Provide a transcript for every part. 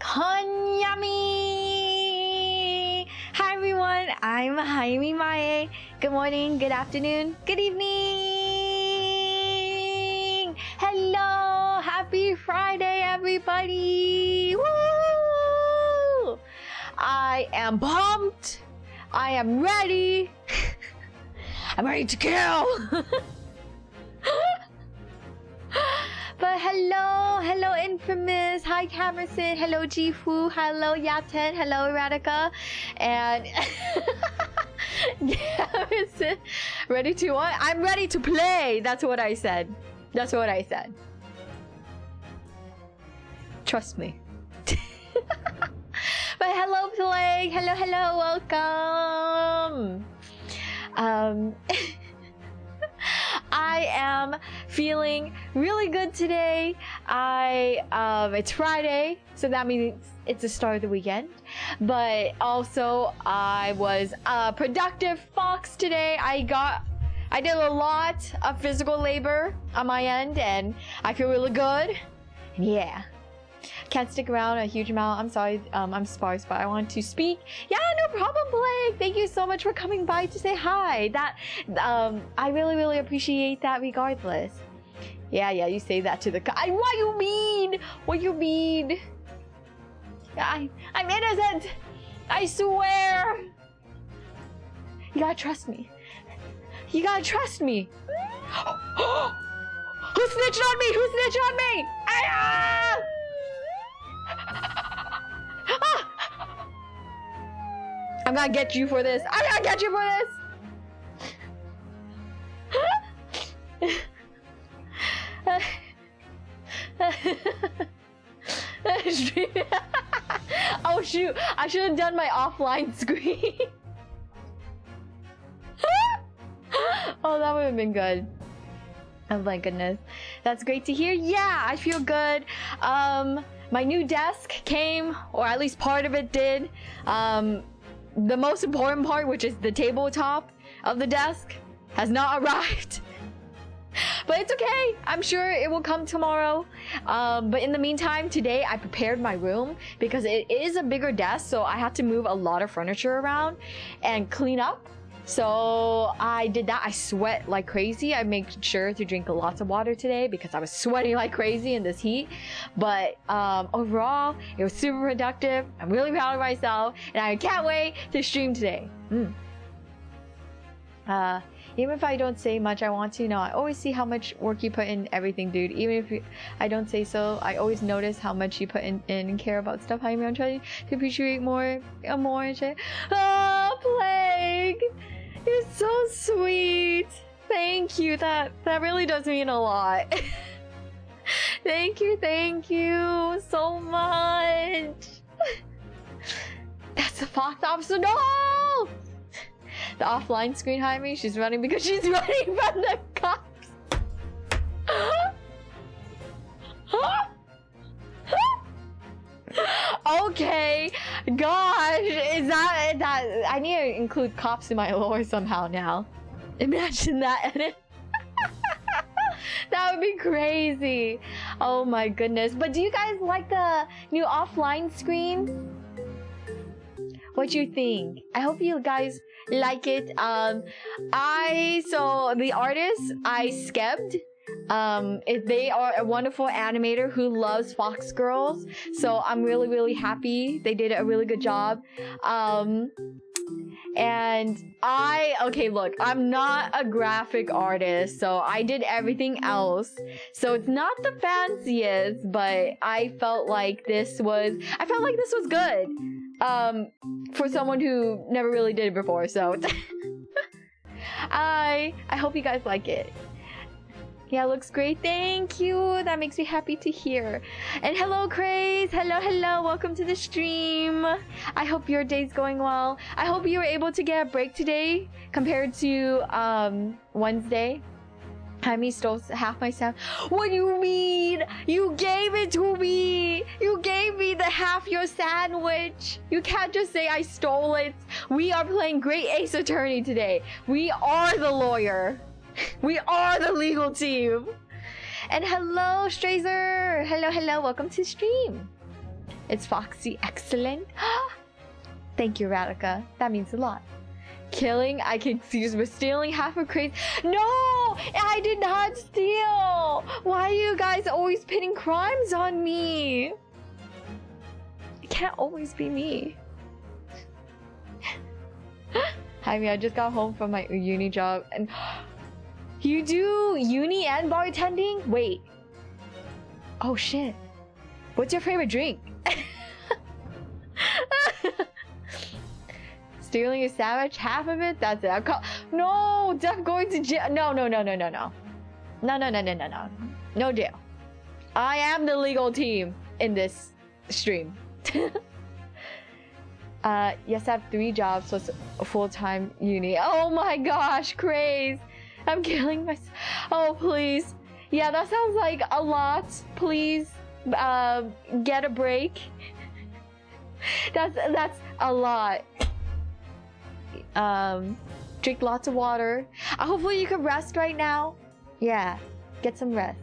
Konyami! Hi everyone, I'm Hayami Mae. Good morning, good afternoon, good evening! Hello! Happy Friday, everybody! Woo! I am pumped! I am ready! I'm ready to kill! But hello Infamous, hi Camerson, hello Jifu, hello Yaten, hello Radika, and Camerson, ready to what? I'm ready to play. That's what I said. Trust me. But hello Plague, hello, welcome. I am feeling really good today. It's Friday, so that means it's the start of the weekend. But also, I was a productive fox today. I did a lot of physical labor on my end, and I feel really good. Yeah. Can't stick around a huge amount. I'm sorry, I'm sparse, but I want to speak. Yeah, no problem, Blake. Thank you so much for coming by to say hi. I really appreciate that regardless. Yeah, you say that to the what you mean? What you mean? I'm innocent. I swear. You gotta trust me. You gotta trust me. Who snitched on me? Ah! I'm gonna get you for this. Oh shoot, I should have done my offline screen. Oh, that would have been good. Oh my goodness, that's great to hear. Yeah, I feel good. My new desk came, or at least part of it did. The most important part, which is the tabletop of the desk, has not arrived. But it's okay. I'm sure it will come tomorrow. But in the meantime, today I prepared my room because it is a bigger desk, so I had to move a lot of furniture around and clean up. So I did that. I sweat like crazy. I made sure to drink lots of water today because I was sweating like crazy in this heat. But overall, it was super productive. I'm really proud of myself, and I can't wait to stream today. Even if I don't say much, I want to know. I always see how much work you put in everything, dude. Even if I don't say so, I always notice how much you put in and care about stuff. I'm trying to appreciate more and shit. Oh, Plague! You're so sweet. Thank you. That really does mean a lot. Thank you so much. That's the fox officer. No! The offline screen behind me, she's running because she's running from the cops. Okay, gosh, is that I need to include cops in my lore somehow now. Imagine that. That would be crazy. Oh my goodness. But do you guys like the new offline screen? What do you think? I hope you guys like it. So the artist I skebbed. They are a wonderful animator who loves Fox Girls, so I'm really happy. They did a really good job. And okay, look, I'm not a graphic artist, so I did everything else. So it's not the fanciest, but I felt like this was good. For someone who never really did it before, so I hope you guys like it. Yeah, it looks great. Thank you. That makes me happy to hear. And hello, Craze. Hello. Welcome to the stream. I hope your day's going well. I hope you were able to get a break today compared to Wednesday. Jaime stole half my sound. What do you mean? You gave it to me. You gave me the half your sandwich. You can't just say I stole it. We are playing Great Ace Attorney today. We are the lawyer. We are the legal team. And hello, Strazer. Hello. Welcome to stream. It's Foxy. Excellent. Thank you, Radika. That means a lot. Killing, I can excuse, but stealing half a crate. No! I did not steal! Why are you guys always pinning crimes on me? It can't always be me. Jaime, I just got home from my uni job and you do uni and bartending? Wait. Oh shit. What's your favorite drink? Stealing a sandwich, half of it? That's it. No, Def going to jail. No. No jail. I am the legal team in this stream. Yes, I have 3 jobs plus a full-time uni. Oh my gosh, craze. I'm killing myself. Oh, please. Yeah, that sounds like a lot. Please, get a break. That's a lot. Drink lots of water. Hopefully you can rest right now. Yeah, get some rest.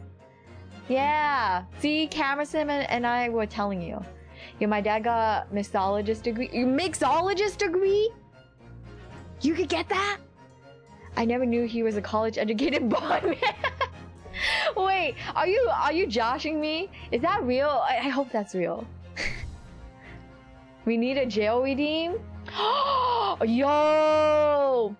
Yeah, see, Camerson and I were telling you. Yeah, my dad got a mixologist degree. Mixologist degree? You could get that? I never knew he was a college-educated boy, man. Wait, are you joshing me? Is that real? I hope that's real. We need a jail redeem? Yo!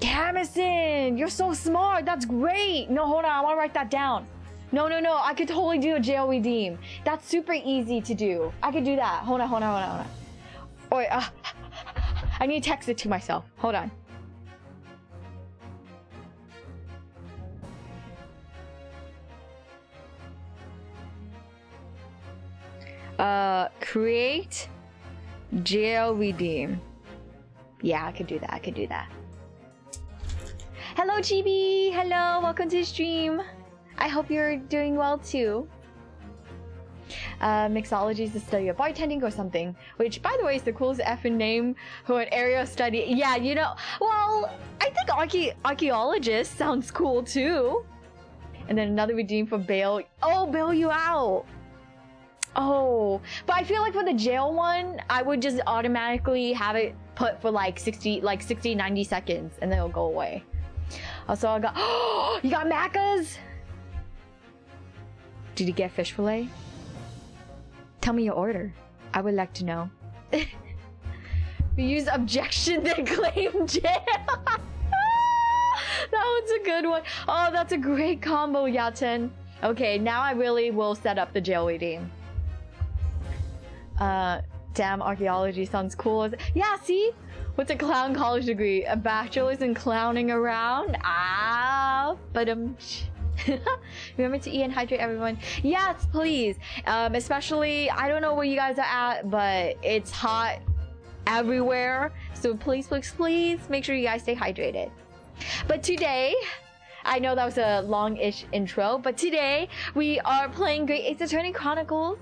Camison, you're so smart. That's great. No, hold on. I want to write that down. No. I could totally do a jail redeem. That's super easy to do. I could do that. Hold on. Wait, I need to text it to myself. Hold on. Create jail redeem. Yeah, I could do that. Hello, Chibi. Hello, welcome to the stream. I hope you're doing well too. Mixology is the study of bartending or something, which, by the way, is the coolest effing name for an area of study. Yeah, you know. Well, I think archaeologist sounds cool too. And then another redeem for bail. Oh, bail you out. Oh, but I feel like for the jail one, I would just automatically have it put for like 60, 90 seconds, and then it'll go away. Also, I got, oh, you got macas? Did you get fish fillet? Tell me your order. I would like to know. We use objection then claim jail. That one's a good one. Oh, that's a great combo, Yaten. Okay, now I really will set up the jail redeem. Damn, archaeology sounds cool. Yeah, see? What's a clown college degree? A bachelor's in clowning around? But remember to eat and hydrate, everyone. Yes, please. Especially, I don't know where you guys are at, but it's hot everywhere. So please make sure you guys stay hydrated. But today, I know that was a long-ish intro, but today we are playing Great Ace Attorney Chronicles.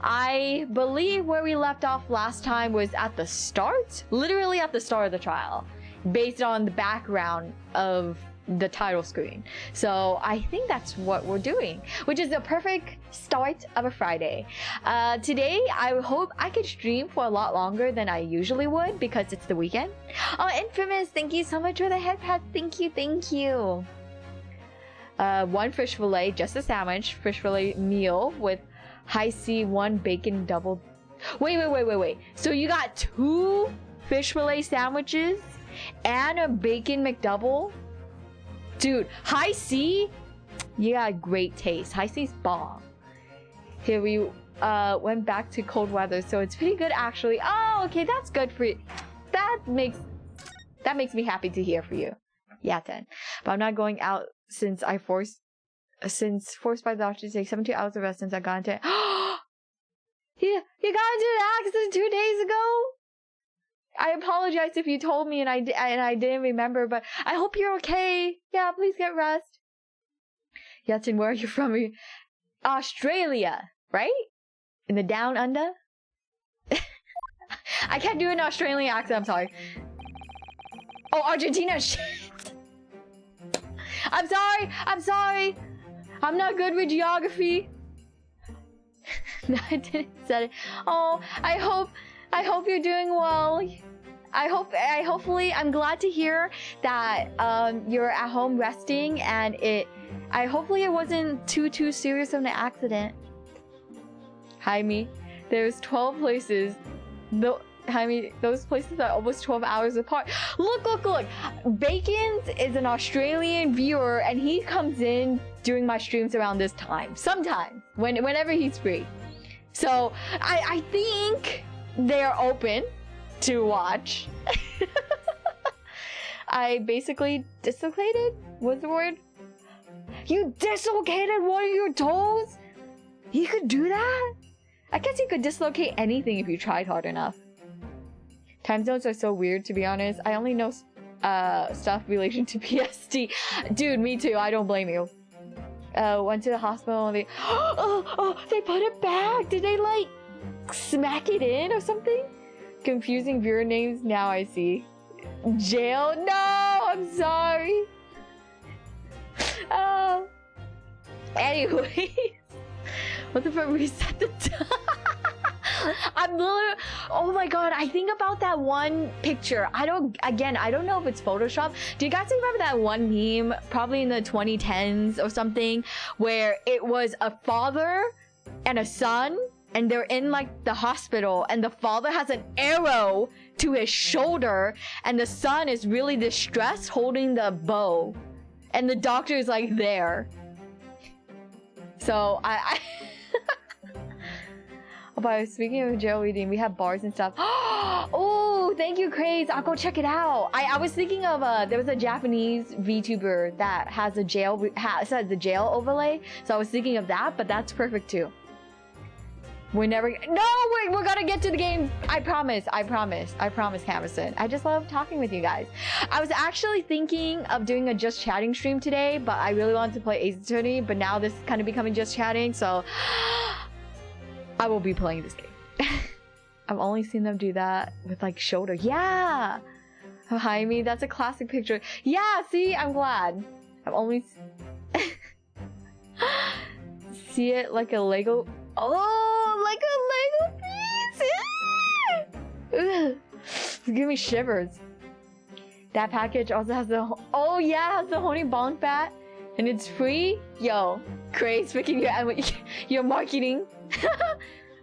I believe where we left off last time was at the start, literally at the start of the trial, based on the background of the title screen. So I think that's what we're doing, which is the perfect start of a Friday. Today, I hope I could stream for a lot longer than I usually would because it's the weekend. Oh, Infamous, thank you so much for the headpad. Thank you. 1 fish fillet, just a sandwich, fish fillet meal with high C, 1 bacon double. Wait. So you got 2 fish fillet sandwiches and a bacon McDouble? Dude, high C? You got great taste. High C's bomb. Here we went back to cold weather, so it's pretty good actually. Oh, okay, that's good for you. That makes me happy to hear for you. Yeah, 10. But I'm not going out since forced by the doctor to take 72 hours of rest since I got into it. You got into an accident 2 days ago? I apologize if you told me and I didn't remember, but I hope you're okay. Yeah, please get rest. Yatin, where are you from? Australia, right? In the down under? I can't do an Australian accent, I'm sorry. Oh, Argentina, shit. I'm sorry. I'm not good with geography. I didn't say it. Oh, I hope you're doing well. I'm glad to hear that you're at home resting, and hopefully it wasn't too serious of an accident. Hayami, there's 12 places. No, Hayami, those places are almost 12 hours apart. Look! Bacons is an Australian viewer, and he comes in during my streams around this time. Sometimes, whenever he's free. So I think they're open to watch. I basically dislocated? What's the word? You dislocated one of your toes? You could do that? I guess you could dislocate anything if you tried hard enough. Time zones are so weird, to be honest. I only know stuff relation to PST. Dude, me too. I don't blame you. Went to the hospital and they they put it back. Did they like smack it in or something? Confusing viewer names, now I see. Jail? No, I'm sorry. Anyways, what the fuck, reset the time? I'm literally, oh my god, I think about that one picture. I don't know if it's Photoshop. Do you guys remember that one meme, probably in the 2010s or something, where it was a father and a son, and they're in like the hospital, and the father has an arrow to his shoulder, and the son is really distressed holding the bow, and the doctor is like there. So but speaking of jail reading, we have bars and stuff. Oh, thank you, Craze. I'll go check it out. I was thinking of there was a Japanese VTuber that has a jail the jail overlay. So I was thinking of that, but that's perfect too. We're gonna get to the game. I promise, Camerson. I just love talking with you guys. I was actually thinking of doing a just chatting stream today, but I really wanted to play Ace Attorney, but now this is kind of becoming just chatting, so I will be playing this game. I've only seen them do that with like shoulder. Yeah! Behind me, that's a classic picture. Yeah, see, I'm glad. I've only see it like a Lego. Oh, like a Lego piece! Give me shivers. That package also has the has the Honey Bonk bat, and it's free. Yo, Craze, picking your marketing.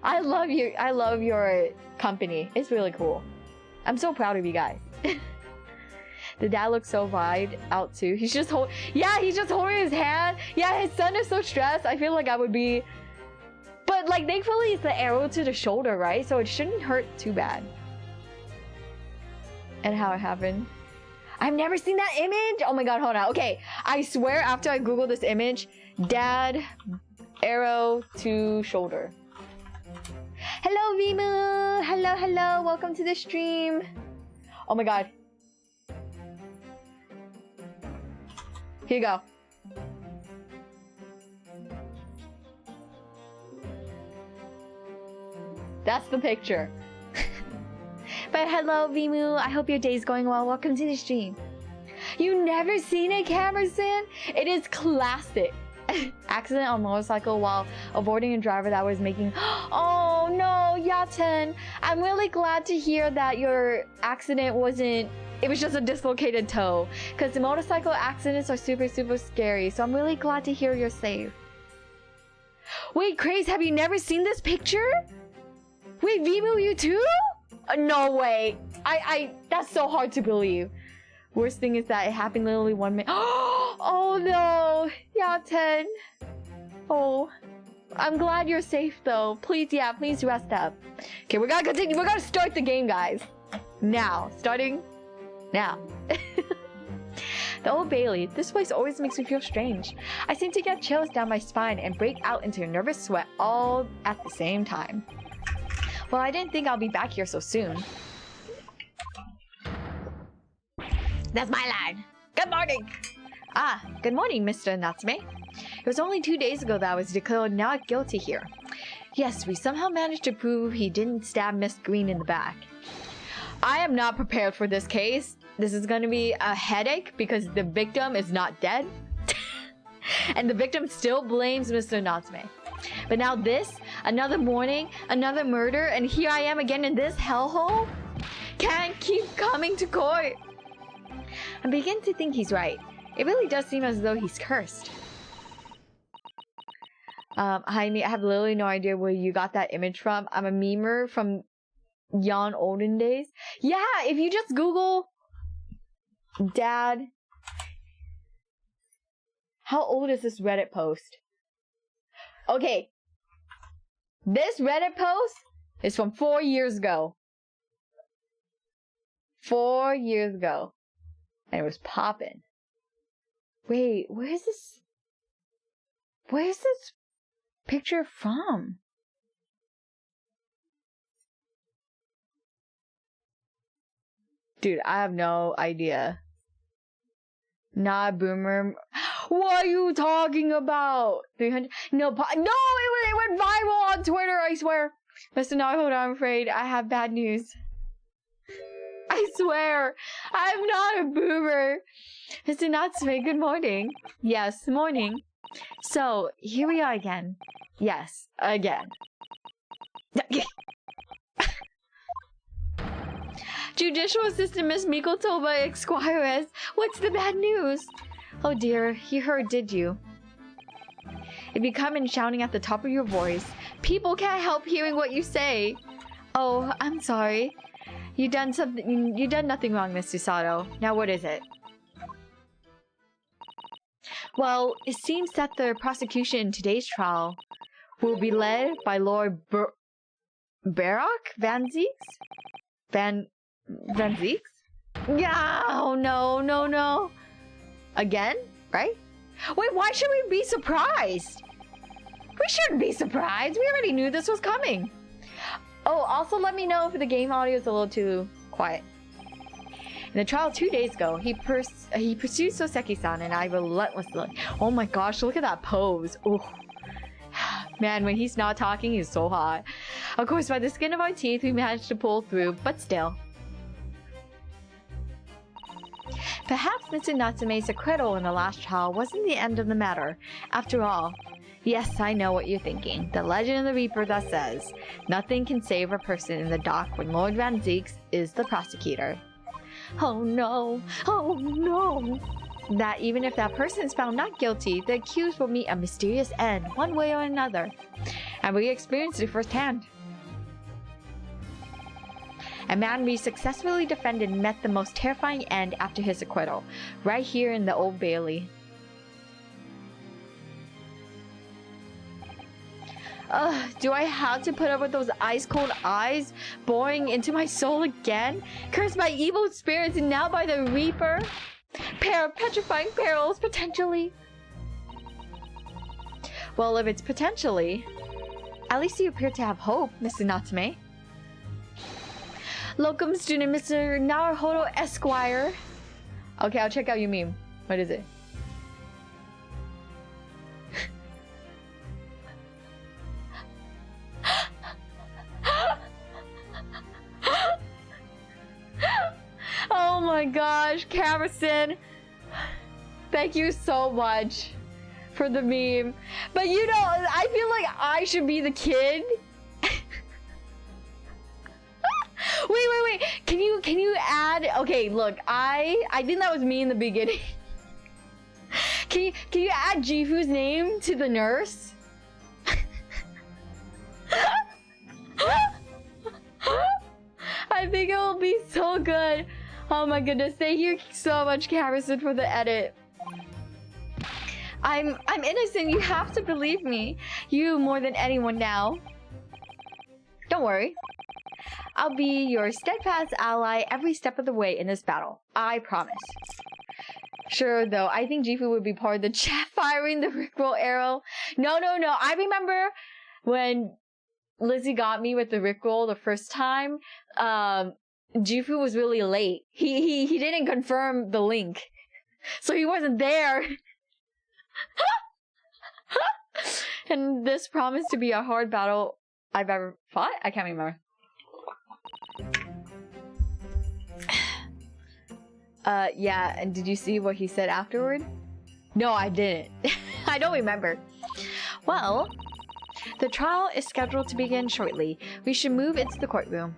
I love your company. It's really cool. I'm so proud of you guys. The dad looks so wide out too. He's just holding his hand. Yeah, his son is so stressed. I feel like I would be. But like, thankfully it's the arrow to the shoulder, right? So it shouldn't hurt too bad. And how it happened. I've never seen that image. Oh my god, hold on. Okay, I swear after I Google this image, dad, arrow to shoulder. Hello, Vimu. Hello. Welcome to the stream. Oh my god. Here you go. That's the picture. But hello, Vimu. I hope your day's going well. Welcome to the stream. You never seen it, Camerson? It is classic. Accident on motorcycle while avoiding a driver that was making. Oh no, Yaten. I'm really glad to hear that your accident wasn't. It was just a dislocated toe. Because the motorcycle accidents are super scary. So I'm really glad to hear you're safe. Wait, Craze, have you never seen this picture? Wait, Vimu, you too? No way. That's so hard to believe. Worst thing is that it happened literally 1 minute. Oh no, Yaten. Oh, I'm glad you're safe though. Please rest up. Okay, we're gonna continue. We're gonna start the game, guys. Now, starting now. The Old Bailey. This place always makes me feel strange. I seem to get chills down my spine and break out into a nervous sweat all at the same time. Well, I didn't think I'll be back here so soon. That's my line. Good morning. Ah, good morning, Mr. Natsume. It was only 2 days ago that I was declared not guilty here. Yes, we somehow managed to prove he didn't stab Miss Green in the back. I am not prepared for this case. This is going to be a headache because the victim is not dead. And the victim still blames Mr. Natsume. But now this, another morning, another murder, and here I am again in this hellhole? Can't keep coming to court. I begin to think he's right. It really does seem as though he's cursed. Hayami, I have literally no idea where you got that image from. I'm a memer from yon olden days. Yeah, if you just Google dad. How old is this Reddit post? Okay. This Reddit post is from 4 years ago. 4 years ago. And it was popping. Wait, where is this? Where's this picture from? Dude, I have no idea. Not boomer. What are you talking about? 300? No, it went viral on Twitter, I swear. Mr. Naruto, I'm afraid I have bad news. I swear, I'm not a boomer. Mr. Natsume, good morning. Yes, morning. So, here we are again. Yes, again. Judicial Assistant Miss Mikotoba Esquires, what's the bad news? Oh dear, you heard, did you? If you come in shouting at the top of your voice, people can't help hearing what you say. Oh, I'm sorry. You done nothing wrong, Mr. Sato. Now what is it? Well, it seems that the prosecution in today's trial will be led by Lord Barak Van Zieks? Van Zieks? Yeah, oh no. Again? Right? Wait, why should we be surprised? We shouldn't be surprised. We already knew this was coming. Oh, also let me know if the game audio is a little too quiet. In the trial 2 days ago, he pursued Soseki-san and I relentlessly. Oh my gosh, look at that pose. Oh, man, when he's not talking, he's so hot. Of course, by the skin of our teeth, we managed to pull through, but still. Perhaps Mr. Natsume's acquittal in the last trial wasn't the end of the matter. After all, yes, I know what you're thinking. The legend of the Reaper that says, nothing can save a person in the dock when Lord Van Zieks is the prosecutor. Oh no, that even if that person is found not guilty, the accused will meet a mysterious end, one way or another. And we experienced it firsthand. A man we successfully defended met the most terrifying end after his acquittal, right here in the Old Bailey. Do I have to put up with those ice-cold eyes boring into my soul again? Cursed by evil spirits and now by the Reaper? Pair of petrifying perils, potentially. Well, if it's potentially, at least you appear to have hope, Mr. Natsume. Locum student, Mr. Naruhodo Esquire. Okay, I'll check out your meme. What is it? Oh my gosh, Carrison. Thank you so much for the meme. But you know, I feel like I should be the kid. Wait. Can you add? Okay, look, I think that was me in the beginning. Can you add Jifu's name to the nurse? I think it will be so good. Oh my goodness, thank you so much, Harrison, for the edit. I'm innocent, you have to believe me. You more than anyone now. Don't worry. I'll be your steadfast ally every step of the way in this battle. I promise. Sure, though, I think Jifu would be part of the chat firing the Rickroll arrow. No. I remember when Lizzie got me with the Rickroll the first time, Jifu was really late. He didn't confirm the link. So he wasn't there. And this promised to be a hard battle I've ever fought? I can't remember. Yeah, and did you see what he said afterward? No, I didn't. I don't remember. Well, The trial is scheduled to begin shortly. We should move into the courtroom.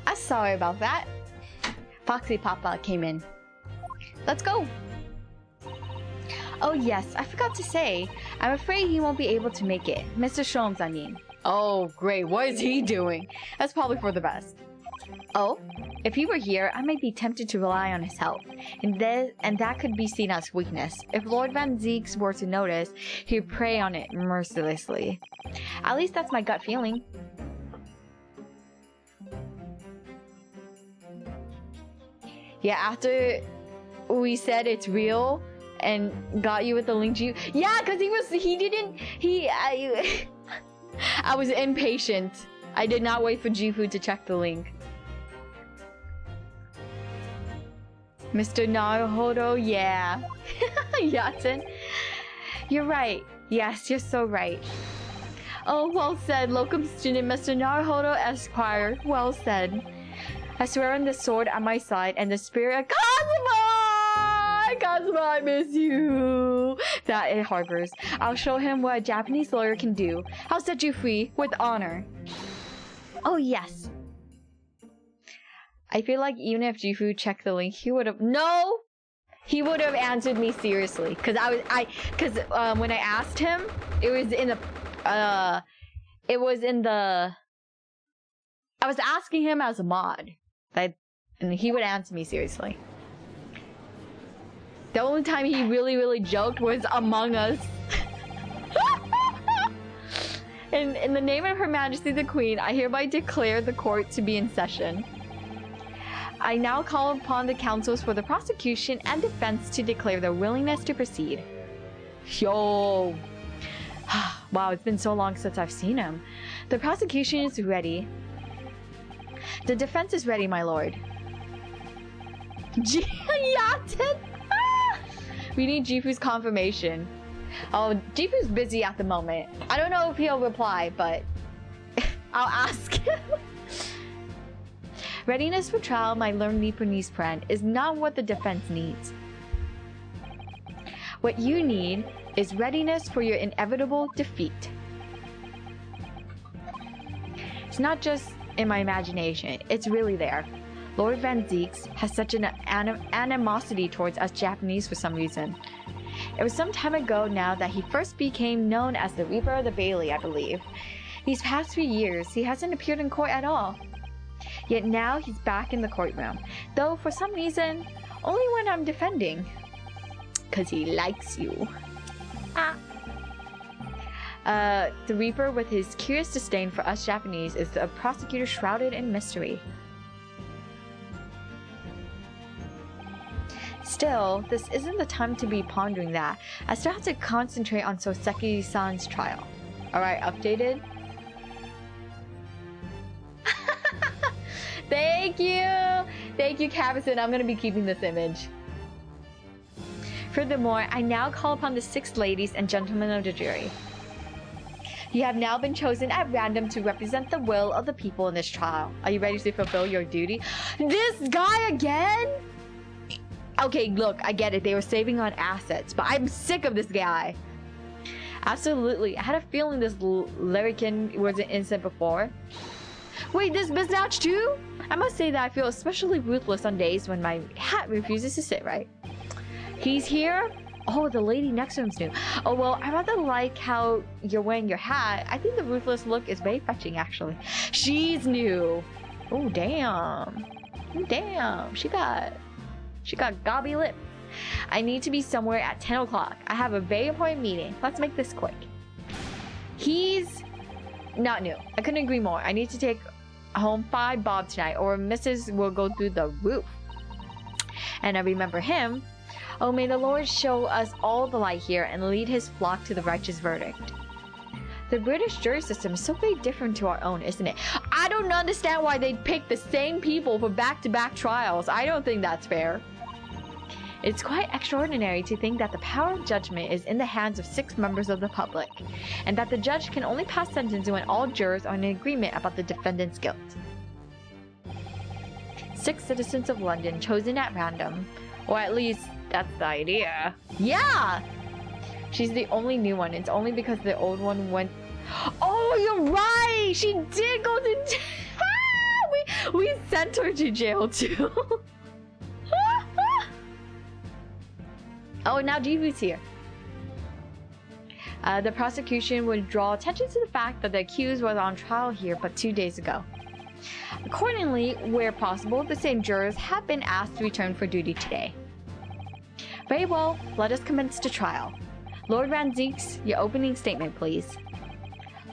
I'm sorry about that. Foxy Papa came in. Let's go. Oh yes, I forgot to say, I'm afraid he won't be able to make it. Mr. Sholmes, I mean. Oh great, what is he doing? That's probably for the best. Oh, if he were here, I might be tempted to rely on his help, and that could be seen as weakness. If Lord Van Zieks were to notice, he would prey on it mercilessly. At least that's my gut feeling. Yeah, after we said it's real and got you with the link, yeah, because I was impatient. I did not wait for Jifu to check the link. Mr. Naruhodo, yeah. Yaten, you're right. Yes, you're so right. Oh, well said, locum student Mr. Naruhodo Esquire. Well said. I swear on the sword at my side and the spirit of Kazuma! Kazuma, I miss you! That it harbors. I'll show him what a Japanese lawyer can do. I'll set you free with honor. Oh, yes. I feel like even if Jifu checked the link, he would have... No! He would have answered me seriously. Because when I asked him, it was in the... I was asking him as a mod. And he would answer me seriously. The only time he really joked was Among Us. In the name of Her Majesty the Queen, I hereby declare the court to be in session. I now call upon the counsels for the prosecution and defense to declare their willingness to proceed. Yo! Wow, it's been so long since I've seen him. The prosecution is ready. The defense is ready, my lord. Yaten! We need Jifu's confirmation. Oh, Jifu's busy at the moment. I don't know if he'll reply, but I'll ask him. Readiness for trial, my learned Nipponese friend, is not what the defense needs. What you need is readiness for your inevitable defeat. It's not just in my imagination, it's really there. Lord Van Zieks has such an animosity towards us Japanese for some reason. It was some time ago now that he first became known as the Reaper of the Bailey, I believe. These past few years, he hasn't appeared in court at all. Yet now he's back in the courtroom, though for some reason, only when I'm defending. 'Cause he likes you. The Reaper, with his curious disdain for us Japanese, is a prosecutor shrouded in mystery. Still, this isn't the time to be pondering that. I still have to concentrate on Soseki-san's trial. Alright, updated? Thank you! Thank you, Capison. I'm gonna be keeping this image. Furthermore, I now call upon the 6 ladies and gentlemen of the jury. You have now been chosen at random to represent the will of the people in this trial. Are you ready to fulfill your duty? This guy again? Okay, look, I get it. They were saving on assets, but I'm sick of this guy. Absolutely. I had a feeling this Lyrican wasn't innocent before. Wait, this mismatch too? I must say that I feel especially ruthless on days when my hat refuses to sit right. He's here? Oh, the lady next to him's new. Oh, well, I rather like how you're wearing your hat. I think the ruthless look is very fetching, actually. She's new. Oh, damn. Damn. She got gobby lips. I need to be somewhere at 10 o'clock. I have a very important meeting. Let's make this quick. He's not new. I couldn't agree more. I need to take home 5 bob tonight or Mrs. will go through the roof. And I remember him. Oh, may the Lord show us all the light here and lead his flock to the righteous verdict. The British jury system is so very different to our own, isn't it? I don't understand why they pick the same people for back-to-back trials. I don't think that's fair. It's quite extraordinary to think that the power of judgment is in the hands of 6 members of the public, and that the judge can only pass sentence when all jurors are in agreement about the defendant's guilt. 6 citizens of London chosen at random, or at least that's the idea. Yeah! She's the only new one. It's only because the old one went... Oh, you're right! She did go to jail! we sent her to jail too. Oh, now Jifu's here. The prosecution would draw attention to the fact that the accused was on trial here but 2 days ago. Accordingly, where possible, the same jurors have been asked to return for duty today. Very well, let us commence the trial. Lord Ranziks, your opening statement, please.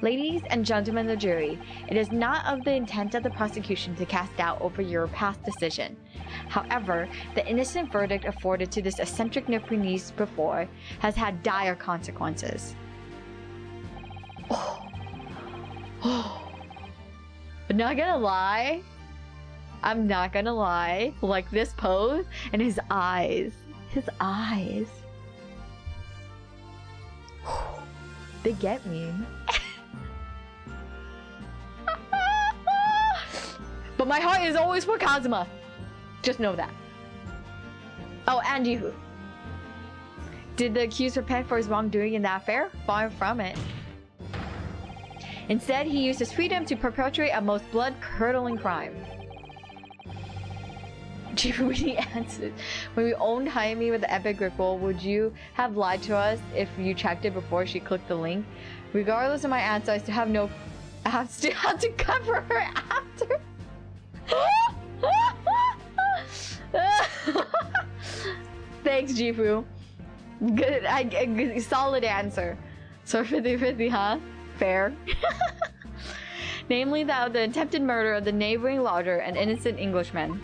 Ladies and gentlemen of the jury, it is not of the intent of the prosecution to cast doubt over your past decision. However, the innocent verdict afforded to this eccentric Nipponese before has had dire consequences. I'm not gonna lie. Like this pose and his eyes. They get me. But my heart is always for Kazuma. Just know that. Oh, and Jifu. Did the accused repent for his wrongdoing in that affair? Far from it. Instead, he used his freedom to perpetrate a most blood-curdling crime. Jifu really answered. When we owned Hayami with the epic ritual, would you have lied to us if you checked it before she clicked the link? Regardless of my answer, I still have no... I still have to cover her after. Thanks, Jifu. Good, solid answer. So 50-50, huh? Fair. Namely that of the attempted murder of the neighboring lodger, an innocent Englishman.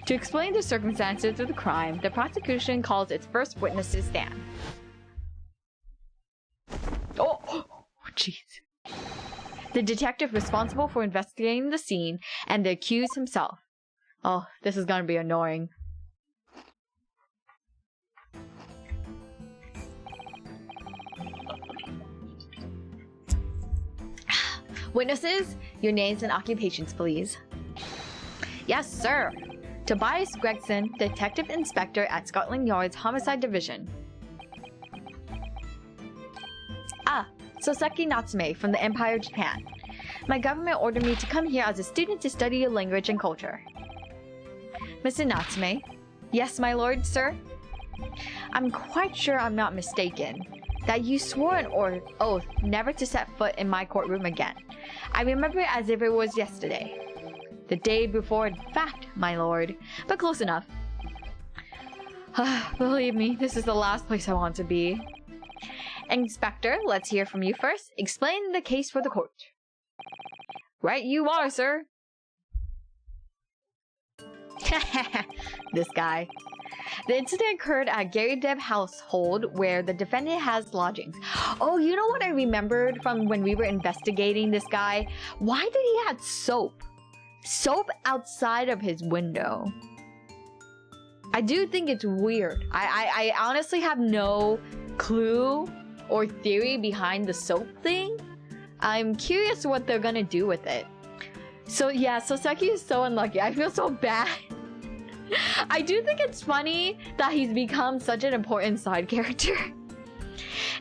To explain the circumstances of the crime, the prosecution calls its first witness to stand. Oh, jeez. The detective responsible for investigating the scene and the accused himself. Oh, this is gonna be annoying. Witnesses, your names and occupations, please. Yes, sir. Tobias Gregson, Detective Inspector at Scotland Yard's Homicide Division. Ah, Soseki Natsume from the Empire of Japan. My government ordered me to come here as a student to study your language and culture. Mr. Natsume. Yes, my lord, sir? I'm quite sure I'm not mistaken. That you swore an oath never to set foot in my courtroom again. I remember it as if it was yesterday. The day before, in fact, my lord. But close enough. Believe me, this is the last place I want to be. Inspector, let's hear from you first. Explain the case for the court. Right you are, sir. This guy. The incident occurred at Gary Deb household where the defendant has lodgings. Oh, you know what I remembered from when we were investigating this guy? Why did he have soap? Soap outside of his window. I do think it's weird. I honestly have no clue or theory behind the soap thing. I'm curious what they're gonna do with it. So yeah, Soseki is so unlucky. I feel so bad. I do think it's funny that he's become such an important side character.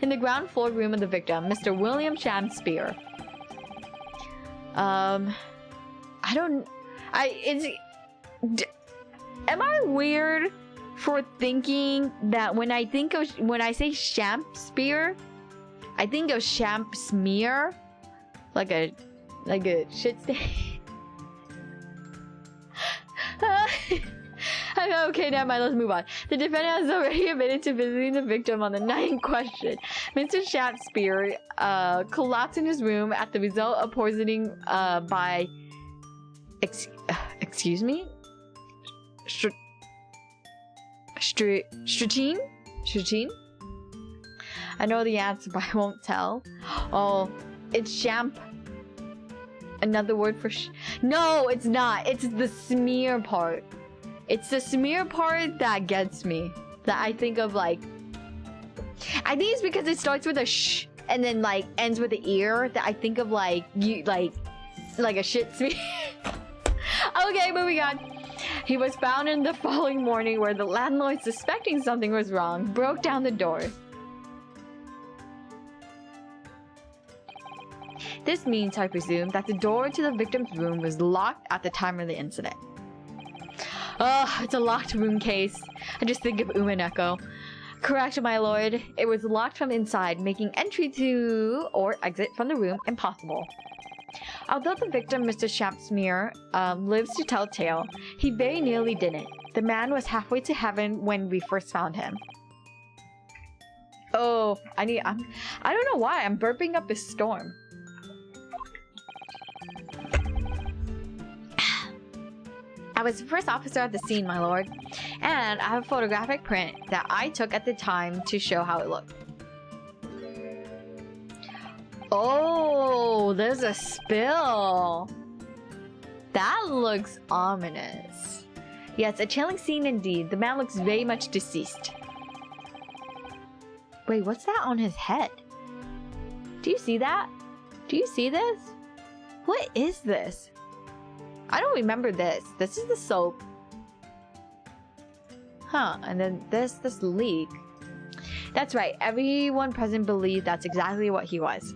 In the ground floor room of the victim, Mr. William Shakespeare. I don't... Am I weird for thinking that when I say champ spear, I think of champ smear? Like a shit stain? Okay, never mind, let's move on. The defendant has already admitted to visiting the victim on the night in question. Mr. Shakespeare collapsed in his room at the result of poisoning by... excuse me? Stratine? I know the answer, but I won't tell. Oh, it's champ. Another word for no, it's not. It's the smear part. It's the smear part that gets me. That I think of like... I think it's because it starts with a sh and then like ends with the ear that I think of like like a shit smear. Okay, moving on. He was found in the following morning where the landlord, suspecting something was wrong, broke down the door. This means, I presume, that the door to the victim's room was locked at the time of the incident. Ugh, it's a locked room case. I just think of Umaneko. Correct, my lord. It was locked from inside, making entry to or exit from the room impossible. Although the victim, Mr. Shampsmear, lives to tell tale, he very nearly didn't. The man was halfway to heaven when we first found him. Oh, I don't know why I'm burping up a storm. I was the first officer at the scene, my lord, and I have a photographic print that I took at the time to show how it looked. Oh, there's a spill. That looks ominous. Yes, a chilling scene indeed. The man looks very much deceased. Wait, what's that on his head? Do you see that? Do you see this? What is this? I don't remember this. This is the soap. Huh, and then this leak. That's right, everyone present believed that's exactly what he was.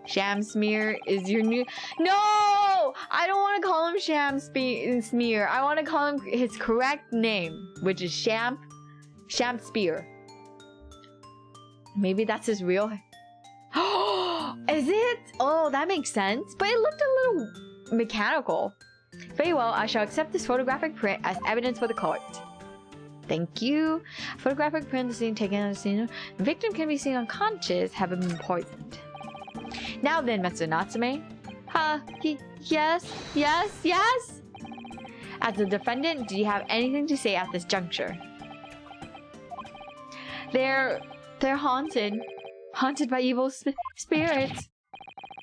Shamsmear is your new... No! I don't want to call him Shamsmear. I want to call him his correct name, which is Shampspear. Maybe that's his real... Is it? Oh, that makes sense. But it looked a little mechanical. Very well, I shall accept this photographic print as evidence for the court. Thank you. Photographic print of the scene taken at the scene. The victim can be seen unconscious, having been poisoned. Now then, Mr. Natsume. Yes. As a defendant, do you have anything to say at this juncture? They're haunted. Haunted by evil spirits.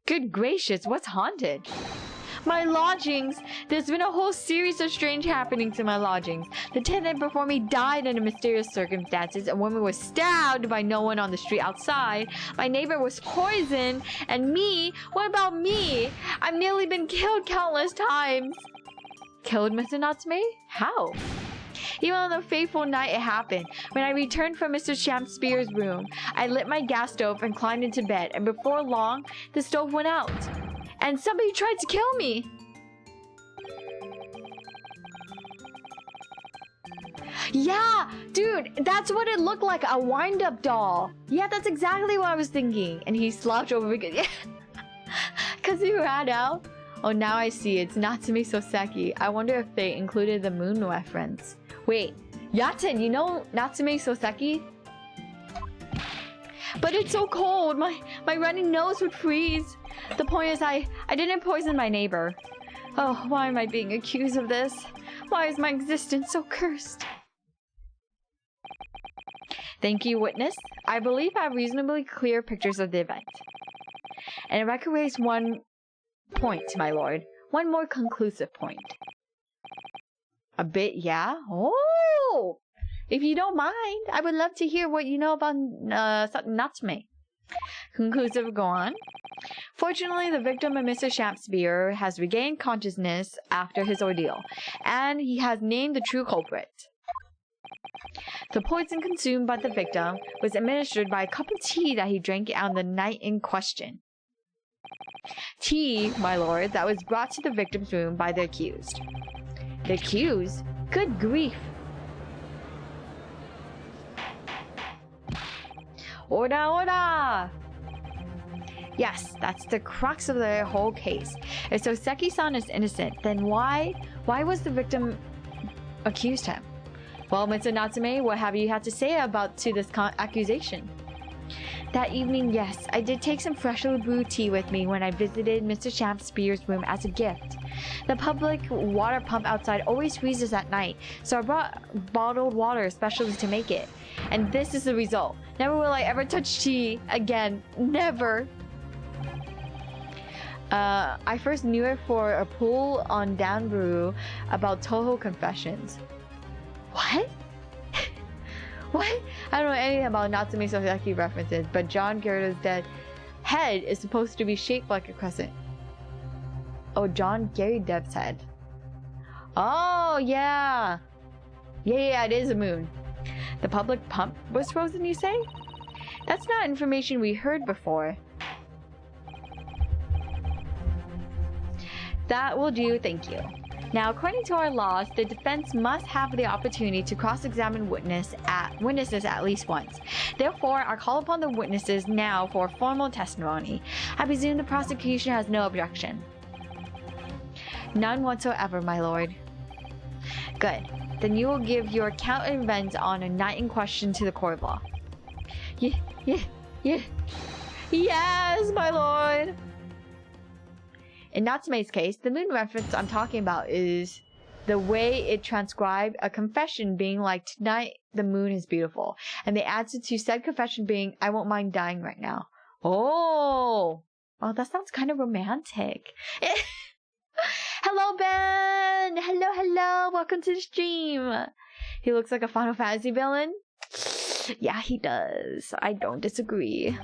Good gracious, what's haunted? My lodgings! There's been a whole series of strange happenings in my lodgings. The tenant before me died under mysterious circumstances. A woman was stabbed by no one on the street outside. My neighbor was poisoned. And me? What about me? I've nearly been killed countless times. Killed, Mr. Natsume? How? Even on the fateful night it happened, when I returned from Mr. Shampspear's room, I lit my gas stove and climbed into bed, and before long, the stove went out. And somebody tried to kill me. Yeah, dude, that's what it looked like, a wind-up doll. Yeah, that's exactly what I was thinking. And he slouched over because he ran out. Oh, now I see. It's Natsume Soseki. I wonder if they included the moon reference. Wait, Yaten, you know Natsume Soseki? But it's so cold. My running nose would freeze. The point is I didn't poison my neighbor. Oh, why am I being accused of this? Why is my existence so cursed? Thank you, witness. I believe I have reasonably clear pictures of the event. And if I could raise one point, my lord. One more conclusive point. A bit, yeah? Oh! If you don't mind, I would love to hear what you know about Natsume. Conclusive, go on. Fortunately, the victim of Mr. Shampspear has regained consciousness after his ordeal, and he has named the true culprit. The poison consumed by the victim was administered by a cup of tea that he drank on the night in question. Tea, my lord, that was brought to the victim's room by the accused. The accused? Good grief. Order, order! Yes, that's the crux of the whole case. If Soseki-san is innocent, then why was the victim accused him? Well, Mr. Natsume, what have you had to say about this accusation? That evening, yes, I did take some freshly brewed tea with me when I visited Mr. Shakespeare's room as a gift. The public water pump outside always freezes at night, so I brought bottled water especially to make it. And this is the result. Never will I ever touch tea again. Never. I first knew it for a pull on Danburu about Toho confessions. What? What? I don't know anything about Natsume Soseki references, but John Gyara's dead head is supposed to be shaped like a crescent. Oh, John Gary Dev's head. Oh, yeah. Yeah, it is a moon. The public pump was frozen, you say? That's not information we heard before. That will do, thank you. Now, according to our laws, the defense must have the opportunity to cross-examine witnesses at least once. Therefore, I call upon the witnesses now for formal testimony. I presume the prosecution has no objection. None whatsoever, my lord. Good. Then you will give your account of events on a night in question to the court of law. Yeah. Yes, my lord! In Natsume's case, the moon reference I'm talking about is the way it transcribed a confession being like, tonight the moon is beautiful. And the answer to said confession being, I won't mind dying right now. Oh, that sounds kind of romantic. Hello, Ben! Hello, welcome to the stream. He looks like a Final Fantasy villain. Yeah, he does. I don't disagree.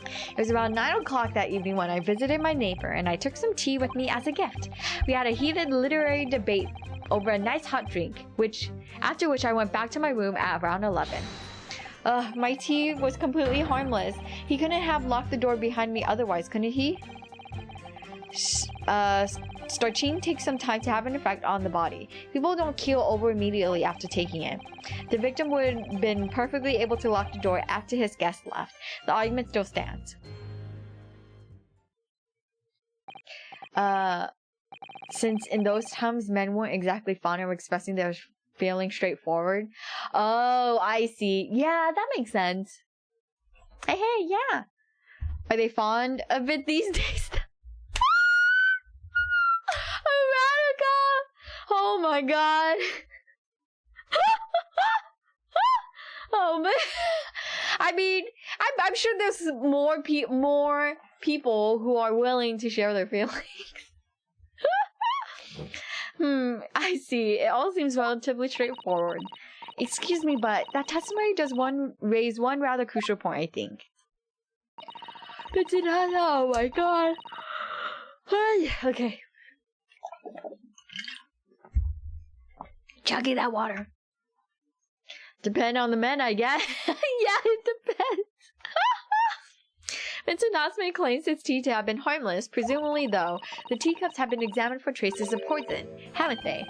It was around 9 o'clock that evening when I visited my neighbor and I took some tea with me as a gift. We had a heated literary debate over a nice hot drink, after which I went back to my room at around 11. My tea was completely harmless. He couldn't have locked the door behind me otherwise, couldn't he? Starchin takes some time to have an effect on the body. People don't keel over immediately after taking it. The victim would have been perfectly able to lock the door after his guest left. The argument still stands. Since in those times men weren't exactly fond of expressing their feelings straightforward. Oh, I see. Yeah, that makes sense. Hey, yeah. Are they fond of it these days? Oh my god. Oh man. I mean, I'm sure there's more people who are willing to share their feelings. I see. It all seems relatively straightforward. Excuse me, but that testimony does raise one rather crucial point, I think. Oh my god. Okay. Chugging that water. Depend on the men, I guess. Yeah, it depends. Vincent Natsume claims his tea to have been harmless. Presumably, though, the teacups have been examined for traces of poison, haven't they?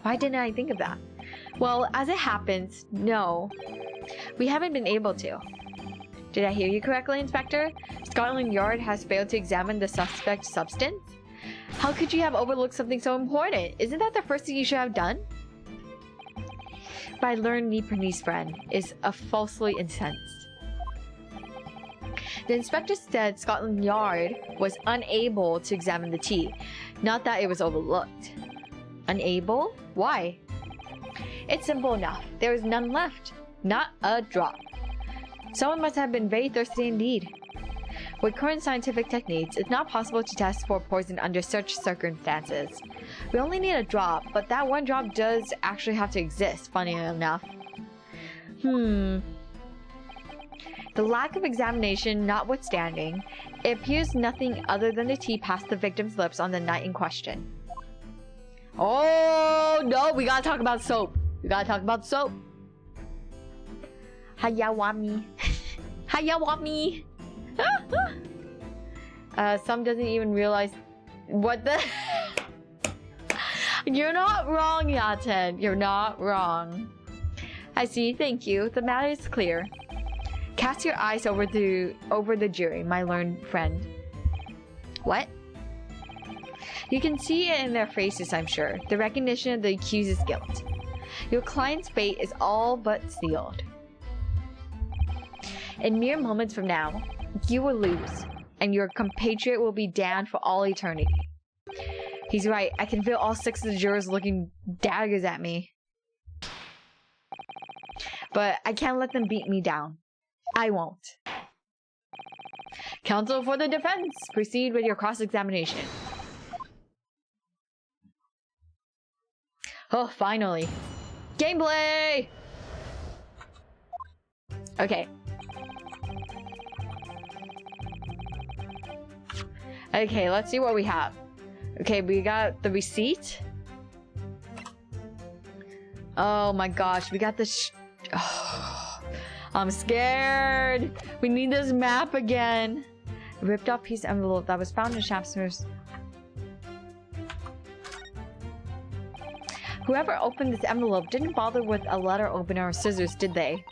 Why didn't I think of that? Well, as it happens, no. We haven't been able to. Did I hear you correctly, Inspector? Scotland Yard has failed to examine the suspect's substance? How could you have overlooked something so important? Isn't that the first thing you should have done? But I learned Niperni's friend is falsely incensed. The inspector said Scotland Yard was unable to examine the tea, not that it was overlooked. Unable? Why? It's simple enough. There is none left. Not a drop. Someone must have been very thirsty indeed. With current scientific techniques, it's not possible to test for poison under such circumstances. We only need a drop, but that one drop does actually have to exist, funny enough. The lack of examination notwithstanding, it appears nothing other than the tea passed the victim's lips on the night in question. Oh no, we gotta talk about soap. Hayawami. Hayawami. Some doesn't even realize what the... You're not wrong, Yaten. You're not wrong. I see, thank you. The matter is clear. Cast your eyes over the jury, my learned friend. What? You can see it in their faces, I'm sure. The recognition of the accused's guilt. Your client's fate is all but sealed. In mere moments from now, you will lose, and your compatriot will be damned for all eternity. He's right. I can feel all 6 of the jurors looking daggers at me. But I can't let them beat me down. I won't. Counsel for the defense, proceed with your cross-examination. Oh, finally. Gameplay! Okay. Okay, let's see what we have. Okay, we got the receipt. Oh my gosh, we got the oh, I'm scared. We need this map again. A ripped off piece of envelope that was found in Shapsmir's. Whoever opened this envelope didn't bother with a letter opener or scissors, did they?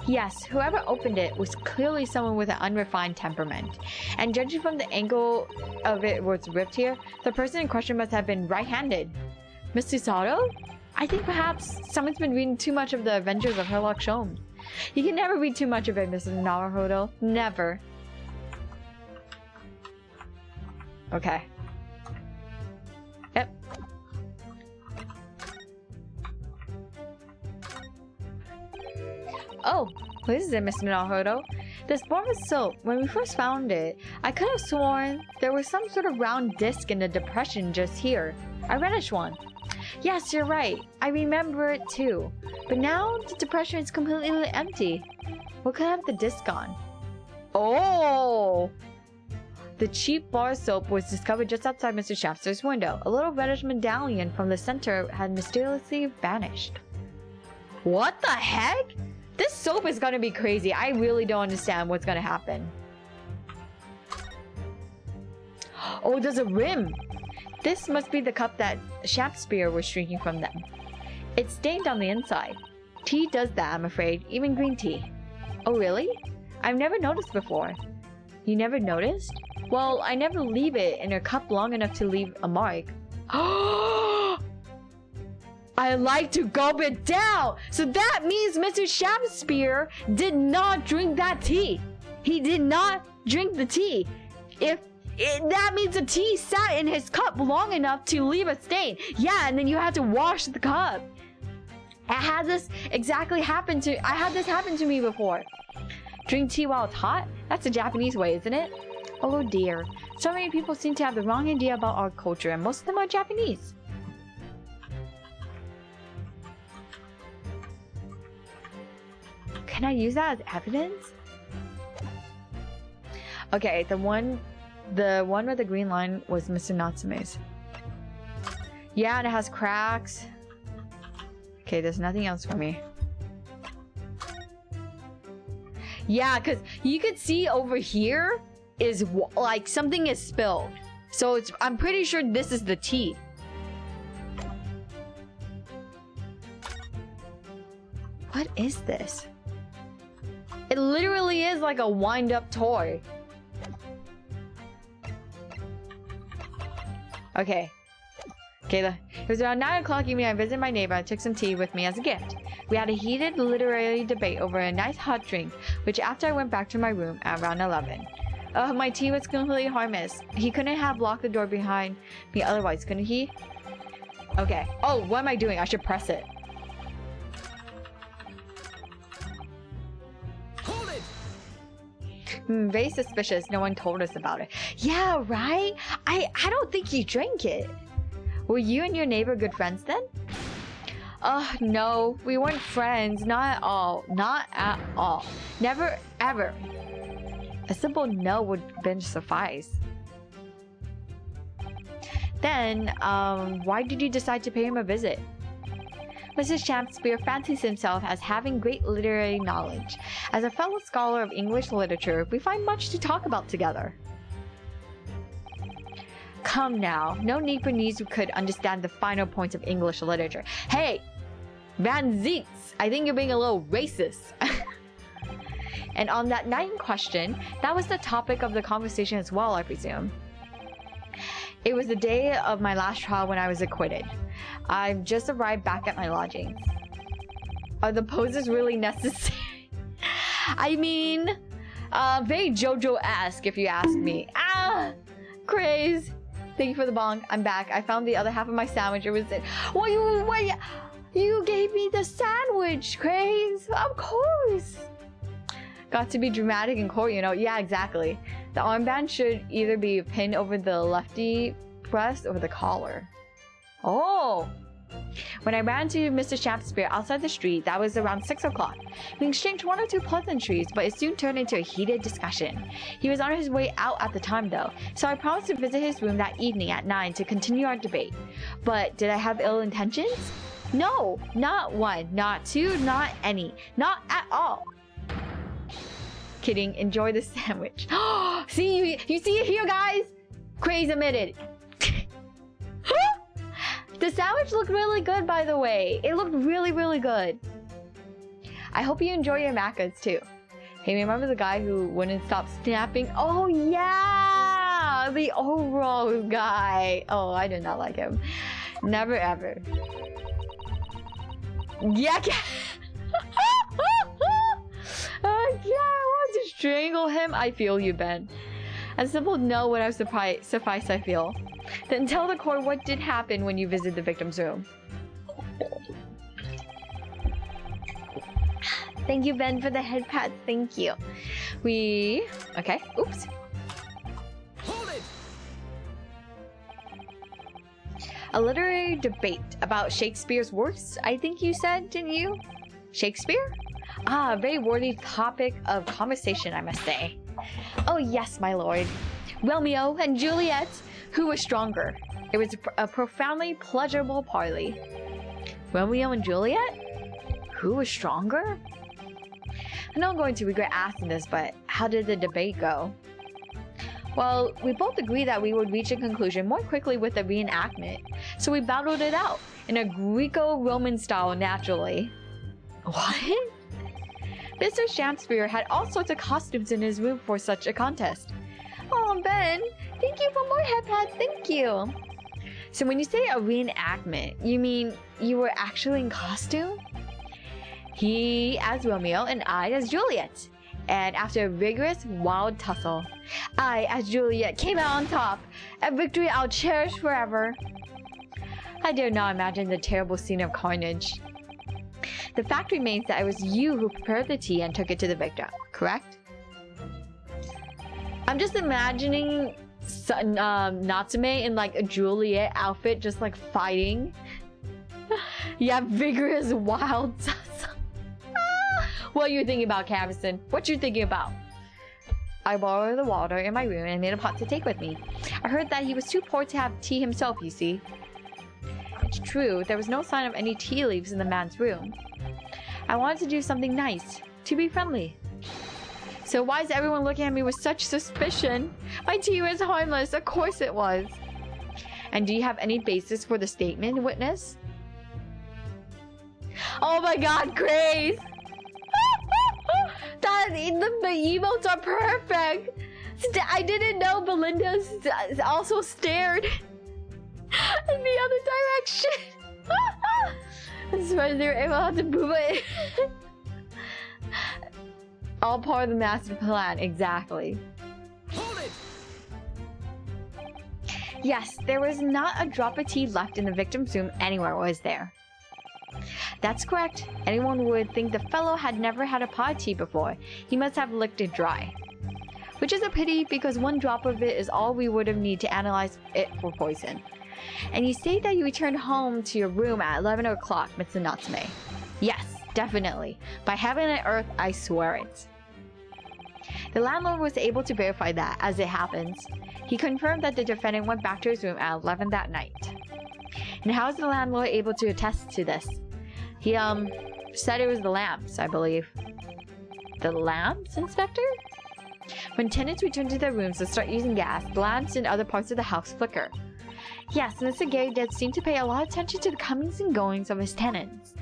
Yes, whoever opened it was clearly someone with an unrefined temperament. And judging from the angle of it was ripped here, the person in question must have been right-handed. Miss Susato? I think perhaps someone's been reading too much of the Adventures of Sherlock Holmes. You can never read too much of it, Mrs. Naruhodo. Never. Okay. Yep. Oh, what is it, Mr. Naruhodo? This bar of soap, when we first found it, I could have sworn there was some sort of round disc in the depression just here. A reddish one. Yes, you're right. I remember it too. But now the depression is completely empty. What could have the disc on? Oh! The cheap bar soap was discovered just outside Mr. Shafter's window. A little reddish medallion from the center had mysteriously vanished. What the heck? This soap is gonna be crazy. I really don't understand what's gonna happen. Oh, there's a rim. This must be the cup that Shakespeare was drinking from them. It's stained on the inside. Tea does that, I'm afraid. Even green tea. Oh, really? I've never noticed before. You never noticed? Well, I never leave it in a cup long enough to leave a mark. I like to gulp it down! So that means Mr. Shakespeare did not drink that tea. He did not drink the tea. That means the tea sat in his cup long enough to leave a stain. Yeah, and then you had to wash the cup. I had this happen to me before. Drink tea while it's hot? That's the Japanese way, isn't it? Oh dear. So many people seem to have the wrong idea about our culture, and most of them are Japanese. Can I use that as evidence? Okay, the one with the green line was Mr. Natsume's. Yeah, and it has cracks. Okay, there's nothing else for me. Yeah, because you could see over here is like something is spilled. So I'm pretty sure this is the tea. What is this? It literally is like a wind-up toy. Okay. Kayla, it was around 9 o'clock evening I visited my neighbor and took some tea with me as a gift. We had a heated literary debate over a nice hot drink, which after I went back to my room at around 11. My tea was completely harmless. He couldn't have locked the door behind me otherwise, couldn't he? Okay. Oh, what am I doing? I should press it. Hold it! Very suspicious. No one told us about it. Yeah, right? I don't think he drank it. Were you and your neighbor good friends then? No. We weren't friends. Not at all. Not at all. Never, ever. A simple no would have suffice. Then, why did you decide to pay him a visit? Mr. Shakespeare fancies himself as having great literary knowledge. As a fellow scholar of English literature, we find much to talk about together. come now. No Nipponese who could understand the finer points of English literature. Hey! Van Ziets! I think you're being a little racist. And on that night in question, that was the topic of the conversation as well, I presume. It was the day of my last trial when I was acquitted. I've just arrived back at my lodgings. Are the poses really necessary? I mean, very JoJo-esque if you ask me. Ah! Craze! Thank you for the bong. I'm back. I found the other half of my sandwich. It was it. What you gave me the sandwich, Craze! Of course! Got to be dramatic in court, you know? Yeah, exactly. The armband should either be pinned over the lefty breast or the collar. Oh! When I ran to Mr. Shakespeare outside the street, that was around 6 o'clock. We exchanged one or two pleasantries, but it soon turned into a heated discussion. He was on his way out at the time though, so I promised to visit his room that evening at 9 to continue our debate. But did I have ill intentions? No! Not one, not two, not any. Not at all. Kidding, enjoy the sandwich. See, you see it here, guys? Craze admitted. The sandwich looked really good, by the way. It looked really, really good. I hope you enjoy your macas too. Hey, remember the guy who wouldn't stop snapping? Oh yeah! The overall guy. Oh, I did not like him. Never ever. Yeah, I want to strangle him. I feel you, Ben. A simple no would have sufficed, I feel. Then tell the court what did happen when you visited the victim's room. Thank you, Ben, for the head pat. Thank you. Okay. Oops. Hold it! A literary debate about Shakespeare's works, I think you said, didn't you? Shakespeare? Ah, a very worthy topic of conversation, I must say. Oh yes, my lord. Romeo and Juliet, who was stronger? It was a profoundly pleasurable parley. Romeo and Juliet? Who was stronger? I know I'm going to regret asking this, but how did the debate go? Well, we both agreed that we would reach a conclusion more quickly with the reenactment, so we battled it out in a Greco-Roman style, naturally. What? Mr. Shakespeare had all sorts of costumes in his room for such a contest. Oh, Ben, thank you for more head pads, thank you. So when you say a reenactment, you mean you were actually in costume? He as Romeo and I as Juliet. And after a vigorous, wild tussle, I as Juliet came out on top, a victory I'll cherish forever. I dare not imagine the terrible scene of carnage. The fact remains that it was you who prepared the tea and took it to the victim, correct? I'm just imagining Natsume in like a Juliet outfit, just like fighting. Yeah, vigorous, wild tussle. What are you thinking about, Cavison? What you thinking about? I borrowed the water in my room and made a pot to take with me. I heard that he was too poor to have tea himself, you see. It's true, there was no sign of any tea leaves in the man's room. I wanted to do something nice, to be friendly. So why is everyone looking at me with such suspicion? My tea was harmless, of course it was. And do you have any basis for the statement, witness? Oh my god, Grace! The emotes are perfect! I didn't know Belinda also stared in the other direction. That's why they were able to move it. All part of the master plan, exactly. Hold it! Yes, there was not a drop of tea left in the victim's room anywhere, was there? That's correct. Anyone would think the fellow had never had a pot of tea before. He must have licked it dry. Which is a pity because one drop of it is all we would have needed to analyze it for poison. And you say that you returned home to your room at 11 o'clock, Mr. Natsume. Yes, definitely. By heaven and earth, I swear it. The landlord was able to verify that, as it happens. He confirmed that the defendant went back to his room at 11 that night. And how is the landlord able to attest to this? He, said it was the lamps, I believe. The lamps, Inspector? When tenants return to their rooms and start using gas, lamps in other parts of the house flicker. Yes, Mr. Gary does seem to pay a lot of attention to the comings and goings of his tenants.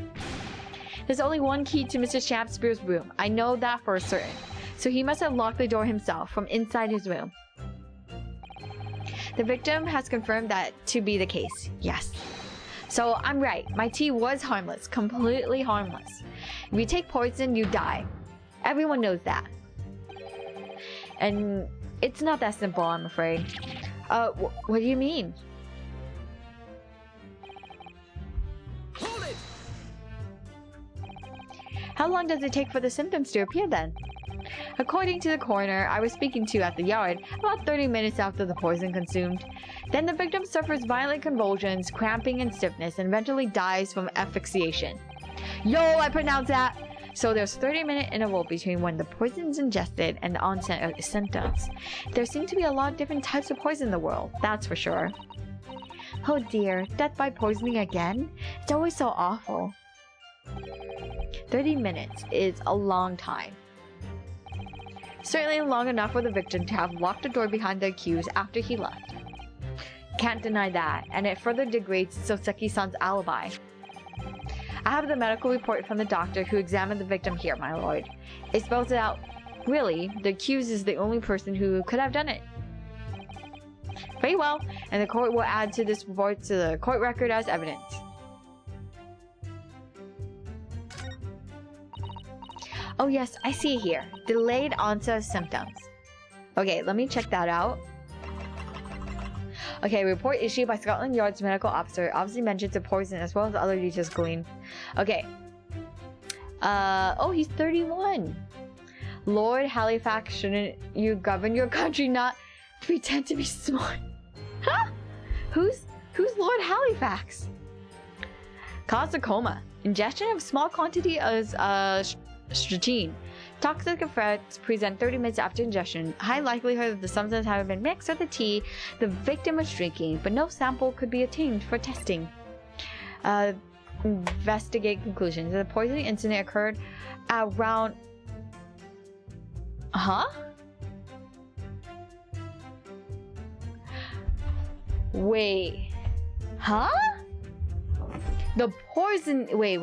There's only one key to Mr. Shakespeare's room. I know that for certain. So he must have locked the door himself from inside his room. The victim has confirmed that to be the case. Yes. So I'm right. My tea was harmless. Completely harmless. If you take poison, you die. Everyone knows that. And it's not that simple, I'm afraid. What do you mean? Hold it! How long does it take for the symptoms to appear then? According to the coroner I was speaking to at the yard, about 30 minutes after the poison consumed. Then the victim suffers violent convulsions, cramping and stiffness, and eventually dies from asphyxiation. Yo, I pronounced that! So there's a 30-minute interval between when the poison is ingested and the onset of symptoms. There seem to be a lot of different types of poison in the world, that's for sure. Oh dear, death by poisoning again? It's always so awful. 30 minutes is a long time. Certainly long enough for the victim to have locked the door behind the accused after he left. Can't deny that, and it further degrades Soseki-san's alibi. I have the medical report from the doctor who examined the victim here, my lord. It spells it out. Really, the accused is the only person who could have done it. Very well, and the court will add to this report to the court record as evidence. Oh yes, I see it here. Delayed onset of symptoms. Okay, let me check that out. Okay, report issued by Scotland Yard's medical officer obviously mentions the poison as well as other details gleaned. Okay. Oh, he's 31. Lord Halifax, shouldn't you govern your country, not pretend to be smart? Huh? Who's Lord Halifax? Cause a coma. Ingestion of small quantity of strychnine. Toxic effects present 30 minutes after ingestion. High likelihood that the substance having been mixed with the tea the victim was drinking, but no sample could be obtained for testing. Investigate conclusions. The poisoning incident occurred around... Huh? Wait. Huh? The poison... Wait.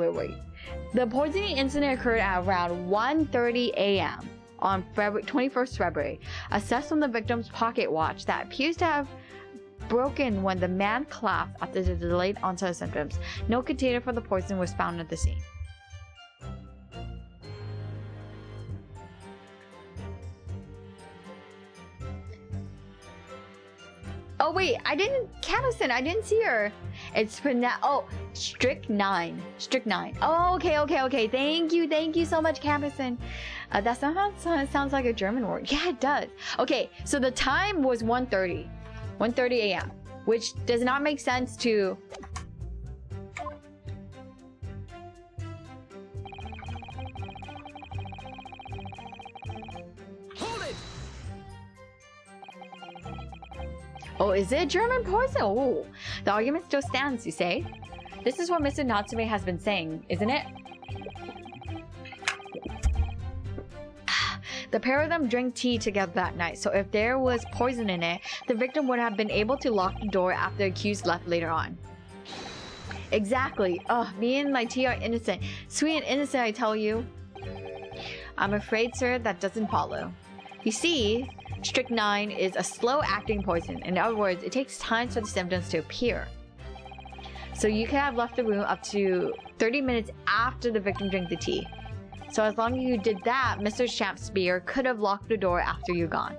The poisoning incident occurred at around 1:30 a.m. on 21st February. Assessed from the victim's pocket watch that appears to have broken when the man collapsed after the delayed onset of symptoms. No container for the poison was found at the scene. Oh wait, I didn't see her. It's strychnine. Strychnine. Oh, okay. Thank you so much, Campison. That sounds like a German word. Yeah, it does. Okay, so the time was 1:30 a.m., which does not make sense to... Hold it! Oh, is it German poison? Oh, the argument still stands, you say? This is what Mr. Natsume has been saying, isn't it? The pair of them drank tea together that night, so if there was poison in it, the victim would have been able to lock the door after the accused left later on. Exactly. Ugh, me and my tea are innocent. Sweet and innocent, I tell you. I'm afraid, sir, that doesn't follow. You see, strychnine is a slow-acting poison. In other words, it takes time for the symptoms to appear. So you could have left the room up to 30 minutes after the victim drank the tea. So as long as you did that, Mr. Shakespeare could have locked the door after you're gone.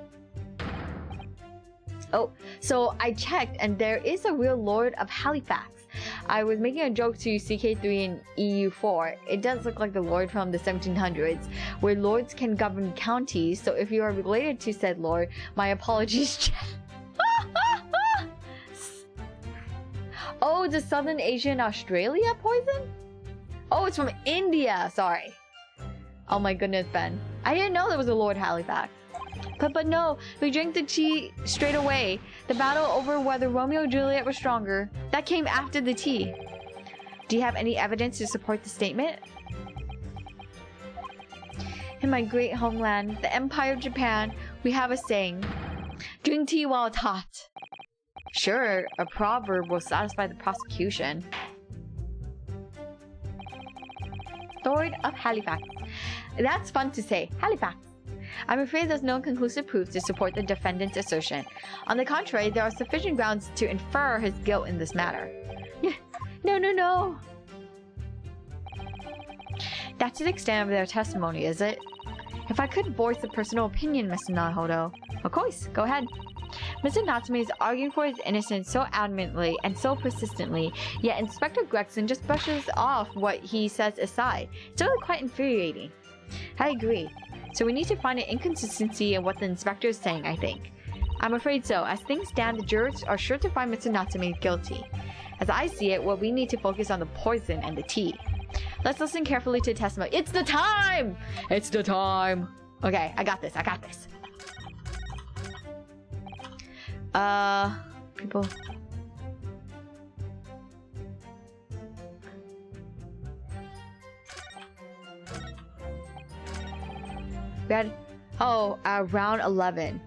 Oh, so I checked and there is a real Lord of Halifax. I was making a joke to CK3 and EU4. It does look like the Lord from the 1700s, where lords can govern counties, so if you are related to said lord, my apologies. Oh, the Southern Asian Australia poison? Oh, it's from India, sorry. Oh my goodness, Ben. I didn't know there was a Lord Halifax. But no, we drank the tea straight away. The battle over whether Romeo and Juliet were stronger, that came after the tea. Do you have any evidence to support the statement? In my great homeland, the Empire of Japan, We have a saying, drink tea while it's hot. Sure, a proverb will satisfy the prosecution. Lord of Halifax. That's fun to say, Halifax. I'm afraid there's no conclusive proof to support the defendant's assertion. On the contrary, there are sufficient grounds to infer his guilt in this matter. No. That's the extent of their testimony, is it? If I could voice a personal opinion, Mr. Nahodo. Of course, go ahead. Mr. Natsume is arguing for his innocence so adamantly and so persistently, yet Inspector Gregson just brushes off what he says aside. It's really quite infuriating. I agree. So we need to find an inconsistency in what the inspector is saying, I think. I'm afraid so. As things stand, the jurors are sure to find Mr. Natsume guilty. As I see it, we need to focus on the poison and the tea. Let's listen carefully to testimony. It's the time! It's the time! Okay, I got this. People... We had... round 11.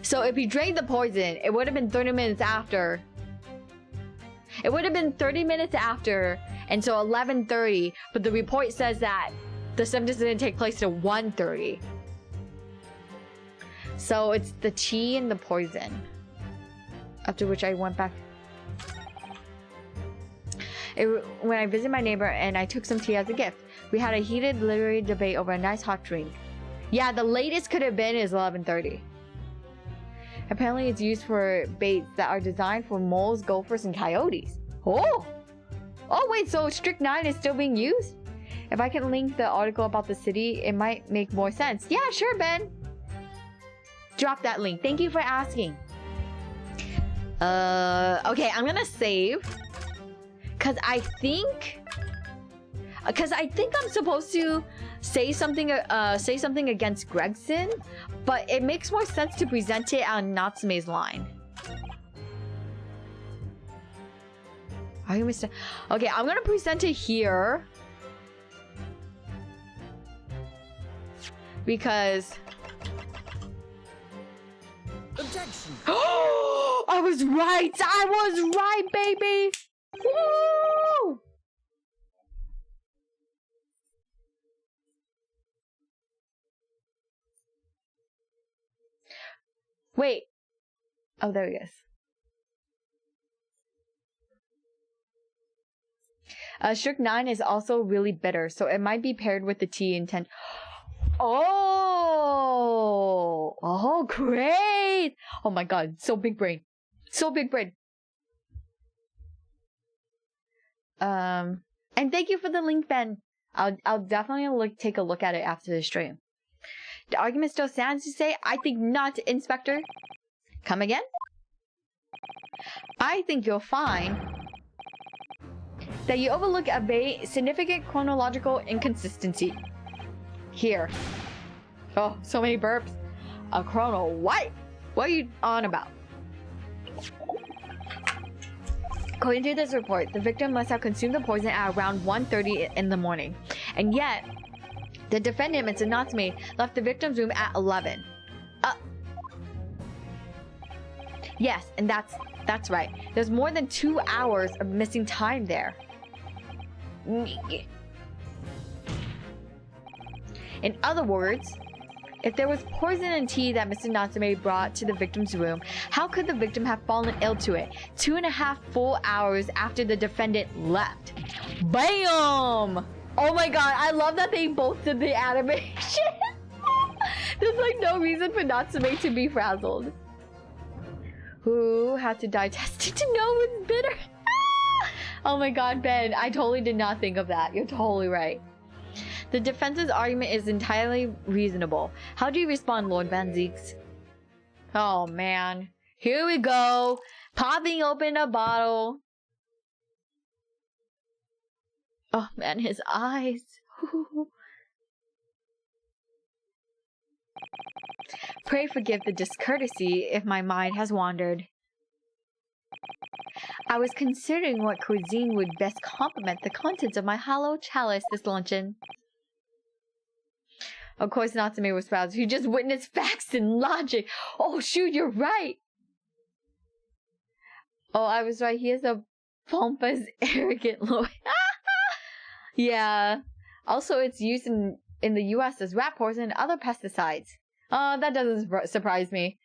So if he drank the poison, it would have been 30 minutes after. It would have been 30 minutes after, and so 11:30. But the report says that the symptoms didn't take place till 1:30. So it's the tea and the poison. After which I went back. When I visited my neighbor and I took some tea as a gift. We had a heated literary debate over a nice hot drink. Yeah, the latest could have been is 11:30. Apparently it's used for baits that are designed for moles, gophers, and coyotes. Oh wait, so strychnine is still being used? If I can link the article about the city, it might make more sense. Yeah, sure, Ben. Drop that link. Thank you for asking. Okay, I'm gonna save. Cause I think I'm supposed to say something against Gregson, but it makes more sense to present it on Natsume's line. Are you Mr. Okay, I'm gonna present it here because Objection. I was right, baby. Woo! Wait. Oh, there he is. Strychnine is also really bitter, so it might be paired with the tea intent. Oh, great! Oh my god, so big brain. And thank you for the link, Ben. I'll definitely take a look at it after the stream. The argument still stands, you say? I think not, Inspector. Come again? I think you'll find that you overlook a very significant chronological inconsistency. Here. Oh, so many burps. A chrono. What? What are you on about? According to this report, the victim must have consumed the poison at around 1:30 in the morning. And yet, the defendant, Mr. Natsume, left the victim's room at 11. Yes, and that's right. There's more than 2 hours of missing time there. In other words, if there was poison in tea that Mr. Natsume brought to the victim's room, how could the victim have fallen ill to it 2.5 full hours after the defendant left? Bam! Oh my god, I love that they both did the animation. There's like no reason for Natsume to be frazzled. Who had to digest it to know it's bitter? Oh my god, Ben, I totally did not think of that. You're totally right. The defense's argument is entirely reasonable. How do you respond, Lord Van Zeeks? Oh man. Here we go. Popping open a bottle. Oh man, his eyes. Pray forgive the discourtesy if my mind has wandered. I was considering what cuisine would best complement the contents of my hollow chalice this luncheon. Of course, Natsume responded. He just witnessed facts and logic. Oh, shoot, you're right. Oh, I was right. He is a pompous, arrogant lawyer. Yeah. Also, it's used in the US as rat poison and other pesticides. That doesn't surprise me.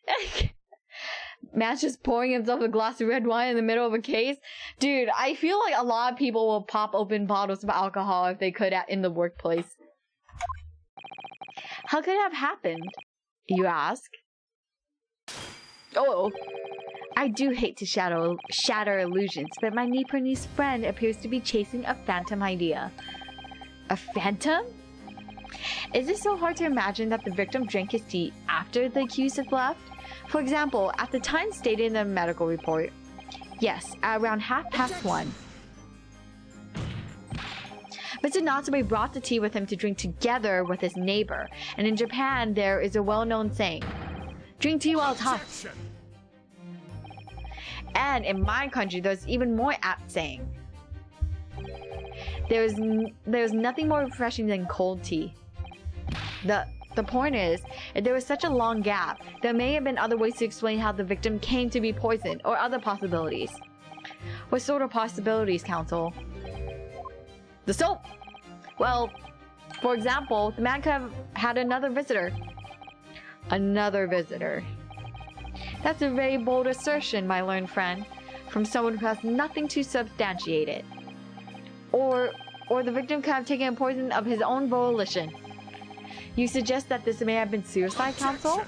Man's just pouring himself a glass of red wine in the middle of a case. Dude, I feel like a lot of people will pop open bottles of alcohol if they could in the workplace. How could it have happened, you ask? Oh, I do hate to shatter illusions, but my Nippernese friend appears to be chasing a phantom idea. A phantom? Is it so hard to imagine that the victim drank his tea after the accused had left? For example, at the time stated in the medical report, yes, at around 1:30. Mr. Natsume brought the tea with him to drink together with his neighbor, and in Japan there is a well-known saying, drink tea while it's hot. And in my country there's even more apt saying, there's nothing more refreshing than cold tea. The point is, if there was such a long gap, there may have been other ways to explain how the victim came to be poisoned, or other possibilities. What sort of possibilities, Counsel? The soap! Well, for example, the man could have had another visitor. Another visitor. That's a very bold assertion, my learned friend, from someone who has nothing to substantiate it. Or the victim could have taken a poison of his own volition. You suggest that this may have been suicide, Counsel?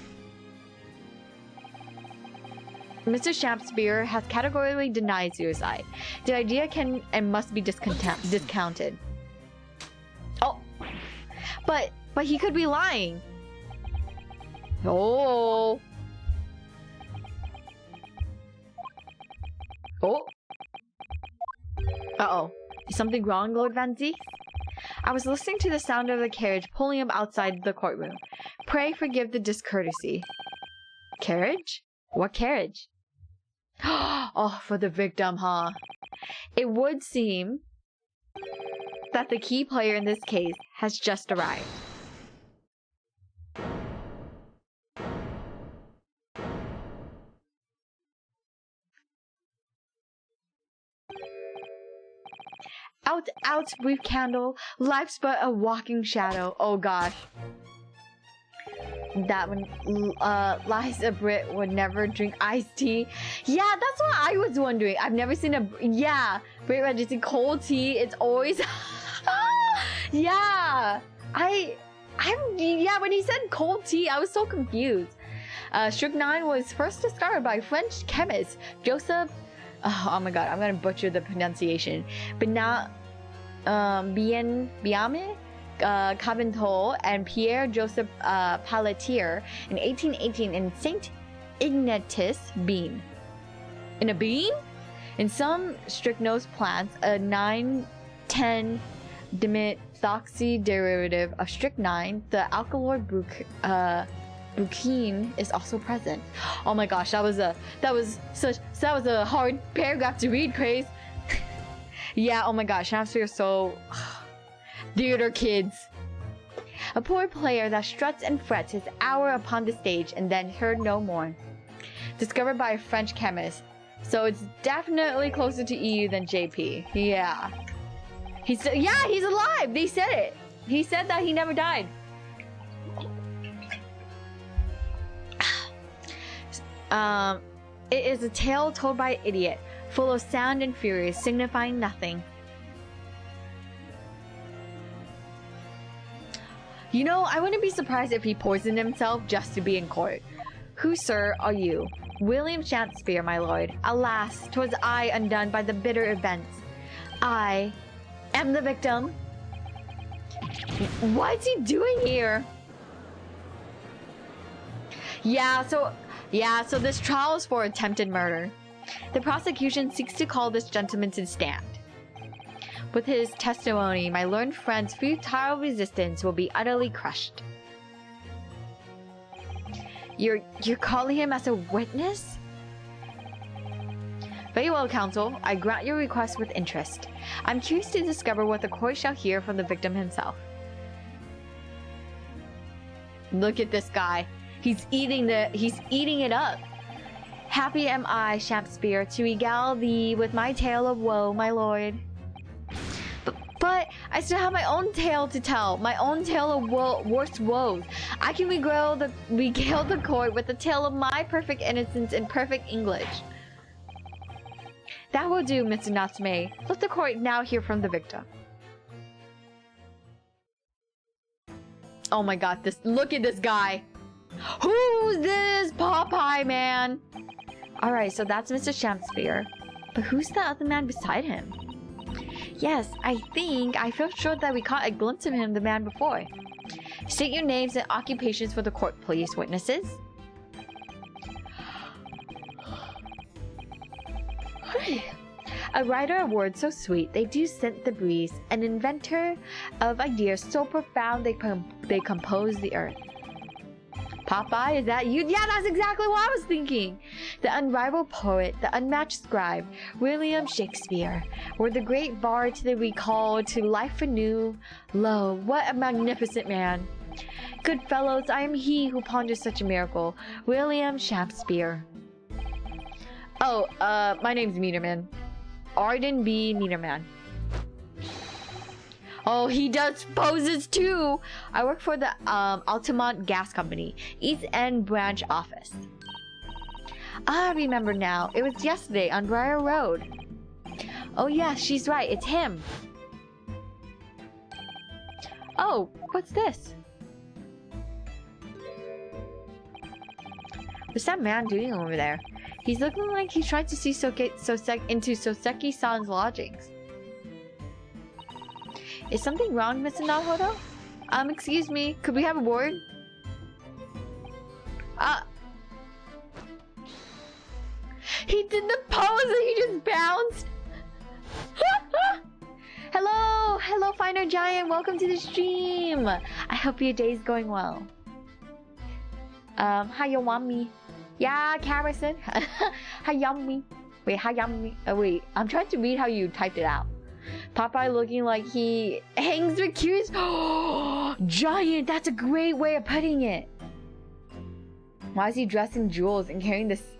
Mr. Shakespeare has categorically denied suicide. The idea can and must be discounted. Oh, but he could be lying. Oh. Oh. Uh-oh. Is something wrong, Lord Van Zee? I was listening to the sound of the carriage pulling up outside the courtroom. Pray forgive the discourtesy. Carriage? What carriage? Oh, for the victim, huh? It would seem that the key player in this case has just arrived. Out, out, brief candle, life's but a walking shadow. Oh gosh. That one, Liza Britt would never drink iced tea. Yeah, that's what I was wondering. I've never seen Britt would just cold tea. It's always, yeah. When he said cold tea, I was so confused. Strychnine was first discovered by French chemist Joseph. Oh my god, I'm gonna butcher the pronunciation. But now, Biame, Cabentol, and Pierre Joseph Pelletier in 1818 in Saint Ignatius bean. In a bean? In some strychnose plants, a 9,10-dimethoxy derivative of strychnine, the alkaloid bucine is also present. Oh my gosh, that was a hard paragraph to read, Craze. Yeah, oh my gosh, you're so theater kids. A poor player that struts and frets his hour upon the stage and then heard no more. Discovered by a French chemist, so it's definitely closer to EU than JP. Yeah, he's alive. They said it. He said that he never died. It is a tale told by an idiot, full of sound and fury, signifying nothing. You know, I wouldn't be surprised if he poisoned himself just to be in court. Who, sir, are you? William Shakespeare, my lord. Alas, 'twas I undone by the bitter events. I am the victim. What's he doing here? Yeah, so this trial is for attempted murder. The prosecution seeks to call this gentleman to stand. With his testimony, my learned friend's futile resistance will be utterly crushed. You're calling him as a witness? Very well, counsel. I grant your request with interest. I'm curious to discover what the court shall hear from the victim himself. Look at this guy. He's eating it up. Happy am I, Shakespeare, to regale thee with my tale of woe, my lord. But I still have my own tale to tell, my own tale of worst woes. I can regale the court with the tale of my perfect innocence in perfect English. That will do, Mr. Natsume. Let the court now hear from the victim. Oh my god, look at this guy. Who's this Popeye man? Alright, so that's Mr. Shakespeare. But who's the other man beside him? Yes, I feel sure that we caught a glimpse of him the man before. State your names and occupations for the court, please, witnesses. A writer of words so sweet, they do scent the breeze. An inventor of ideas so profound, they compose the earth. Popeye, is that you? Yeah, that's exactly what I was thinking. The unrivaled poet, the unmatched scribe, William Shakespeare, were the great bard to the recall to life anew. Lo, what a magnificent man. Good fellows, I am he who ponders such a miracle, William Shakespeare. Oh, my name's Meterman. Arden B. Meterman. Oh, he does poses too! I work for the Altamont Gas Company, East End Branch Office. Ah, I remember now. It was yesterday on Briar Road. Oh yeah, she's right. It's him. Oh, what's this? What's that man doing over there? He's looking like he's trying to see into Soseki-san's lodgings. Is something wrong, Mr. Nahodo? Excuse me, could we have a word? He did the pose and he just bounced! Hello, Finer Giant, welcome to the stream! I hope your day's going well. Hayami. Yeah, Carrison. Hayami. Wait, Hayami. Wait, I'm trying to read how you typed it out. Popeye looking like he hangs with curious. Giant, that's a great way of putting it. Why is he dressed in jewels and carrying this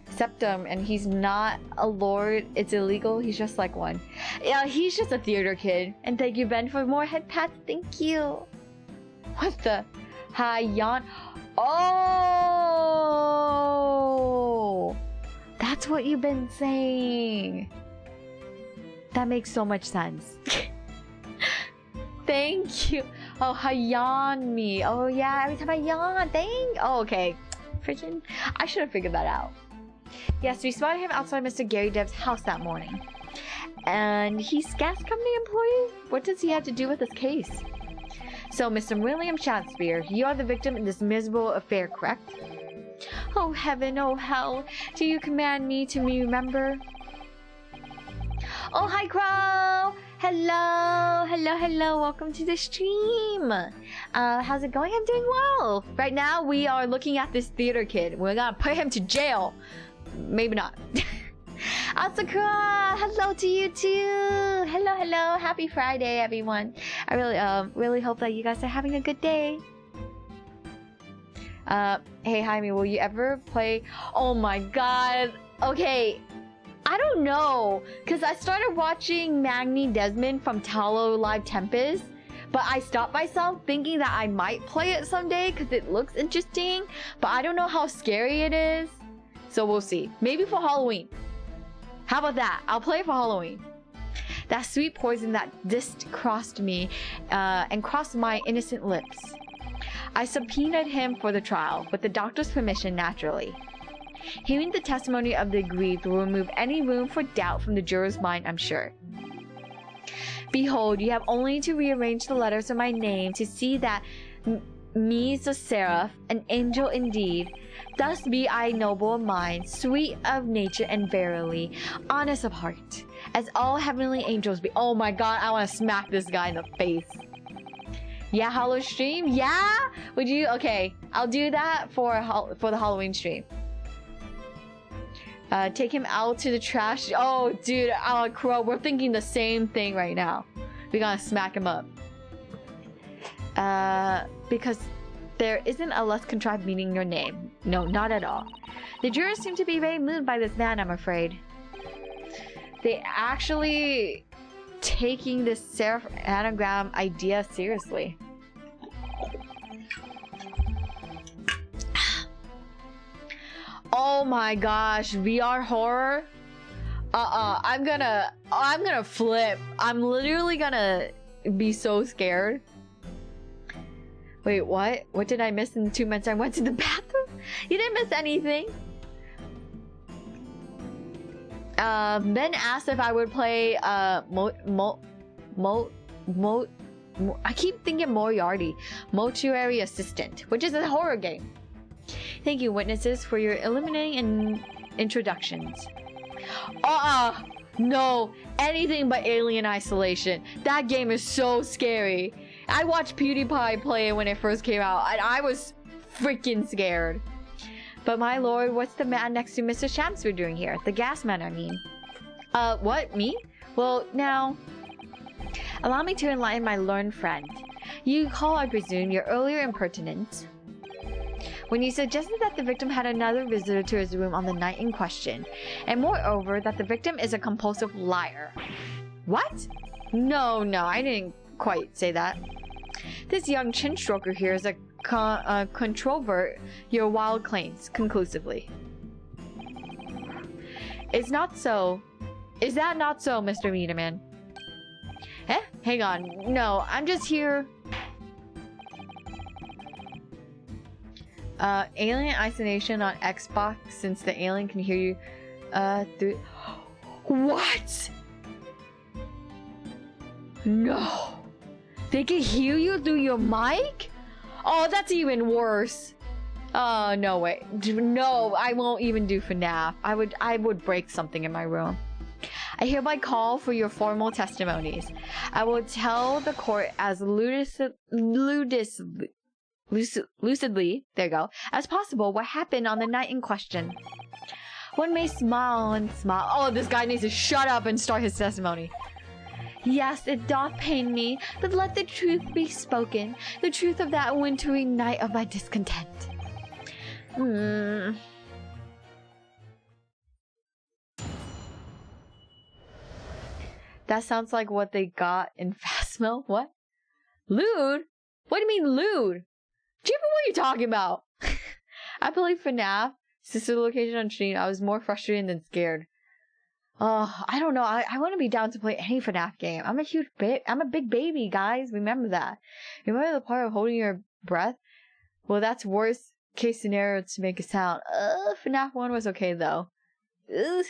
septum and he's not a lord? It's illegal. He's just like one. Yeah, he's just a theater kid. And thank you, Ben, for more head pats. Thank you. What the? Hayan. Oh, that's what you've been saying. That makes so much sense. Thank you. Oh, Hayami. Oh yeah, every time I yawn, oh, okay. Freaking, I should have figured that out. Yes, we spotted him outside Mr. Gary Dev's house that morning. And he's gas company employee? What does he have to do with this case? So, Mr. William Shakespeare, you are the victim in this miserable affair, correct? Oh heaven, oh hell, do you command me to remember? Oh, hi Crow! Hello, welcome to the stream! How's it going? I'm doing well! Right now, we are looking at this theater kid. We're gonna put him to jail! Maybe not. Asakura, hello to you too. Hello. Happy Friday, everyone. I really hope that you guys are having a good day. Hey Jaime, will you ever play? Oh my god. Okay, I don't know, cause I started watching Magni Desmond from Talo Live Tempest, but I stopped myself thinking that I might play it someday cause it looks interesting, but I don't know how scary it is. So we'll see. Maybe for Halloween. How about that? I'll play it for Halloween. That sweet poison that crossed me and crossed my innocent lips. I subpoenaed him for the trial, with the doctor's permission, naturally. Hearing the testimony of the aggrieved will remove any room for doubt from the juror's mind, I'm sure. Behold, you have only to rearrange the letters of my name to see that me is a seraph, an angel indeed. Thus be I noble of mind, sweet of nature, and verily honest of heart, as all heavenly angels be. Oh my god, I want to smack this guy in the face. Yeah, Hollow stream? Yeah? Would you? Okay, I'll do that for the Halloween stream. Take him out to the trash. Oh, dude, Crow, we're thinking the same thing right now. We gotta smack him up. Because there isn't a less contrived meaning in your name. No, not at all. The jurors seem to be very moved by this man, I'm afraid. They actually taking this serif anagram idea seriously. Oh my gosh, VR horror? I'm gonna flip. I'm literally gonna be so scared. Wait, what? What did I miss in the 2 minutes I went to the bathroom? You didn't miss anything. Ben asked if I would play I keep thinking Moriarty, Mortuary Assistant, which is a horror game. Thank you, witnesses, for your illuminating introductions. No, anything but Alien Isolation. That game is so scary. I watched PewDiePie play it when it first came out, and I was freaking scared. But my lord, what's the man next to Mr. Shamsford doing here? The gas man, I mean. What? Me? Well, now, allow me to enlighten my learned friend. You recall, I presume, your earlier impertinence when you suggested that the victim had another visitor to his room on the night in question, and moreover, that the victim is a compulsive liar. What? No, I didn't quite say that. This young chin stroker here is a controvert your wild claims conclusively. It's not so. Is that not so, Mr. Meterman? Hang on. No, I'm just here. Alien Isolation on Xbox, since the alien can hear you through. What? No. They can hear you through your mic? Oh, that's even worse. Oh, no way. No, I won't even do FNAF. I would break something in my room. I hereby call for your formal testimonies. I will tell the court as lucidly, there you go, as possible what happened on the night in question. One may smile and smile. Oh, this guy needs to shut up and start his testimony. Yes, it doth pain me, but let the truth be spoken, the truth of that wintry night of my discontent. That sounds like what they got in Phasmo. What? Lewd? What do you mean lewd? Jeepy, what are you talking about? I played FNAF, Sister Location on stream. I was more frustrated than scared. I don't know. I want to be down to play any FNAF game. I'm a big baby, guys. Remember that. Remember the part of holding your breath? Well, that's worst case scenario to make a sound. FNAF 1 was okay, though. Ugh.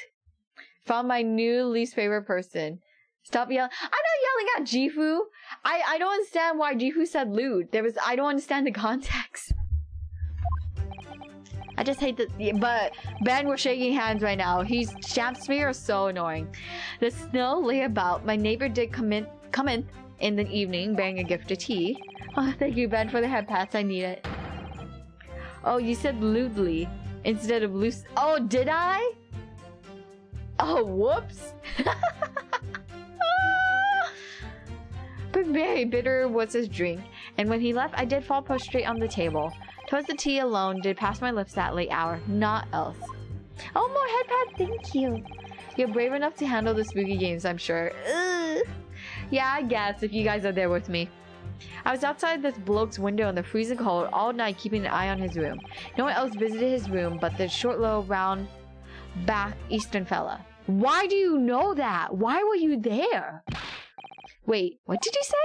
Found my new least favorite person. Stop yelling. I'm not yelling at Jifu. I don't understand why Jifu said lewd. I don't understand the context. I just hate but Ben, we're shaking hands right now. Shamsford are so annoying. The snow lay about. My neighbor did come in the evening, bearing a gift of tea. Oh, thank you, Ben, for the head pats. I need it. Oh, you said lewdly instead of loose. Oh, did I? Oh, whoops. But very bitter was his drink, and when he left, I did fall prostrate on the table. 'Twas the tea alone did pass my lips that late hour, not else. Oh, more head pad, thank you. You're brave enough to handle the spooky games, I'm sure. Ugh. Yeah, I guess, if you guys are there with me. I was outside this bloke's window in the freezing cold all night, keeping an eye on his room. No one else visited his room but the short, low, round, back Eastern fella. Why do you know that? Why were you there? Wait, what did you say?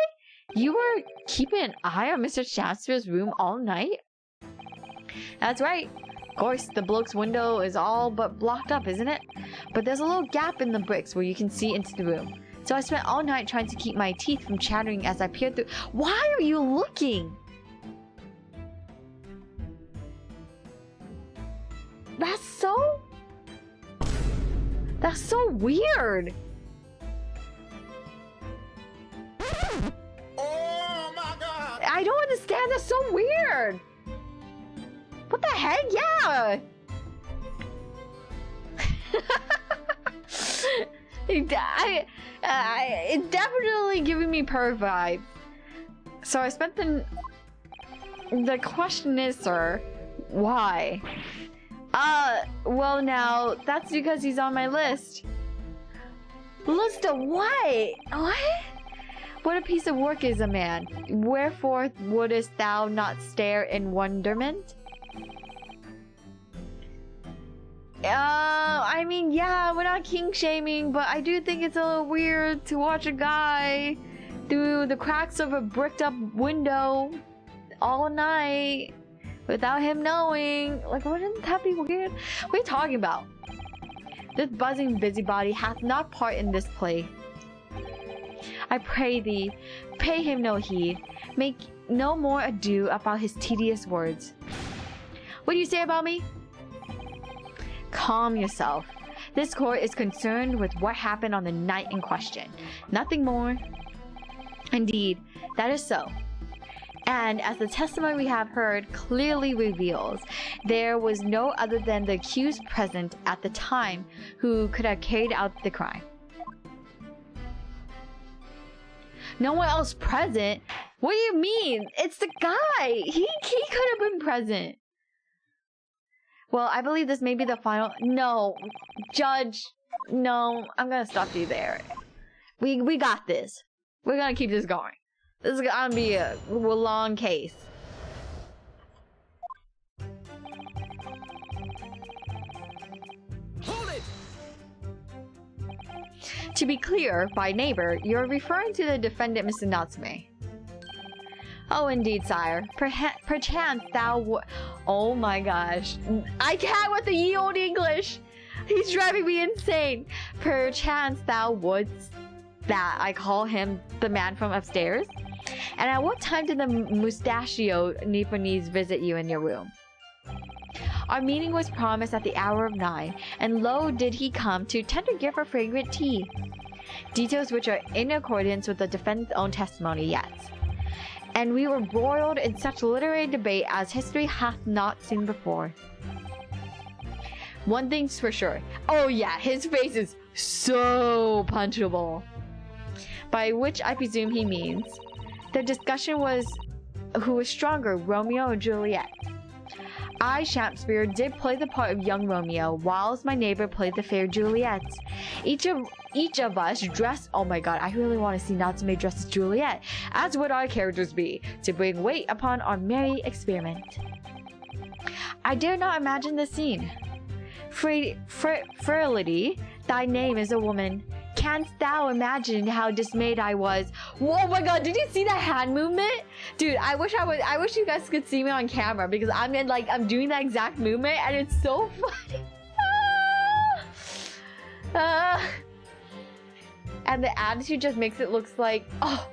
You were keeping an eye on Mr. Shamsford's room all night? That's right. Of course, the bloke's window is all but blocked up, isn't it? But there's a little gap in the bricks where you can see into the room. So I spent all night trying to keep my teeth from chattering as I peered through. Why are you looking? That's so weird. Oh my god! I don't understand. That's so weird. What the heck? Yeah. It's definitely giving me perv vibes. So I spent the... The question is, sir, why? Well now, that's because he's on my list. List of what? What? What a piece of work is a man. Wherefore wouldest thou not stare in wonderment? I mean, yeah, we're not king shaming, but I do think it's a little weird to watch a guy through the cracks of a bricked up window all night without him knowing. Like, wouldn't that be weird? What are you talking about? This buzzing busybody hath not part in this play. I pray thee, pay him no heed. Make no more ado about his tedious words. What do you say about me? Calm yourself. This court is concerned with what happened on the night in question. Nothing more. Indeed, that is so. And as the testimony we have heard clearly reveals, there was no other than the accused present at the time who could have carried out the crime. No one else present? What do you mean? It's the guy! He could have been present. Well, I believe this may be the final... No, Judge. No, I'm gonna stop you there. We got this. We're gonna keep this going. This is gonna be a long case. Hold it! To be clear, by neighbor, you're referring to the defendant, Mr. Natsume. Oh, indeed, sire. Perchance thou oh my gosh. I can't with the ye old English! He's driving me insane! Perchance thou wouldst that I call him the man from upstairs? And at what time did the mustachioed Nipponese visit you in your room? Our meeting was promised at the hour of 9, and lo did he come to tender gift of fragrant tea. Details which are in accordance with the defendant's own testimony yet. And we were broiled in such literary debate as history hath not seen before. One thing's for sure. Oh yeah, his face is so punchable. By which I presume he means the discussion was who was stronger, Romeo or Juliet. I, Shakespeare, did play the part of young Romeo, whilst my neighbor played the fair Juliet. Each of us dressed, oh my god, I really want to see Natsume dressed as Juliet, as would our characters be, to bring weight upon our merry experiment. I dare not imagine the scene. Frailty, thy name is a woman. Canst thou imagine how dismayed I was? Oh my god, did you see that hand movement? Dude, I wish you guys could see me on camera because I'm doing that exact movement and it's so funny. And the attitude just makes it look like, oh,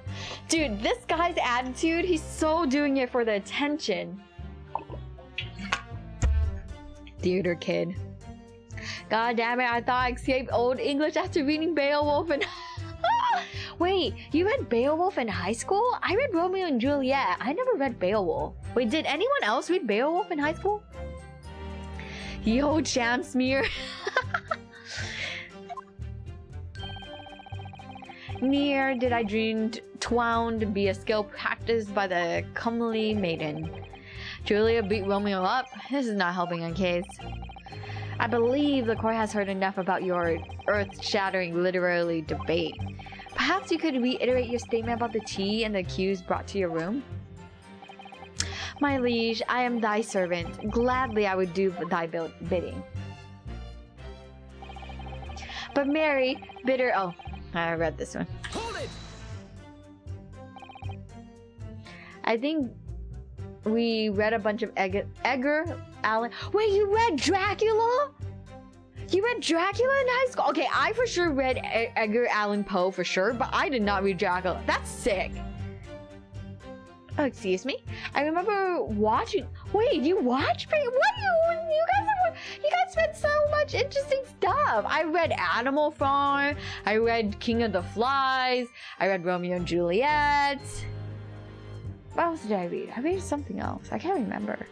dude, this guy's attitude, he's so doing it for the attention. Theater kid. God damn it, I thought I escaped Old English after reading Beowulf and... Wait, you read Beowulf in high school? I read Romeo and Juliet. I never read Beowulf. Wait, did anyone else read Beowulf in high school? Yo, champ smear. Near did I dream twound to be a skill practiced by the comely maiden. Julia beat Romeo up. This is not helping on case. I believe the court has heard enough about your earth-shattering literary debate. Perhaps you could reiterate your statement about the tea and the accused brought to your room? My liege, I am thy servant. Gladly I would do thy bidding. But Mary, bitter... Oh, I read this one. Hold it! I think we read a bunch of Edgar Allan. Wait, you read Dracula? You read Dracula in high school? Okay, I for sure read Edgar Allan Poe for sure, but I did not read Dracula. That's sick. Oh, excuse me? I remember watching... Wait, you watched... What you guys read so much interesting stuff. I read Animal Farm. I read King of the Flies. I read Romeo and Juliet. What else did I read? I read something else. I can't remember.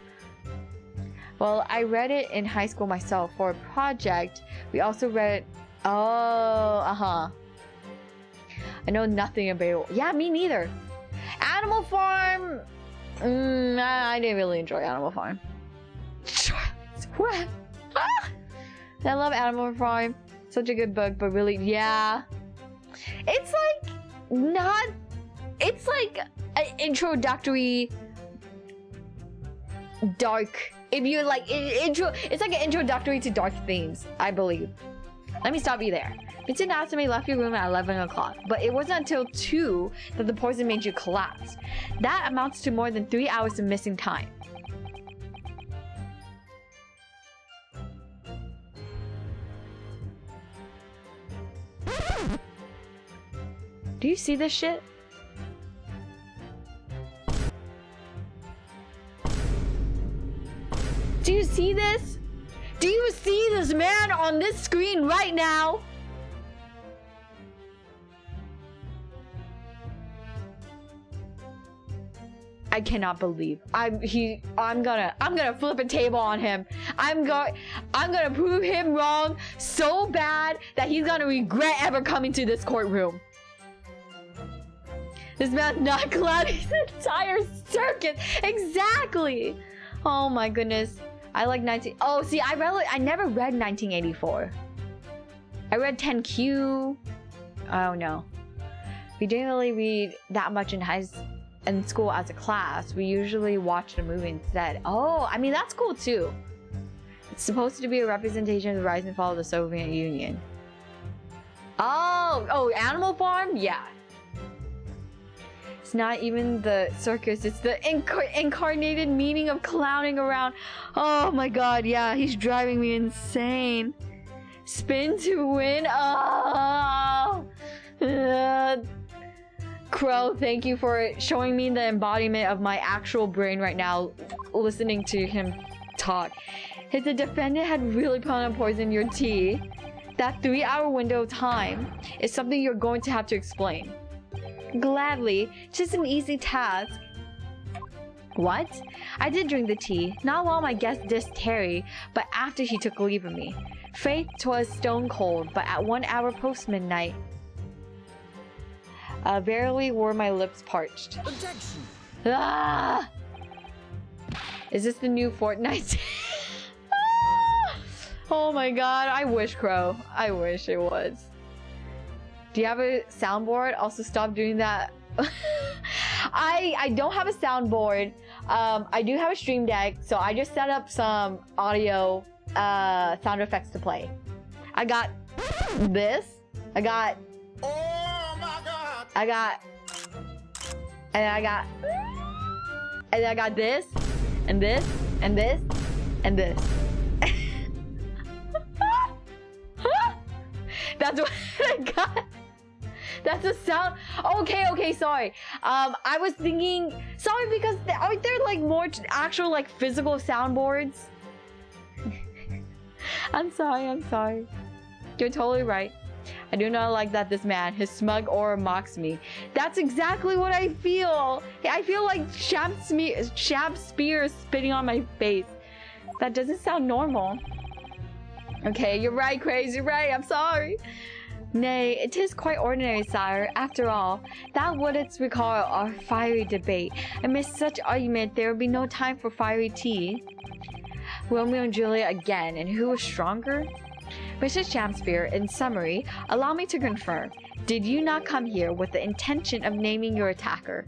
Well, I read it in high school myself for a project. We also read... I know nothing about... Yeah, me neither. Animal Farm... I didn't really enjoy Animal Farm. What? I love Animal Farm. Such a good book, but really, yeah. It's like not. It's like an introductory dark. If you like it's like an introductory to dark themes, I believe. Let me stop you there. Mr. Natsume left your room at 11 o'clock, but it wasn't until 2 that the poison made you collapse. That amounts to more than 3 hours of missing time. Do you see this shit? Do you see this? Do you see this man on this screen right now? I cannot believe I'm gonna flip a table on him. I'm gonna prove him wrong so bad that he's gonna regret ever coming to this courtroom. This man's not clouding his entire circuit. Exactly. Oh my goodness. I like 19. Oh, see, I never read 1984. I read 10Q. Oh no. We didn't really read that much in school as a class. We usually watched a movie instead. Oh, I mean, that's cool too. It's supposed to be a representation of the rise and fall of the Soviet Union. Oh, Animal Farm? Yeah. It's not even the circus, it's the incarnated meaning of clowning around. Oh my god, yeah, he's driving me insane. Spin to win. Oh. Crow, thank you for showing me the embodiment of my actual brain right now, listening to him talk. If the defendant had really put on poison in your tea, that 3-hour window of time is something you're going to have to explain. Gladly, just an easy task. What? I did drink the tea, not while my guest dysentery, but after he took leave of me. Faith, 'twas stone cold, but at 1 hour post midnight. Verily were my lips parched. Objection. Ah! Is this the new Fortnite? Oh my god, I wish, Crow. I wish it was. Do you have a soundboard? Also, stop doing that. I don't have a soundboard. I do have a stream deck, so I just set up some audio sound effects to play. I got this. I got. Oh my god. I got. And I got. And I got this, and this, and this, and this. That's what I got. That's a sound. Okay, sorry. I was thinking, sorry, because aren't there like more actual like physical soundboards? I'm sorry. You're totally right. I do not like that this man, his smug aura mocks me. That's exactly what I feel. I feel like Shakespeare spitting on my face. That doesn't sound normal. Okay, you're right, Crazy, you're right. I'm sorry. Nay, it is quite ordinary, sire. After all, that wouldst recall our fiery debate. Amidst such argument, there would be no time for fiery tea. Romeo and Juliet again, and who was stronger? Mr. Shakespeare, in summary, allow me to confirm. Did you not come here with the intention of naming your attacker?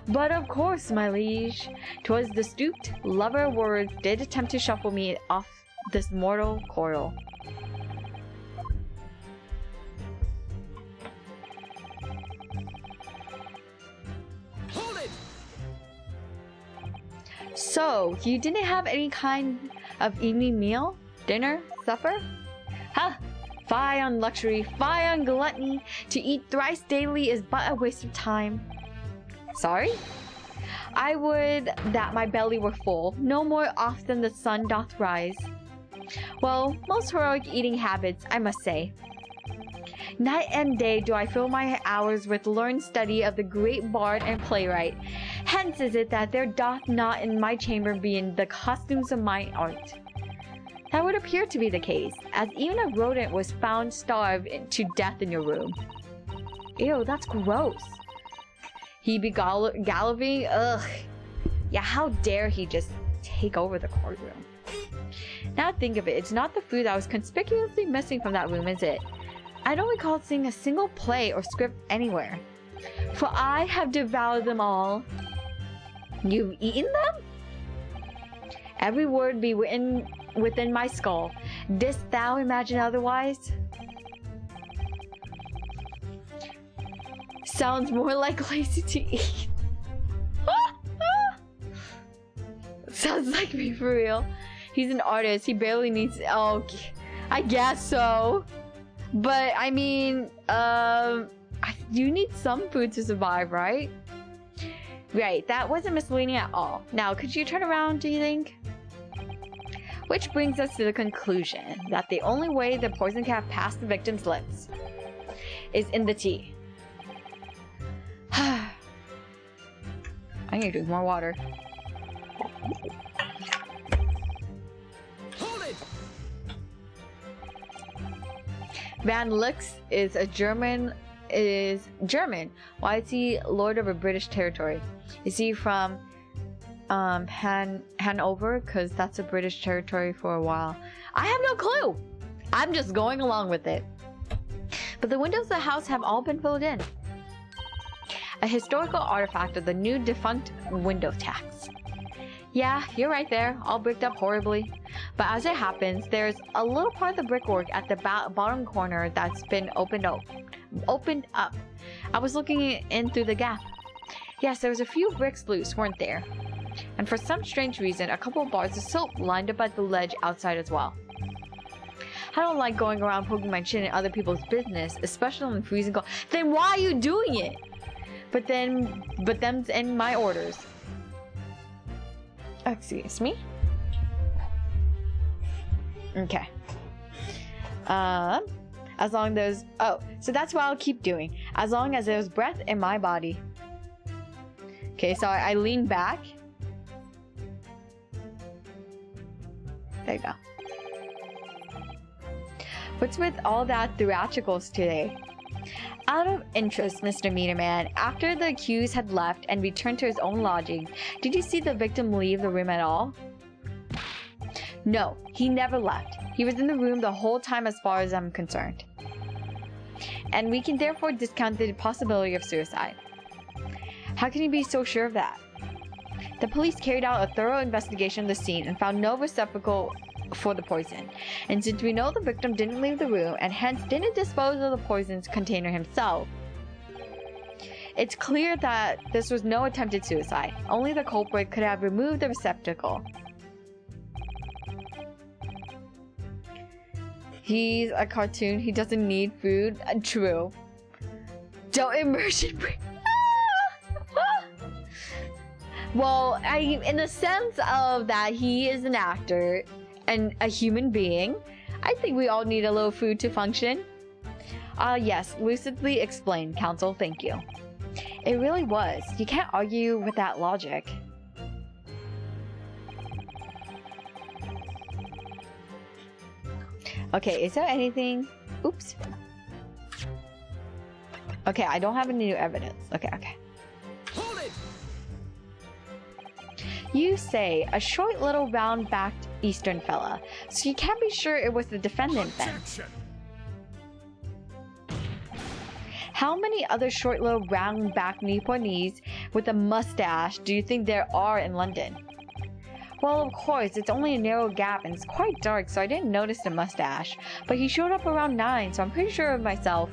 But of course, my liege. 'Twas the stooped lover words did attempt to shuffle me off this mortal coil. Hold it. So, you didn't have any kind of evening meal? Dinner? Supper? Huh! Fie on luxury, fie on gluttony. To eat thrice daily is but a waste of time. Sorry? I would that my belly were full, no more oft than the sun doth rise. Well, most heroic eating habits, I must say. Night and day do I fill my hours with learned study of the great bard and playwright. Hence is it that there doth not in my chamber be in the costumes of my art. That would appear to be the case, as even a rodent was found starved to death in your room. Ew, that's gross. He be galloping. Ugh. Yeah, how dare he just take over the courtroom. Now think of it, it's not the food that was conspicuously missing from that room, is it? I don't recall seeing a single play or script anywhere. For I have devoured them all. You've eaten them? Every word be written within my skull. Didst thou imagine otherwise? Sounds more like lazy to eat. Sounds like me for real. He's an artist. He barely needs. Oh, I guess so. But I mean, you need some food to survive, right? Right. That wasn't misleading at all. Now, could you turn around? Do you think? Which brings us to the conclusion that the only way the poison can have passed the victim's lips is in the tea. I need to drink more water. Hold it! Van Lux is German. Why is he lord of a British territory? Is he from Hanover? Because that's a British territory for a while. I have no clue. I'm just going along with it. But the windows of the house have all been filled in. A historical artifact of the new defunct window tax. Yeah, you're right there, all bricked up horribly. But as it happens, there's a little part of the brickwork at the bottom corner that's been opened up. I was looking in through the gap. Yes, there was a few bricks loose, weren't there? And for some strange reason, a couple of bars of soap lined up at the ledge outside as well. I don't like going around poking my chin in other people's business, especially in freezing cold. Then why are you doing it? But them's in my orders. Excuse me. Okay. As long as so that's what I'll keep doing. As long as there's breath in my body. Okay, so I lean back. There you go. What's with all that theatricals today? Out of interest, Mr. Meter Man, after the accused had left and returned to his own lodgings, did you see the victim leave the room at all? No, he never left. He was in the room the whole time as far as I'm concerned. And we can therefore discount the possibility of suicide. How can you be so sure of that? The police carried out a thorough investigation of the scene and found no receptacle for the poison. And since we know the victim didn't leave the room and hence didn't dispose of the poison's container himself, it's clear that this was no attempted suicide. Only the culprit could have removed the receptacle. He's a cartoon. He doesn't need food. True. Don't immersion break. Well, in the sense of that he is an actor and a human being, I think we all need a little food to function. Yes, lucidly explained, counsel. Thank you. It really was. You can't argue with that logic. Okay, is there anything? Oops. Okay, I don't have any new evidence. Okay. Hold it! You say a short little round-backed Eastern fella, so you can't be sure it was the defendant then. Objection. How many other short little round-backed Nipponese with a mustache do you think there are in London? Well, of course, it's only a narrow gap and it's quite dark, so I didn't notice the mustache. But he showed up around 9, so I'm pretty sure of myself.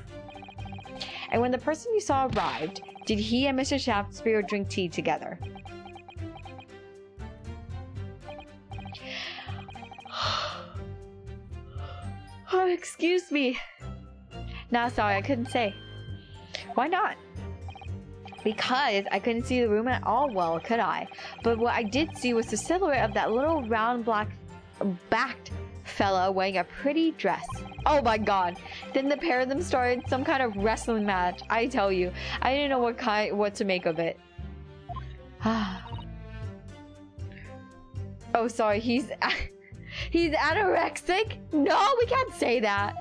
And when the person you saw arrived, did he and Mr. Shakespeare drink tea together? Oh, excuse me. Nah, sorry, I couldn't say. Why not? Because I couldn't see the room at all well, could I? But what I did see was the silhouette of that little round black-backed fella wearing a pretty dress. Oh my god. Then the pair of them started some kind of wrestling match. I tell you, I didn't know what to make of it. Oh, sorry, he's anorexic? No, we can't say that.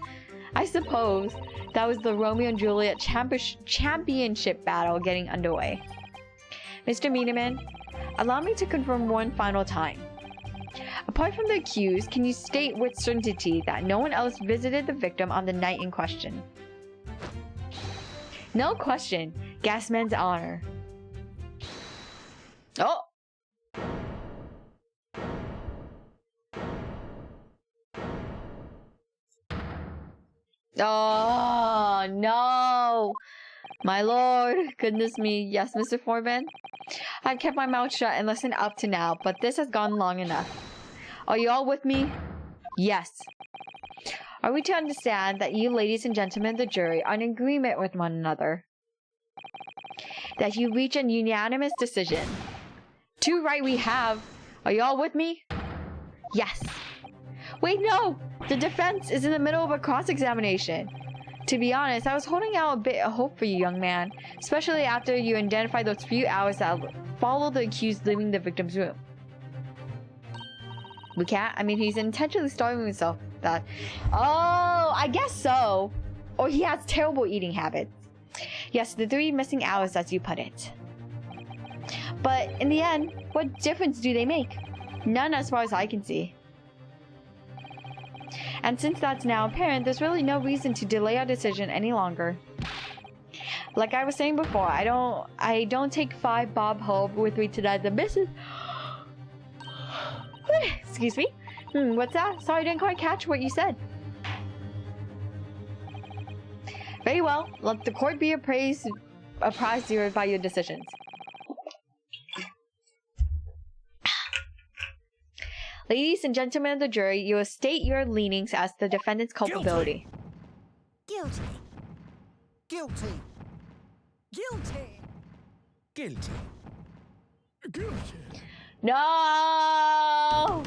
I suppose. That was the Romeo and Juliet championship battle getting underway. Mr. Miniman, allow me to confirm one final time. Apart from the accused, can you state with certainty that no one else visited the victim on the night in question? No question. Gasman's honor. Oh! Oh, no! My lord, goodness me. Yes, Mr. Foreman? I've kept my mouth shut and listened up to now, but this has gone long enough. Are you all with me? Yes. Are we to understand that you ladies and gentlemen of the jury are in agreement with one another? That you reach a unanimous decision? Too right we have. Are you all with me? Yes. Wait, no! The defense is in the middle of a cross-examination. To be honest, I was holding out a bit of hope for you, young man, especially after you identified those few hours that followed the accused leaving the victim's room. We can't? I mean, he's intentionally starving himself. That. Oh, I guess so. Or he has terrible eating habits. Yes, the 3 missing hours, as you put it. But in the end, what difference do they make? None as far as I can see. And since that's now apparent, there's really no reason to delay our decision any longer. Like I was saying before, I don't take 5 bob home with me tonight. The missus. Excuse me? What's that? Sorry, I didn't quite catch what you said. Very well. Let the court be apprised by your decisions. Ladies and gentlemen of the jury, you will state your leanings as the defendant's culpability. Guilty. Guilty. Guilty. Guilty. Guilty. No!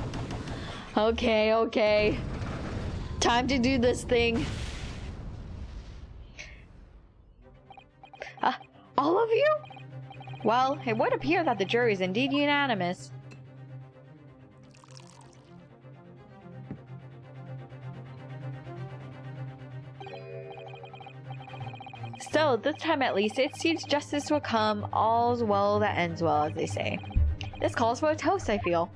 Okay. Time to do this thing. All of you? Well, it would appear that the jury is indeed unanimous. So, this time at least, it seems justice will come. All's well that ends well, as they say. This calls for a toast, I feel.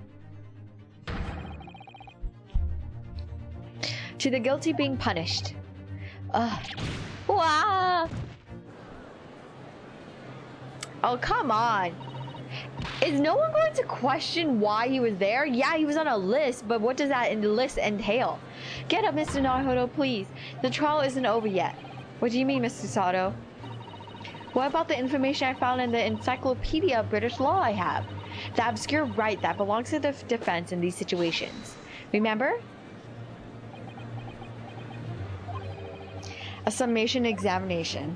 To the guilty being punished. Wow! Oh, come on. Is no one going to question why he was there? Yeah, he was on a list, but what does that list entail? Get up, Mr. Naruto, please. The trial isn't over yet. What do you mean, Mr. Sato? What about the information I found in the Encyclopedia of British Law I have? The obscure right that belongs to the defense in these situations. Remember? A summation examination.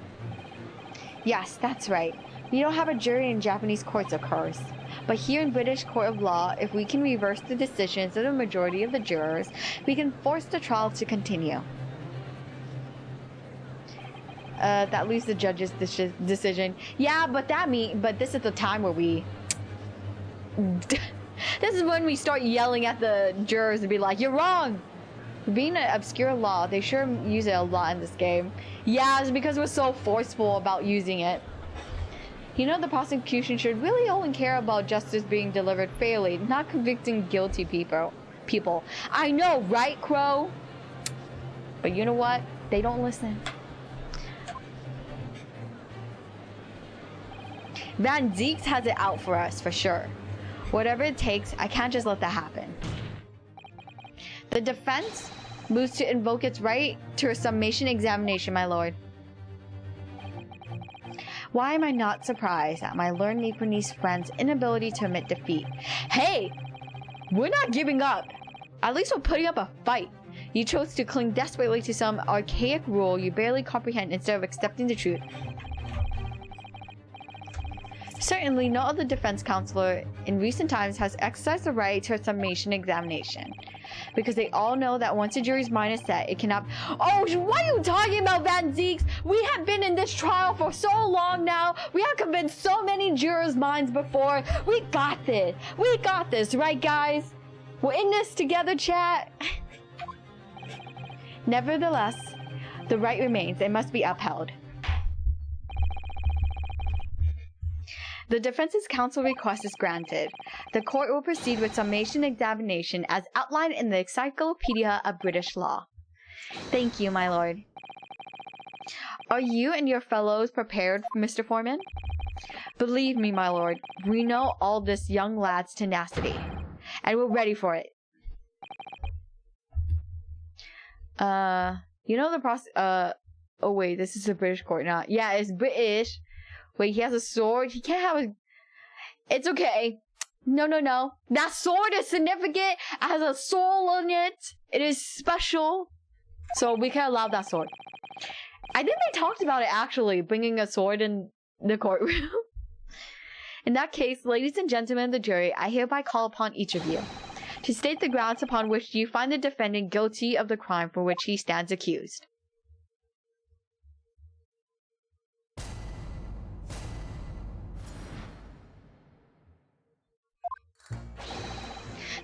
Yes, that's right. We don't have a jury in Japanese courts, of course. But here in British Court of Law, if we can reverse the decisions of the majority of the jurors, we can force the trial to continue. That leaves the judge's decision. Yeah, but this is the time where we... This is when we start yelling at the jurors and be like, you're wrong! Being an obscure law, they sure use it a lot in this game. Yeah, it's because we're so forceful about using it. You know, the prosecution should really only care about justice being delivered fairly, not convicting guilty people. I know, right, Crow? But you know what? They don't listen. Van Zeeks has it out for us, for sure. Whatever it takes, I can't just let that happen. The defense moves to invoke its right to a summation examination, my lord. Why am I not surprised at my learned Nipponese friend's inability to admit defeat? Hey! We're not giving up! At least we're putting up a fight. You chose to cling desperately to some archaic rule you barely comprehend instead of accepting the truth. Certainly, no other defense counselor in recent times has exercised the right to a summation examination. Because they all know that once a jury's mind is set, it cannot... Oh, what are you talking about, Van Zeeks? We have been in this trial for so long now. We have convinced so many jurors' minds before. We got this. We got this, right, guys? We're in this together, chat. Nevertheless, The right remains. It must be upheld. The defense's counsel request is granted. The court will proceed with summation examination as outlined in the Encyclopedia of British Law. Thank you, my lord. Are you and your fellows prepared, Mr. Foreman? Believe me, my lord, we know all this young lad's tenacity, and we're ready for it. You know the process, oh wait, this is a British court now. Yeah, it's British. Wait, he has a sword? He can't have a... It's okay. No. That sword is significant. It has a soul in it. It is special. So we can allow that sword. I think they talked about it actually, bringing a sword in the courtroom. In that case, ladies and gentlemen of the jury, I hereby call upon each of you to state the grounds upon which you find the defendant guilty of the crime for which he stands accused.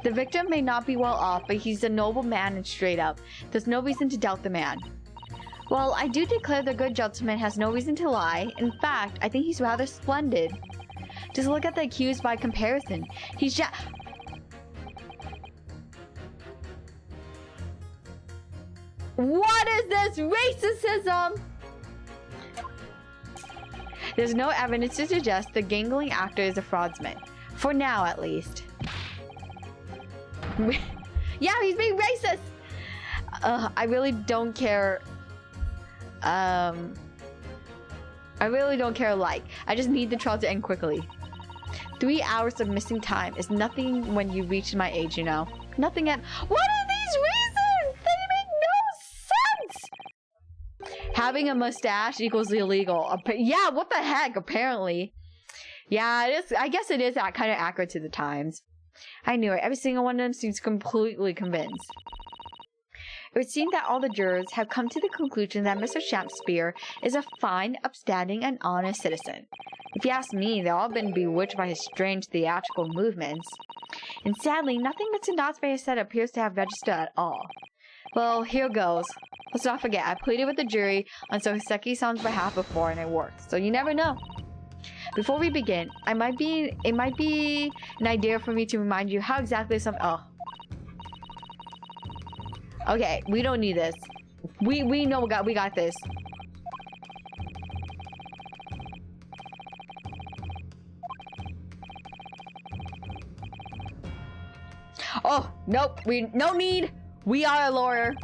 The victim may not be well off, but he's a noble man and straight up. There's no reason to doubt the man. Well, I do declare the good gentleman has no reason to lie. In fact, I think he's rather splendid. Just look at the accused by comparison. He's just... What is this racism? There's no evidence to suggest the gangling actor is a fraudman. For now, at least. Yeah, he's being racist! I really don't care. I really don't care like. I just need the trial to end quickly. 3 hours of missing time is nothing when you reach my age, you know. Nothing at... What are these reasons? They make no sense! Having a mustache equals illegal. Yeah, what the heck, apparently. Yeah, it is. I guess it is kind of accurate to the times. I knew it. Every single one of them seems completely convinced. It would seem that all the jurors have come to the conclusion that Mr. Shakespeare is a fine, upstanding, and honest citizen. If you ask me, they've all been bewitched by his strange theatrical movements. And sadly, nothing Mr. Knotsbury has said appears to have registered at all. Well, here goes. Let's not forget, I pleaded with the jury on Soseki-san's behalf before, and it worked. So you never know. Before we begin, it might be an idea for me to remind you how exactly Okay, we don't need this. We know we got this. Oh, nope. No need. We are a lawyer.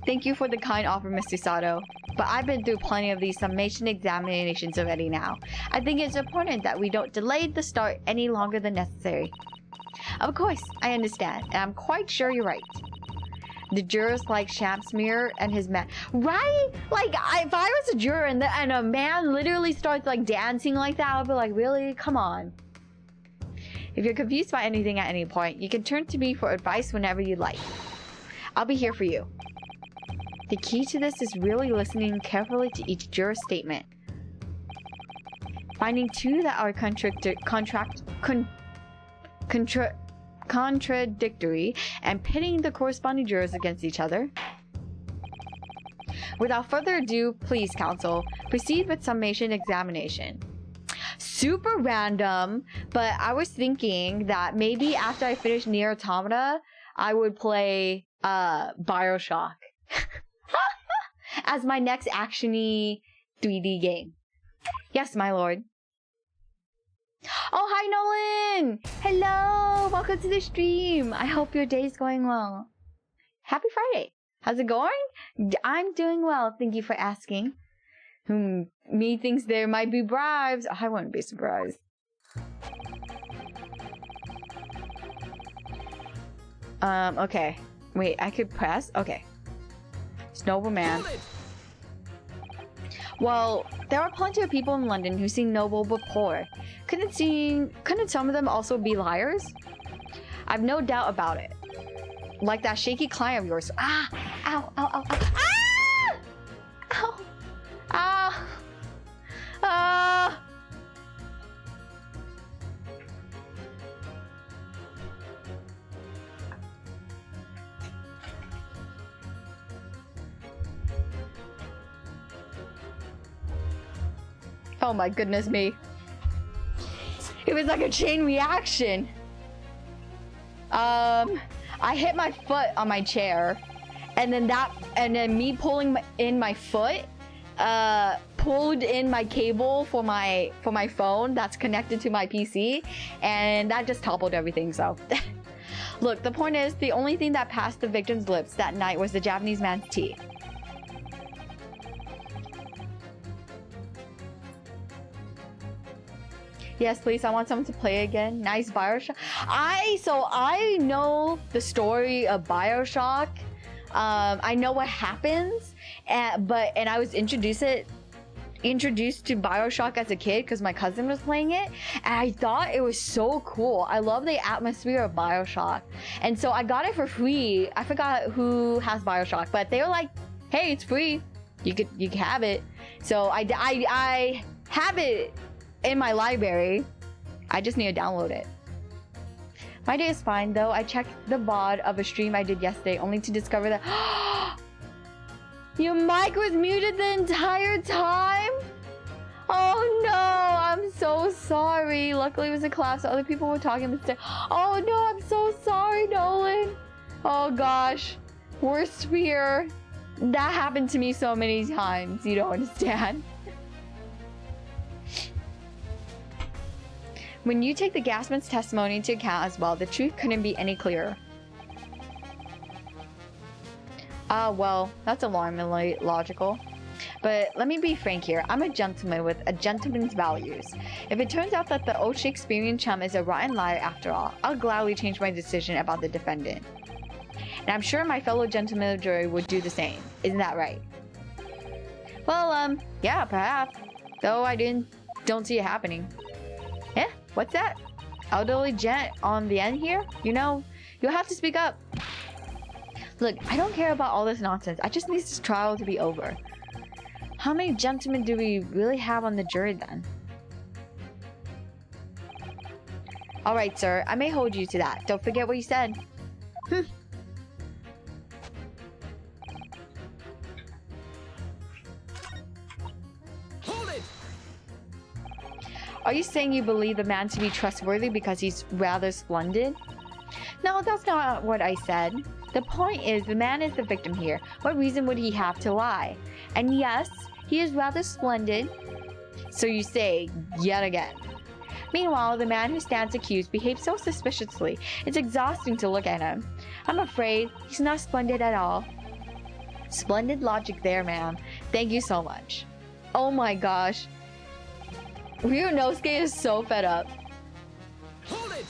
Thank you for the kind offer, Mr. Sato. But I've been through plenty of these summation examinations already now. I think it's important that we don't delay the start any longer than necessary. Of course, I understand, and I'm quite sure you're right. The jurors like Shakespeare and his man. Right? Like, if I was a juror and a man literally starts like dancing like that, I'll be like, really? Come on. If you're confused by anything at any point, you can turn to me for advice whenever you like. I'll be here for you. The key to this is really listening carefully to each juror's statement. Finding two that are contradictory and pitting the corresponding jurors against each other. Without further ado, please, counsel, proceed with summation examination. Super random, but I was thinking that maybe after I finish Nier Automata, I would play Bioshock as my next actiony 3D game. Yes, my lord. Oh, hi, Nolan! Hello! Welcome to the stream! I hope your day's going well. Happy Friday! How's it going? I'm doing well, thank you for asking. Me thinks there might be bribes. I wouldn't be surprised. Okay. Wait, I could press? Okay. Nobleman. Well, there are plenty of people in London who seem noble but poor. Couldn't some of them also be liars? I've no doubt about it. Like that shaky client of yours. Ah! Ow! Ow! Ow! Ow! Ah! Ow! Ah! Ah! Oh my goodness me. It was like a chain reaction. I hit my foot on my chair, and then me pulling in my foot pulled in my cable for my phone that's connected to my PC, and that just toppled everything. So look, the point is, the only thing that passed the victim's lips that night was the Japanese man's tea. Yes, please. I want someone to play again. Nice Bioshock. I know the story of Bioshock. I know what happens, and I was introduced to Bioshock as a kid because my cousin was playing it, and I thought it was so cool. I love the atmosphere of Bioshock, and so I got it for free. I forgot who has Bioshock, but they were like, "Hey, it's free. You can have it." So I have it in my library. I just need to download it. My day is fine though. I checked the VOD of a stream I did yesterday only to discover that your mic was muted the entire time? Oh no, I'm so sorry. Luckily it was a class, so other people were talking instead. Oh no, I'm so sorry, Nolan. Oh gosh, worst fear. That happened to me so many times, you don't understand. When you take the gasman's testimony into account as well, the truth couldn't be any clearer. Well, that's alarmingly logical. But let me be frank here. I'm a gentleman with a gentleman's values. If it turns out that the old Shakespearean chum is a rotten liar after all, I'll gladly change my decision about the defendant. And I'm sure my fellow gentlemen of jury would do the same. Isn't that right? Well, yeah, perhaps. Though I don't see it happening. Eh? What's that? Elderly gent on the end here? You know, you'll have to speak up. Look, I don't care about all this nonsense. I just need this trial to be over. How many gentlemen do we really have on the jury then? Alright, sir. I may hold you to that. Don't forget what you said. Hold it! Are you saying you believe the man to be trustworthy because he's rather splendid? No, that's not what I said. The point is, the man is the victim here. What reason would he have to lie? And yes, he is rather splendid. So you say, yet again. Meanwhile, the man who stands accused behaves so suspiciously. It's exhausting to look at him. I'm afraid he's not splendid at all. Splendid logic there, ma'am. Thank you so much. Oh my gosh. Ryunosuke is so fed up. Hold it!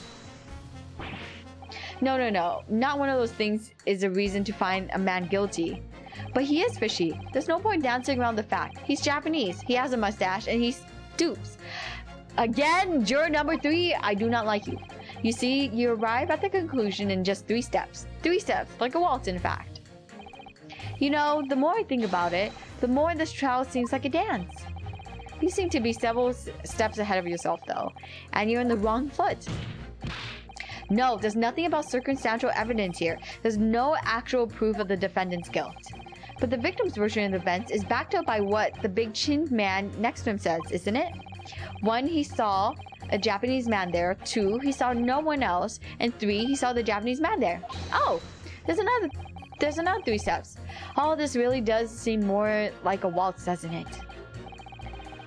No. Not one of those things is a reason to find a man guilty. But he is fishy. There's no point dancing around the fact. He's Japanese. He has a mustache and he stoops. Again, juror number 3, I do not like you. You see, you arrive at the conclusion in just 3 steps. 3 steps, like a waltz in fact. You know, the more I think about it, the more this trial seems like a dance. You seem to be several steps ahead of yourself though, and you're on the wrong foot. No, there's nothing about circumstantial evidence here. There's no actual proof of the defendant's guilt. But the victim's version of the events is backed up by what the big-chinned man next to him says, isn't it? 1, he saw a Japanese man there. 2, he saw no one else. And 3, he saw the Japanese man there. Oh, there's another 3 steps. All this really does seem more like a waltz, doesn't it?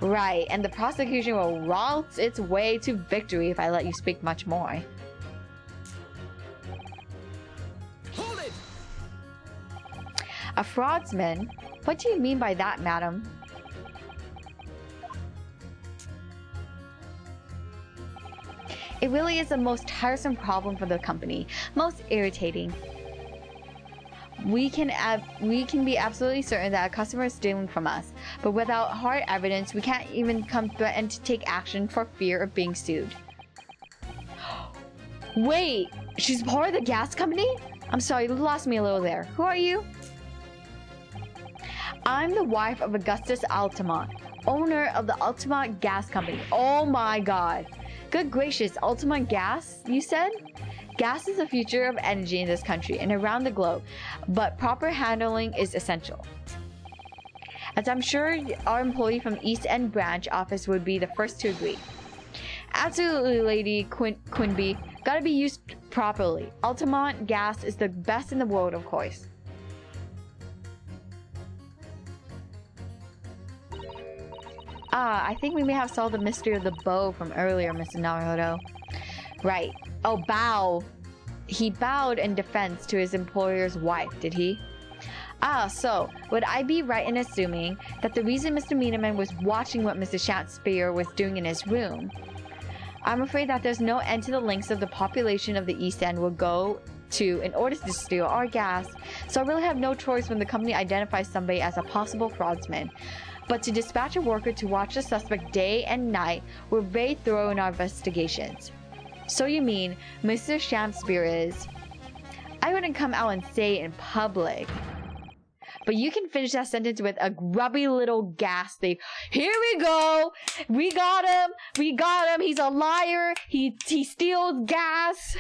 Right, and the prosecution will waltz its way to victory if I let you speak much more. Hold it! A fraudsman? What do you mean by that, madam? It really is the most tiresome problem for the company, most irritating. We can be absolutely certain that a customer is stealing from us, but without hard evidence, we can't even come threaten to take action for fear of being sued. Wait, she's part of the gas company? I'm sorry, you lost me a little there. Who are you? I'm the wife of Augustus Altamont, owner of the Altamont Gas Company. Oh my god. Good gracious, Altamont Gas, you said? Gas is the future of energy in this country and around the globe, but proper handling is essential. as I'm sure our employee from East End branch office would be the first to agree. Absolutely, Lady Quinby. Gotta be used properly. Altamont gas is the best in the world, of course. I think we may have solved the mystery of the bow from earlier, Mr. Naruhodo. Right. Oh, bow. He bowed in defense to his employer's wife, did he? So, would I be right in assuming that the reason Mr. Minaman was watching what Mr. Shakespeare was doing in his room? I'm afraid that there's no end to the lengths of the population of the East End will go to in order to steal our gas, so I really have no choice when the company identifies somebody as a possible fraudsman. But to dispatch a worker to watch the suspect day and night, we're very thorough in our investigations. So you mean Mr. Shakespeare is... I wouldn't come out and say it in public. But you can finish that sentence with a grubby little gas thief. Here we go! We got him! We got him! He's a liar! He steals gas!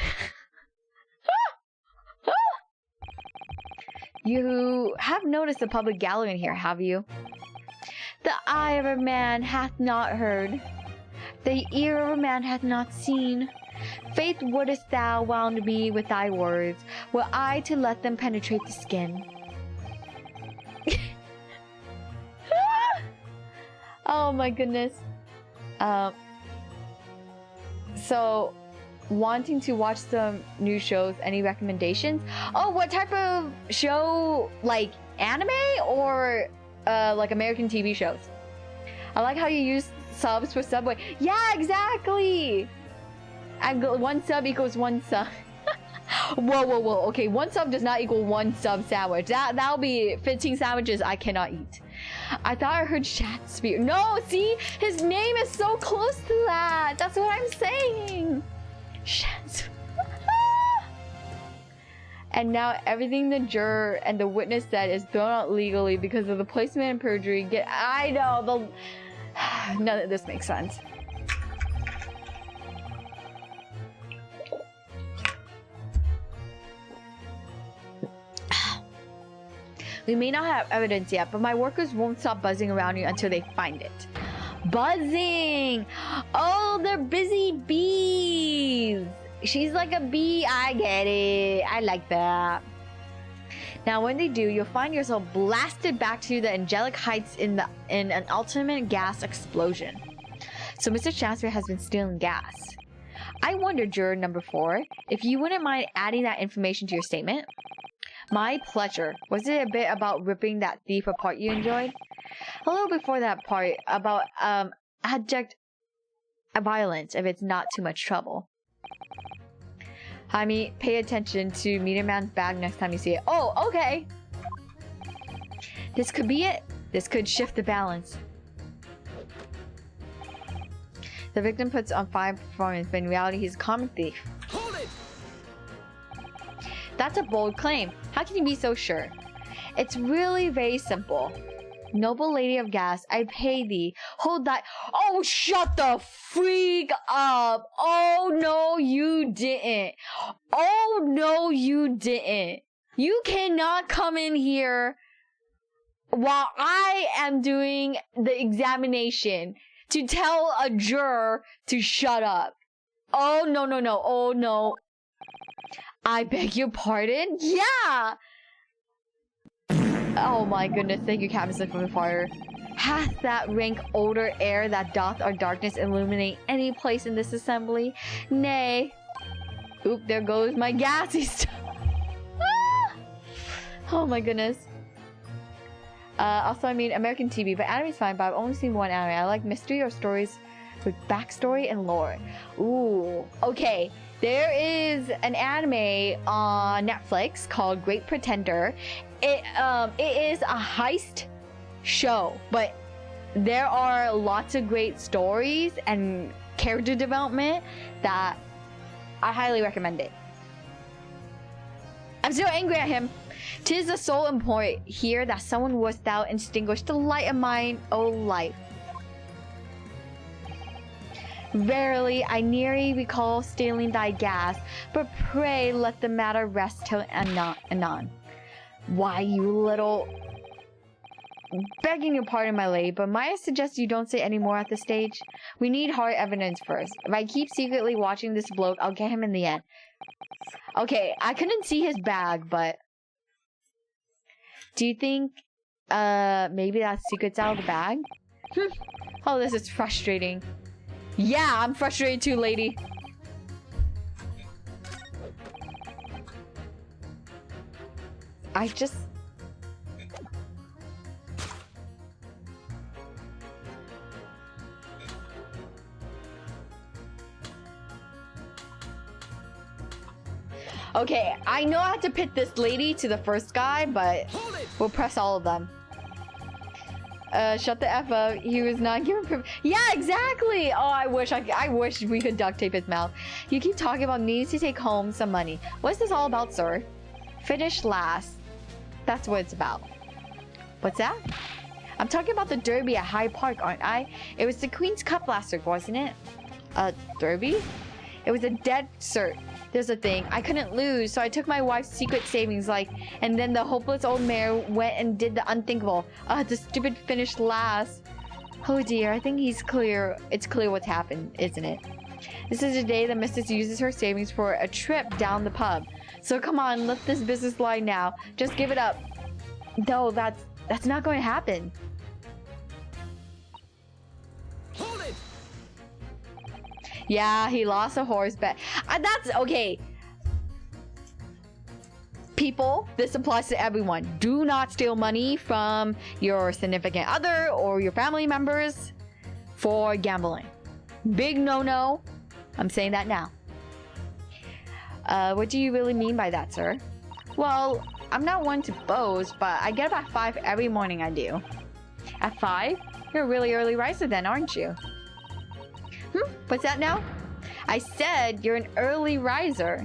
You have noticed the public gallery in here, have you? The eye of a man hath not heard. The ear of a man hath not seen. Faith wouldest thou wound me with thy words, were I to let them penetrate the skin. Oh my goodness. So, wanting to watch some new shows, any recommendations? Oh, what type of show? Like anime or like American TV shows? I like how you use subs for Subway. Yeah, exactly. One sub equals one sub. Whoa. Okay, one sub does not equal one sub sandwich. That'll be 15 sandwiches I cannot eat. I thought I heard Shakespeare. No, see? His name is so close to that. That's what I'm saying. Shakespeare. And now everything the juror and the witness said is thrown out legally because of the placement and perjury. I know, none of this makes sense. We may not have evidence yet, but my workers won't stop buzzing around you until they find it. Buzzing! Oh, they're busy bees! She's like a bee. I get it. I like that. Now, when they do, you'll find yourself blasted back to the angelic heights in an ultimate gas explosion. So Mr. Shakespeare has been stealing gas. I wonder, juror number 4, if you wouldn't mind adding that information to your statement? My pleasure. Was it a bit about ripping that thief apart you enjoyed? A little before that part about abject violence if it's not too much trouble. Hayami, pay attention to Meteor Man's bag next time you see it. Oh, okay. This could be it. This could shift the balance. The victim puts on fine performance, but in reality he's a common thief. Hold it! That's a bold claim. How can you be so sure? It's really very simple. Noble lady of gas, I pay thee. Hold that. Oh, shut the freak up. Oh, no, you didn't. Oh, no, you didn't. You cannot come in here while I am doing the examination to tell a juror to shut up. Oh, no. Oh, no. I beg your pardon? Yeah! Oh my goodness, thank you, Captain from the Fire. Hath that rank odor air that doth our darkness illuminate any place in this assembly? Nay. Oop, there goes my gassy stuff. Oh my goodness. Also, I mean, American TV, but anime's fine, but I've only seen one anime. I like mystery or stories with backstory and lore. Ooh, okay. There is an anime on Netflix called Great Pretender. It is a heist show, but there are lots of great stories and character development that I highly recommend it. I'm still angry at him. 'Tis the sole import here that someone wouldst thou extinguish the light of mine, O life. Verily, I nearly recall stealing thy gas, but pray let the matter rest till anon. Why, you little... Begging your pardon, my lady, but might I suggest you don't say any more at this stage? We need hard evidence first. If I keep secretly watching this bloke, I'll get him in the end. Okay, I couldn't see his bag, but... Do you think, maybe that secret's out of the bag? Oh, this is frustrating. Yeah, I'm frustrated too, lady. I just... Okay, I know I have to pit this lady to the first guy, but we'll press all of them. Shut the F up. He was not given yeah, exactly! Oh, I wish we could duct tape his mouth. You keep talking about needing to take home some money. What's this all about, sir? Finish last. That's what it's about. What's that? I'm talking about the derby at Hyde Park, aren't I? It was the Queen's Cup last week, wasn't it? Derby? It was a dead cert. There's a thing. I couldn't lose, so I took my wife's secret savings, and then the hopeless old mayor went and did the unthinkable. The stupid finished last. Oh dear, I think it's clear what's happened, isn't it? This is the day that Mrs. uses her savings for a trip down the pub. So come on, let this business lie now. Just give it up. No, that's not going to happen. Hold it! Yeah, he lost a horse bet. That's okay. People, this applies to everyone. Do not steal money from your significant other or your family members for gambling. Big no-no. I'm saying that now. What do you really mean by that, sir? Well, I'm not one to boast, but I get up at 5 every morning, I do. At 5? You're a really early riser then, aren't you? What's that now? I said you're an early riser.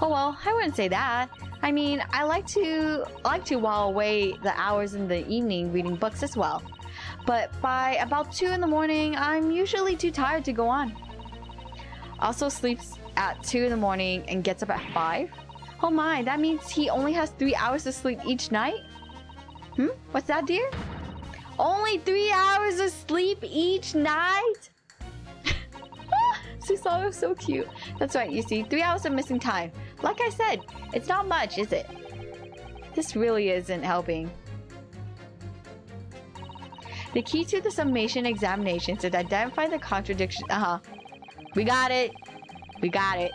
Oh well, I wouldn't say that. I mean, I like to while away the hours in the evening reading books as well. But by about 2 in the morning, I'm usually too tired to go on. Also sleeps at 2 in the morning and gets up at 5. Oh my, that means he only has 3 hours of sleep each night? What's that, dear? Only 3 hours of sleep each night? Susaru is so cute. That's right, you see, 3 hours of missing time. Like I said, it's not much, is it? This really isn't helping. The key to the summation examination is to identify the contradiction. We got it. We got it.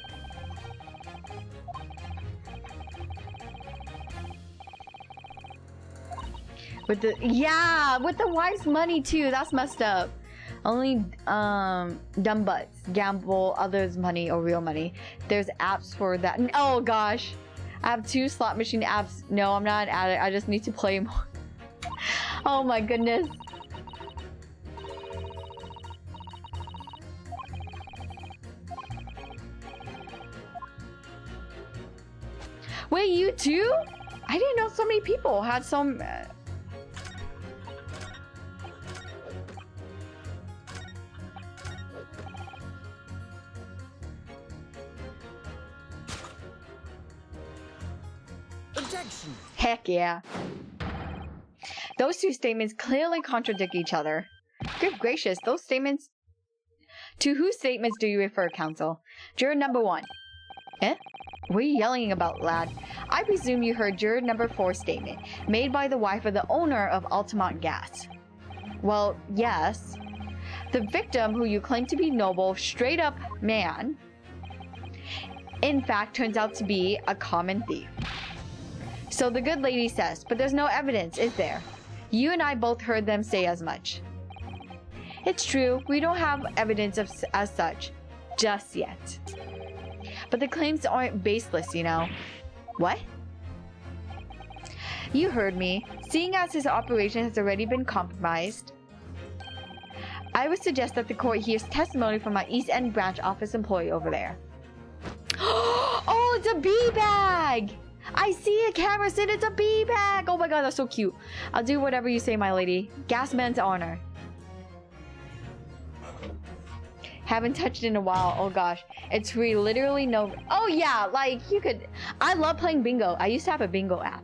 With the wife's money too. That's messed up. Only dumb butts gamble others' money or real money. There's apps for that. Oh gosh, I have 2 slot machine apps. No, I'm not an addict. I just need to play more. Oh my goodness. Wait, you too? I didn't know so many people had some. Objection! Heck yeah. Those 2 statements clearly contradict each other. Good gracious, those statements... To whose statements do you refer, counsel? Juror number 1. Eh? What are you yelling about, lad? I presume you heard juror number 4's statement, made by the wife of the owner of Altamont Gas. Well, yes. The victim, who you claim to be noble, straight-up man, in fact turns out to be a common thief. So the good lady says, but there's no evidence, is there? You and I both heard them say as much. It's true, we don't have evidence as such, just yet. But the claims aren't baseless, you know. What? You heard me. Seeing as his operation has already been compromised, I would suggest that the court hears testimony from my East End branch office employee over there. Oh, it's a bee bag! I see a camera said it's a bee bag! Oh my god, that's so cute. I'll do whatever you say, my lady. Gasman's honor. Haven't touched it in a while. Oh gosh. It's free. Literally no... Oh yeah, like you could... I love playing bingo. I used to have a bingo app.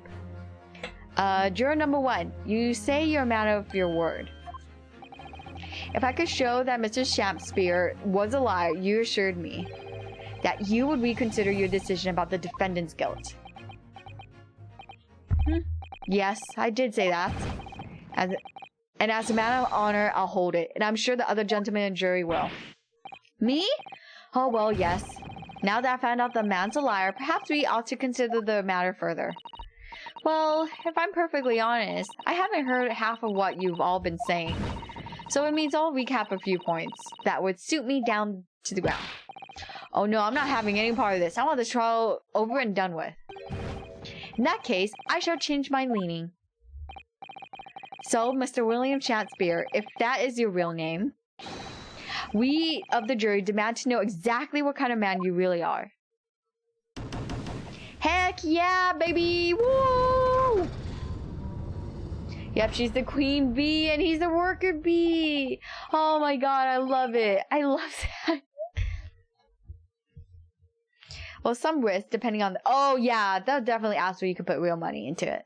Juror number 1, you say you're a man of your word. If I could show that Mr. Shakespeare was a liar, you assured me that you would reconsider your decision about the defendant's guilt. Yes, I did say that. And as a matter of honor, I'll hold it. And I'm sure the other gentlemen in the jury will. Me? Oh, well, yes. Now that I found out the man's a liar, perhaps we ought to consider the matter further. Well, if I'm perfectly honest, I haven't heard half of what you've all been saying. So it means I'll recap a few points that would suit me down to the ground. Oh no, I'm not having any part of this. I want this trial over and done with. In that case, I shall change my leaning. So, Mr. William Shakespeare, if that is your real name, we of the jury demand to know exactly what kind of man you really are. Heck yeah, baby! Woo! Yep, she's the queen bee and he's the worker bee. Oh my god, I love it. I love that. Well, some risk, depending on the... Oh yeah, they'll definitely ask where you could put real money into it.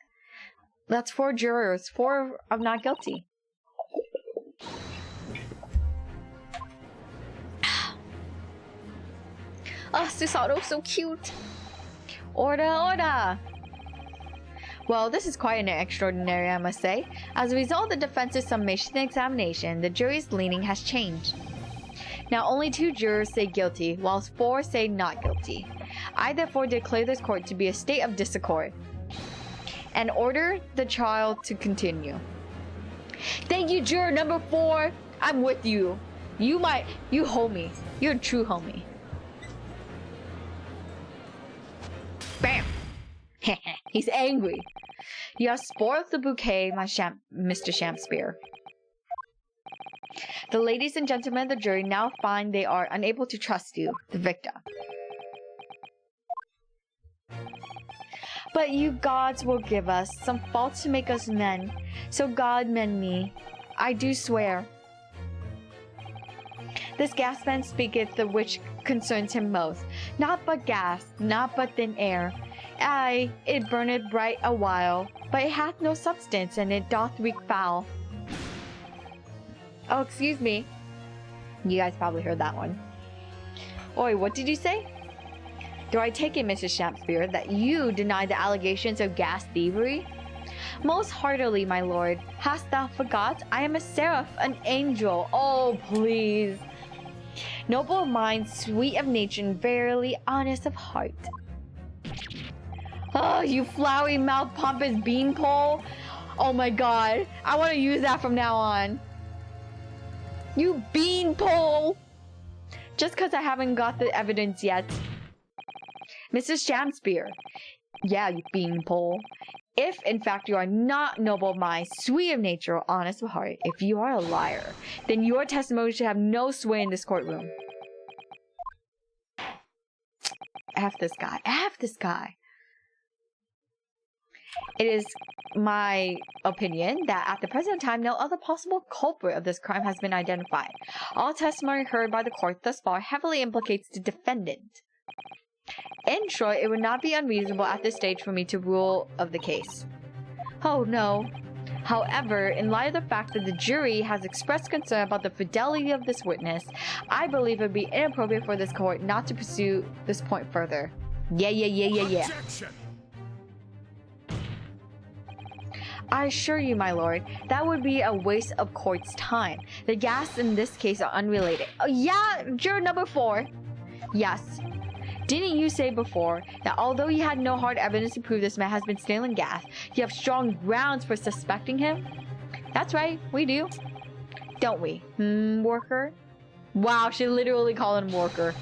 That's 4 jurors, 4 of not guilty. Oh, Susato, so cute. Order, order. Well, this is quite an extraordinary, I must say. As a result of the defense's summation examination, the jury's leaning has changed. Now, only 2 jurors say guilty, whilst 4 say not guilty. I therefore declare this court to be a state of disaccord, and order the trial to continue. Thank you, juror number 4. I'm with you. You homie. You're a true homie. Bam! He's angry. You have spoiled the bouquet, Mr. Shakespeare. The ladies and gentlemen of the jury now find they are unable to trust you, the victim. But you gods will give us some faults to make us men, so God mend me. I do swear. This gas man speaketh the which concerns him most, not but gas, not but thin air. Aye, it burneth bright a while, but it hath no substance, and it doth reek foul. Oh, excuse me. You guys probably heard that one. Oi, what did you say? Do I take it, Mrs. Shakespeare, that you deny the allegations of gas thievery? Most heartily, my lord. Hast thou forgot? I am a seraph, an angel. Oh, please. Noble of mind, sweet of nature, and verily honest of heart. Oh, you flowery mouth pompous beanpole. Oh my god. I want to use that from now on. You beanpole. Just because I haven't got the evidence yet. Mrs. Shakespeare. Yeah, you beanpole. If, in fact, you are not noble of mind, sweet of nature, or honest of heart, if you are a liar, then your testimony should have no sway in this courtroom. F this guy. F this guy. It is my opinion that at the present time, no other possible culprit of this crime has been identified. All testimony heard by the court thus far heavily implicates the defendant. In short, it would not be unreasonable at this stage for me to rule of the case. Oh no. However, in light of the fact that the jury has expressed concern about the fidelity of this witness, I believe it would be inappropriate for this court not to pursue this point further. Yeah. Objection! I assure you, my lord, that would be a waste of court's time. The gas in this case are unrelated. Oh, yeah, juror number 4. Yes. Didn't you say before that although you had no hard evidence to prove this man has been stealing gas, you have strong grounds for suspecting him? That's right, we do. Don't we? Worker? Wow, she literally called him worker.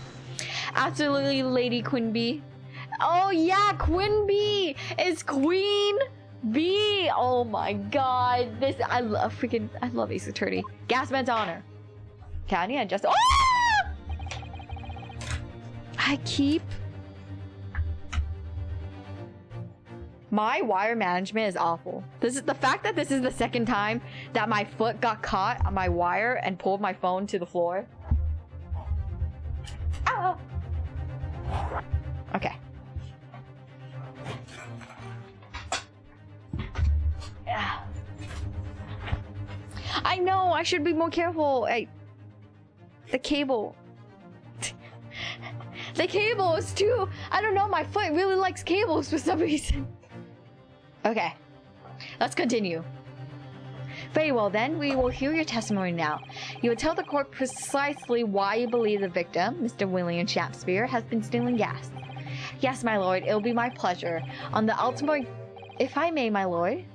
Absolutely, Lady Quinby. Oh yeah, Quinby! It's Queen Bee! Oh my god. I love Ace Attorney. Gasman's honor. Can you just... Oh! I keep... My wire management is awful. This is the fact that this is the second time that my foot got caught on my wire and pulled my phone to the floor. Ah! Okay. I know, I should be more careful. The cable. The cable is too... I don't know, my foot really likes cables for some reason. Okay, let's continue. Very well then, we will hear your testimony now. You will tell the court precisely why you believe the victim, Mr. William Shakespeare, has been stealing gas. Yes, my lord, it will be my pleasure. On the ultimate... If I may, my lord.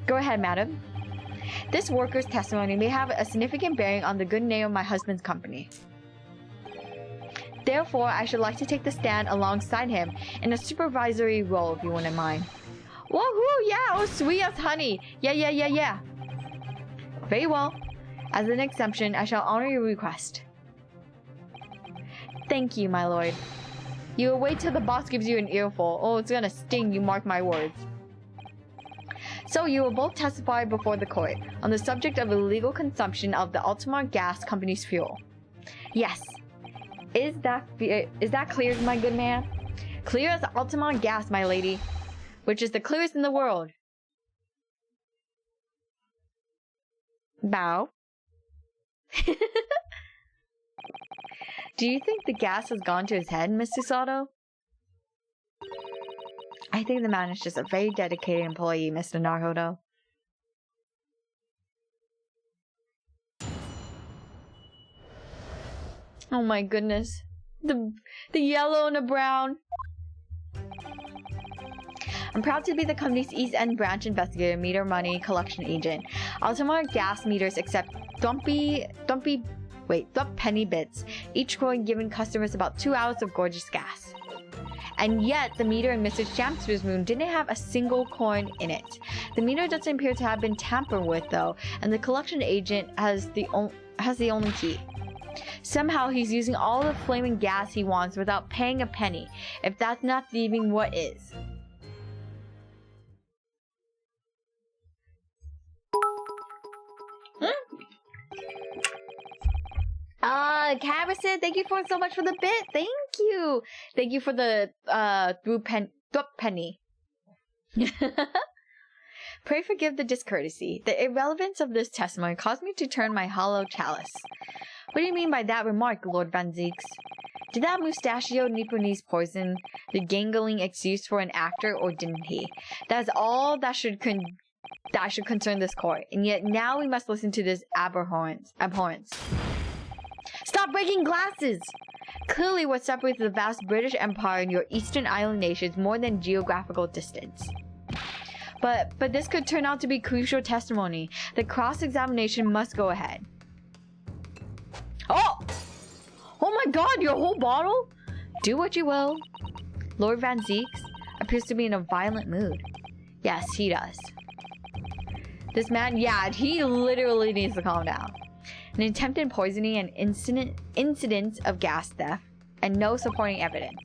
Go ahead, madam. This worker's testimony may have a significant bearing on the good name of my husband's company. Therefore, I should like to take the stand alongside him in a supervisory role, if you wouldn't mind. Woohoo! Yeah! Oh, sweet as honey! Yeah. Very well. As an exemption, I shall honor your request. Thank you, my lord. You will wait till the boss gives you an earful. Oh, it's gonna sting, you mark my words. So you will both testify before the court on the subject of illegal consumption of the Altamar Gas Company's fuel. Yes. Is that clear, my good man? Clear as Altamar gas, my lady. Which is the clearest in the world. Bow. Do you think the gas has gone to his head, Mr. Sato? I think the man is just a very dedicated employee, Mr. Naruto. Oh my goodness. The yellow and the brown. I'm proud to be the company's East End branch investigator, meter money collection agent. Altamar gas meters accept dump penny bits, each coin giving customers about 2 hours of gorgeous gas. And yet, the meter in Mr. Shakespeare's room didn't have a single coin in it. The meter doesn't appear to have been tampered with, though, and the collection agent has the only key. Somehow, he's using all the flaming gas he wants without paying a penny. If that's not thieving, what is? Caverson, thank you so much for the bit. Thank you. Thank you for the penny. Pray forgive the discourtesy. The irrelevance of this testimony caused me to turn my hollow chalice. What do you mean by that remark, Lord Van Zieks? Did that mustachioed Nipponese poison the gangling excuse for an actor, or didn't he? That is all that should concern this court, and yet now we must listen to this abhorrence. Stop breaking glasses! Clearly what separates the vast British Empire and your eastern island nations more than geographical distance. But this could turn out to be crucial testimony. The cross-examination must go ahead. Oh! Oh my god, your whole bottle? Do what you will. Lord Van Zieks appears to be in a violent mood. Yes, he does. This man, yeah, he literally needs to calm down. An attempted poisoning and incidents of gas theft, and no supporting evidence.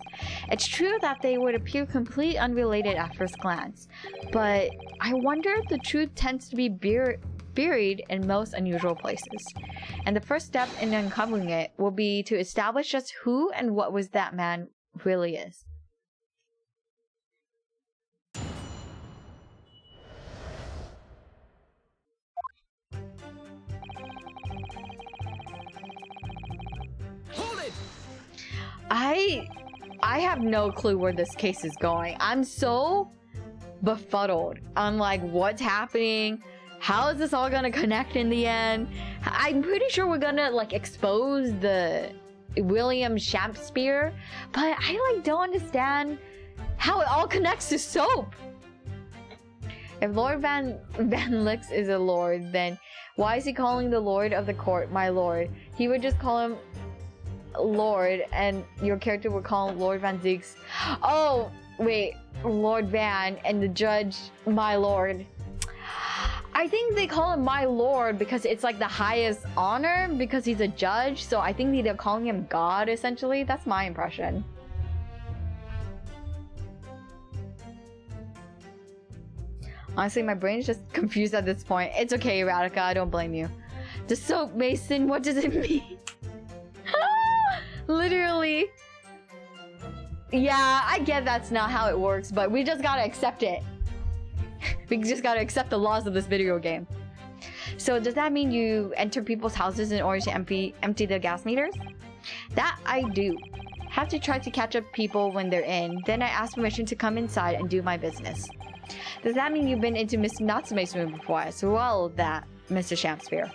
It's true that they would appear completely unrelated at first glance, but I wonder if the truth tends to be buried in most unusual places. And the first step in uncovering it will be to establish just who and what was that man really is. I have no clue where this case is going. I'm so befuddled. I'm like, what's happening? How is this all gonna connect in the end? I'm pretty sure we're gonna like expose the William Shakespeare, but I don't understand how it all connects to soap. If Lord Van Lix is a lord, then why is he calling the lord of the court my lord? He would just call him Lord, and your character would call him Lord Van Zieks. Oh, wait, Lord Van, and the judge, my lord. I think they call him my lord because it's like the highest honor because he's a judge, so I think they're calling him God, essentially. That's my impression. Honestly, my brain is just confused at this point. It's okay, Erotica, I don't blame you. The soap mason, what does it mean? Literally. Yeah, I get that's not how it works, but we just gotta accept it. We just gotta accept the laws of this video game. So does that mean you enter people's houses in order to empty the gas meters? That I do. Have to try to catch up people when they're in, then I ask permission to come inside and do my business. Does that mean you've been into Mr. Natsume's room before as well, that Mr. Shakespeare?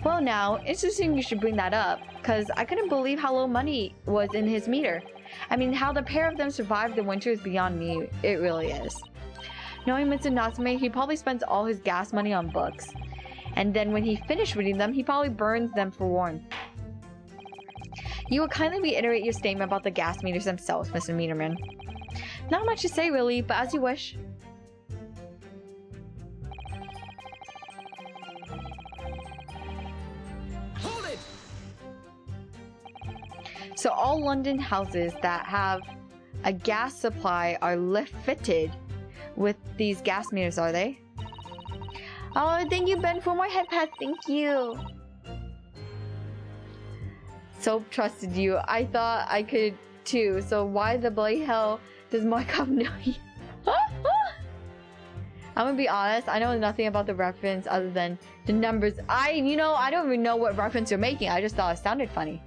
Well now, interesting you should bring that up, cause I couldn't believe how low money was in his meter. I mean, how the pair of them survived the winter is beyond me, it really is. Knowing Mr. Natsume, he probably spends all his gas money on books. And then when he finished reading them, he probably burns them for warmth. You will kindly reiterate your statement about the gas meters themselves, Mr. Meterman. Not much to say really, but as you wish. Hold it! So all London houses that have a gas supply are fitted with these gas meters, are they? Oh, thank you, Ben, for more head pats. Thank you. Soap trusted you. I thought I could too. So why the bloody hell does Markov know you? I'm gonna be honest. I know nothing about the reference other than the numbers. I don't even know what reference you're making. I just thought it sounded funny.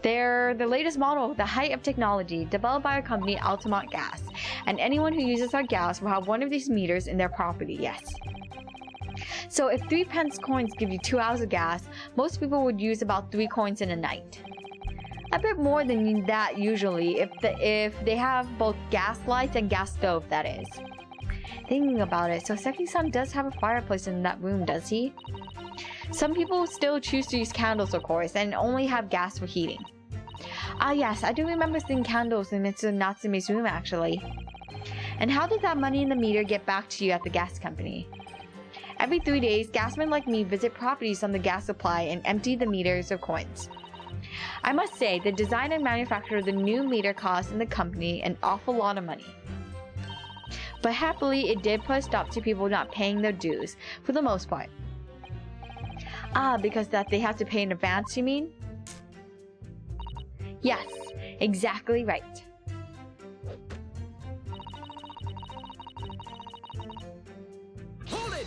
They're the latest model, the height of technology, developed by our company, Altamont Gas. And anyone who uses our gas will have one of these meters in their property, yes. So if 3 pence coins give you 2 hours of gas, most people would use about 3 coins in a night. A bit more than that usually if they have both gas lights and gas stove, that is. Thinking about it, so Seki-san does have a fireplace in that room, does he? Some people still choose to use candles, of course, and only have gas for heating. Ah yes, I do remember seeing candles in Mr. Natsume's room actually. And how did that money in the meter get back to you at the gas company? Every 3 days, gasmen like me visit properties on the gas supply and empty the meters of coins. I must say, the design and manufacture of the new meter cost in the company an awful lot of money. But happily, it did put a stop to people not paying their dues, for the most part. Ah, because that they have to pay in advance, you mean? Yes, exactly right. Hold it!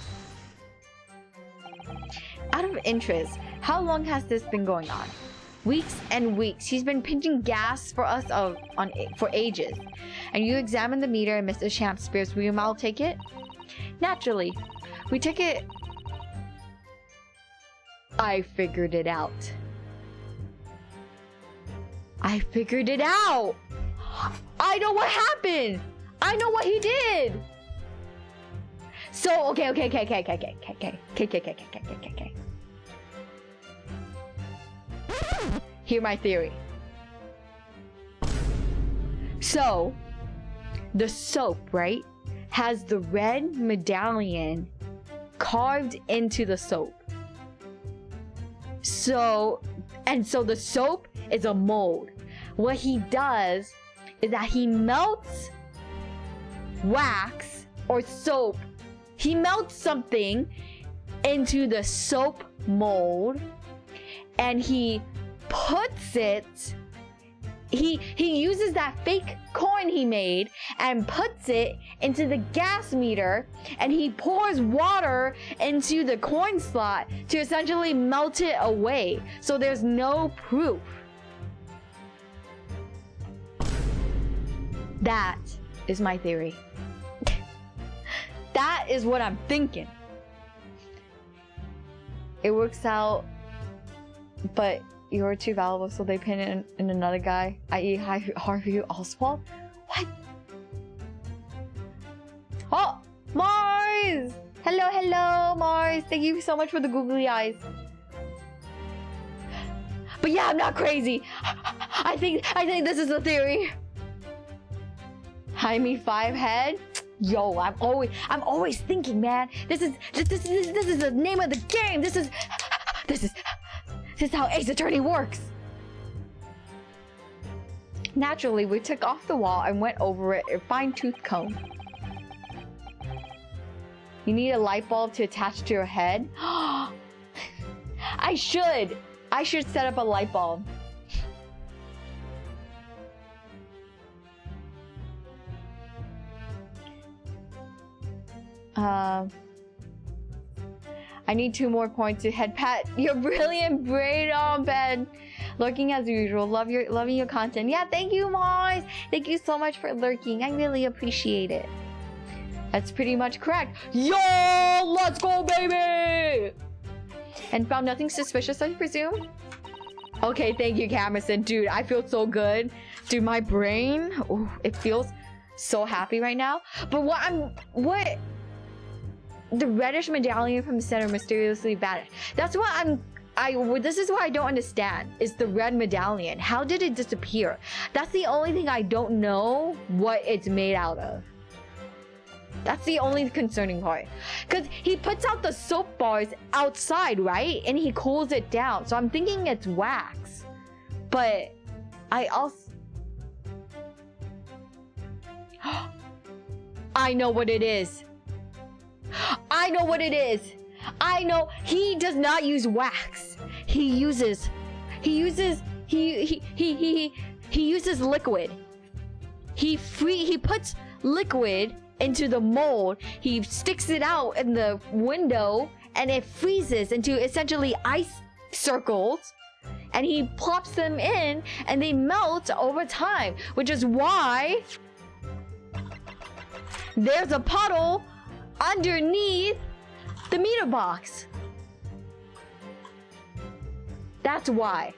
Out of interest, how long has this been going on? Weeks and weeks. He's been pinching gas for us for ages. And you examine the meter in Mr. Shakespeare's room, I'll take it? Naturally. We took it... I figured it out. I figured it out! I know what happened! I know what he did! So, okay. Hear my theory. So, the soap, right, has the red medallion carved into the soap. So the soap is a mold. What he does is that he melts wax or soap. He melts something into the soap mold and he puts it, he uses that fake coin he made and puts it into the gas meter, and he pours water into the coin slot to essentially melt it away, so there's no proof. That is my theory. That is what I'm thinking. It works out, but you're too valuable, so they pin it in another guy, i.e. Harvey Oswald? What? Oh, Mars! Hello, Mars. Thank you so much for the googly eyes. But yeah, I'm not crazy. I think this is the theory. Hayami 5 head. Yo, I'm always thinking, man. This is the name of the game. This is how Ace Attorney works. Naturally, we took off the wall and went over it a fine-tooth comb. You need a light bulb to attach to your head? I should set up a light bulb. I need 2 more points to head pat your brilliant brain on bed. Lurking as usual. Loving your content. Yeah, thank you, Mars. Thank you so much for lurking. I really appreciate it. That's pretty much correct. Yo, let's go, baby! And found nothing suspicious, I presume? Okay, thank you, Camerson. Dude, I feel so good. Dude, my brain, ooh, it feels so happy right now. But what? The reddish medallion from the center mysteriously vanished. That's what this is what I don't understand, is the red medallion. How did it disappear? That's the only thing I don't know what it's made out of. That's the only concerning part. Because he puts out the soap bars outside, right? And he cools it down. So I'm thinking it's wax. But I also... I know what it is. I know what it is. I know he does not use wax. He uses liquid. He puts liquid into the mold. He sticks it out in the window and it freezes into essentially ice circles, and he plops them in and they melt over time, which is why there's a puddle underneath the meter box. That's why.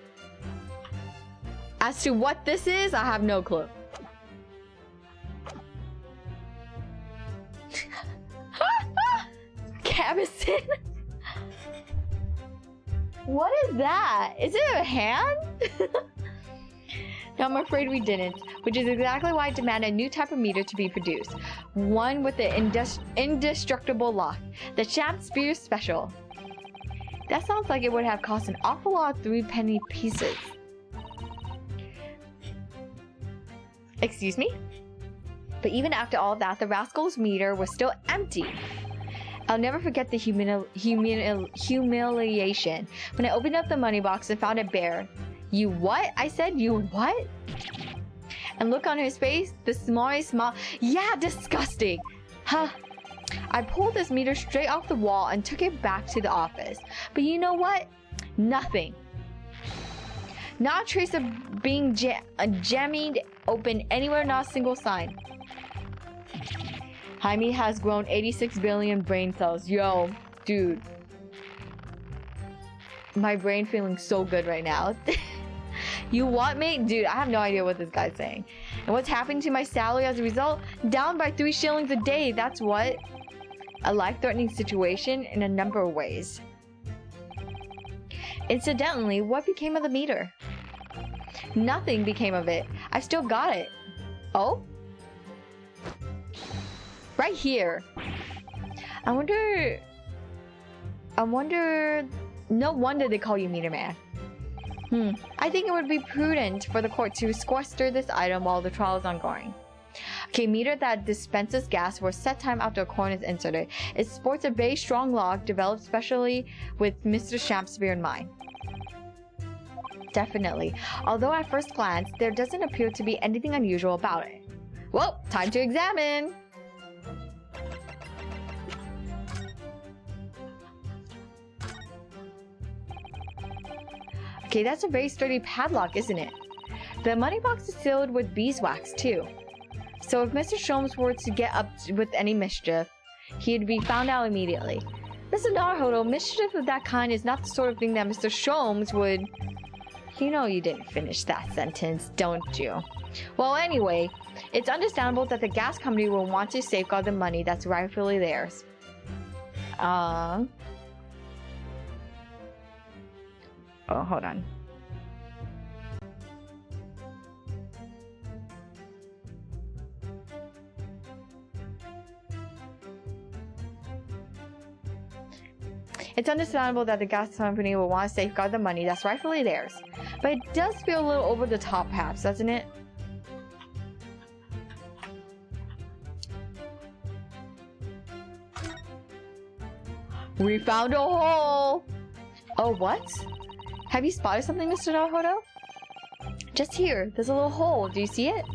As to what this is, I have no clue. Cabison? What is that? Is it a hand? No, I'm afraid we didn't, which is exactly why I demand a new type of meter to be produced. One with an indestructible lock. The Shakespeare Special. That sounds like it would have cost an awful lot of 3-penny pieces. Excuse me? But even after all that, the rascal's meter was still empty. I'll never forget the humiliation when I opened up the money box and found it bare. You what? I said, you what? And look on his face, the smallest smile. Yeah, disgusting. Huh. I pulled this meter straight off the wall and took it back to the office. But you know what? Nothing. Not a trace of being jammed open anywhere, not a single sign. Hayami has grown 86 billion brain cells. Yo, dude. My brain feeling so good right now. You want me? Dude, I have no idea what this guy's saying. And what's happening to my salary as a result? Down by 3 shillings a day. That's what? A life-threatening situation in a number of ways. Incidentally, what became of the meter? Nothing became of it. I've still got it. Oh? Right here. I wonder... No wonder they call you Meter Man. I think it would be prudent for the court to sequester this item while the trial is ongoing. Okay, meter that dispenses gas for a set time after a coin is inserted. It sports a very strong lock developed specially with Mr. Shakespeare in mind. Definitely. Although at first glance, there doesn't appear to be anything unusual about it. Well, time to examine! Okay, that's a very sturdy padlock, isn't it? The money box is sealed with beeswax, too. So if Mr. Sholmes were to get up with any mischief, he'd be found out immediately. Mr. Naruhodo, mischief of that kind is not the sort of thing that Mr. Sholmes would... You know you didn't finish that sentence, don't you? Well, anyway, it's understandable that the gas company will want to safeguard the money that's rightfully theirs. Oh, hold on. It's understandable that the gas company will want to safeguard the money that's rightfully theirs. But it does feel a little over the top, perhaps, doesn't it? We found a hole! Oh, what? Have you spotted something, Mr. Naruhodo? Just here. There's a little hole. Do you see it?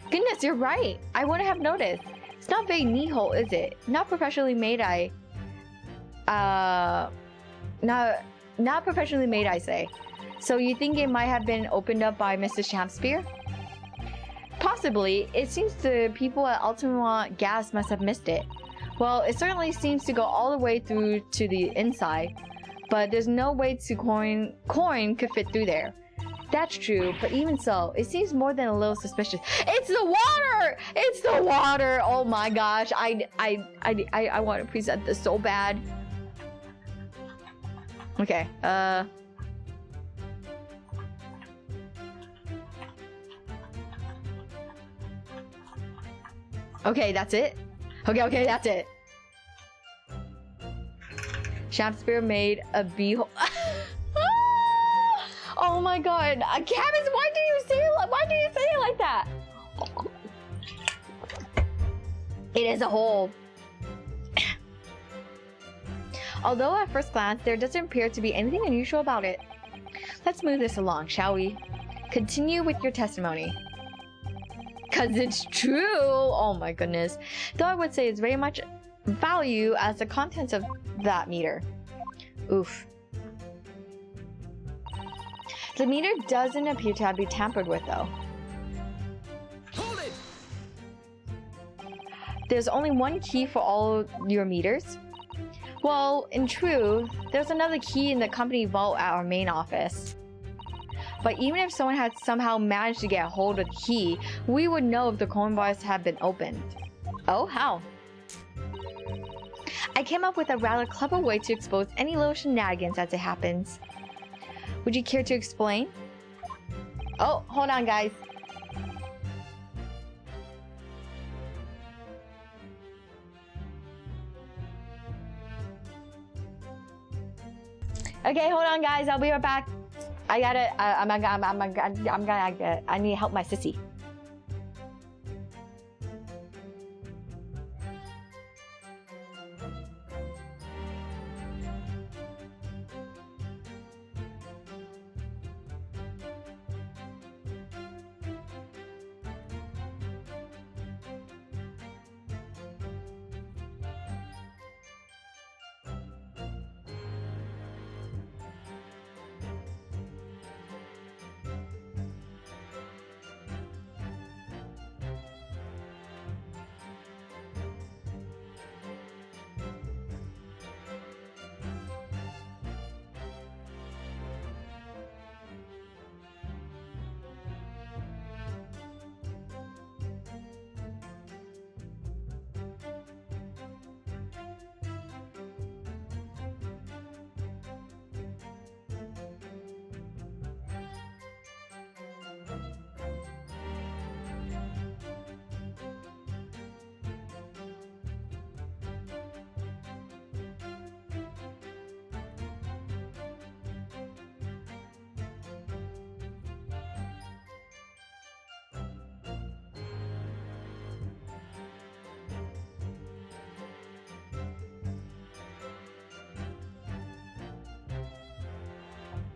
Goodness, you're right. I wouldn't have noticed. It's not a very neat hole, is it? Not professionally made, not professionally made, I say. So you think it might have been opened up by Mrs. Shakespeare? Possibly. It seems the people at Ultima Gas must have missed it. Well, it certainly seems to go all the way through to the inside, but there's no way to coin could fit through there. That's true, but even so, it seems more than a little suspicious. It's the water! It's the water! Oh my gosh, I want to present this so bad. Okay, okay, that's it. Okay, that's it. Shakespeare made a beehole. Oh my god, Cabins, why do you say it like that? It is a hole. Although at first glance there doesn't appear to be anything unusual about it. Let's move this along, shall we? Continue with your testimony. Cause it's true. Oh my goodness. Though I would say it's very much value as the contents of that meter. Oof. The meter doesn't appear to have been tampered with though. Hold it! There's only one key for all your meters. Well, in truth, there's another key in the company vault at our main office. But even if someone had somehow managed to get a hold of the key, we would know if the coin bars had been opened. Oh, how? I came up with a rather clever way to expose any little shenanigans as it happens. Would you care to explain? Oh, hold on, guys. Okay, hold on, guys. I'll be right back. I need to help my sissy.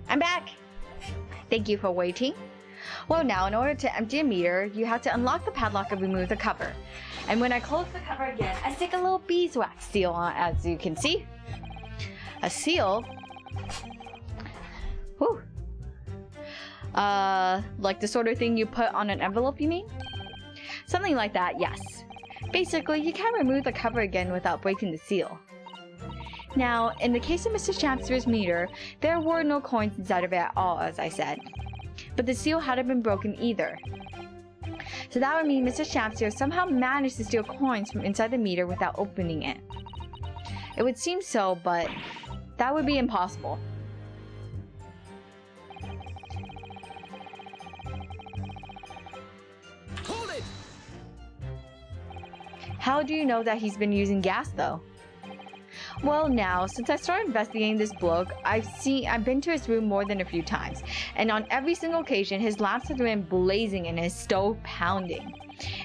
I'm back! Thank you for waiting. Well now, in order to empty a meter, you have to unlock the padlock and remove the cover. And when I close the cover again, I stick a little beeswax seal on, as you can see. A seal? Whew. Like the sort of thing you put on an envelope, you mean? Something like that, yes. Basically, you can't remove the cover again without breaking the seal. Now, in the case of Mr. Shakespeare's meter, there were no coins inside of it at all, as I said. But the seal hadn't been broken either. So that would mean Mr. Shakespeare somehow managed to steal coins from inside the meter without opening it. It would seem so, but that would be impossible. Hold it! How do you know that he's been using gas, though? Well now, since I started investigating this bloke, I've been to his room more than a few times, and on every single occasion his lamps have been blazing and his stove pounding.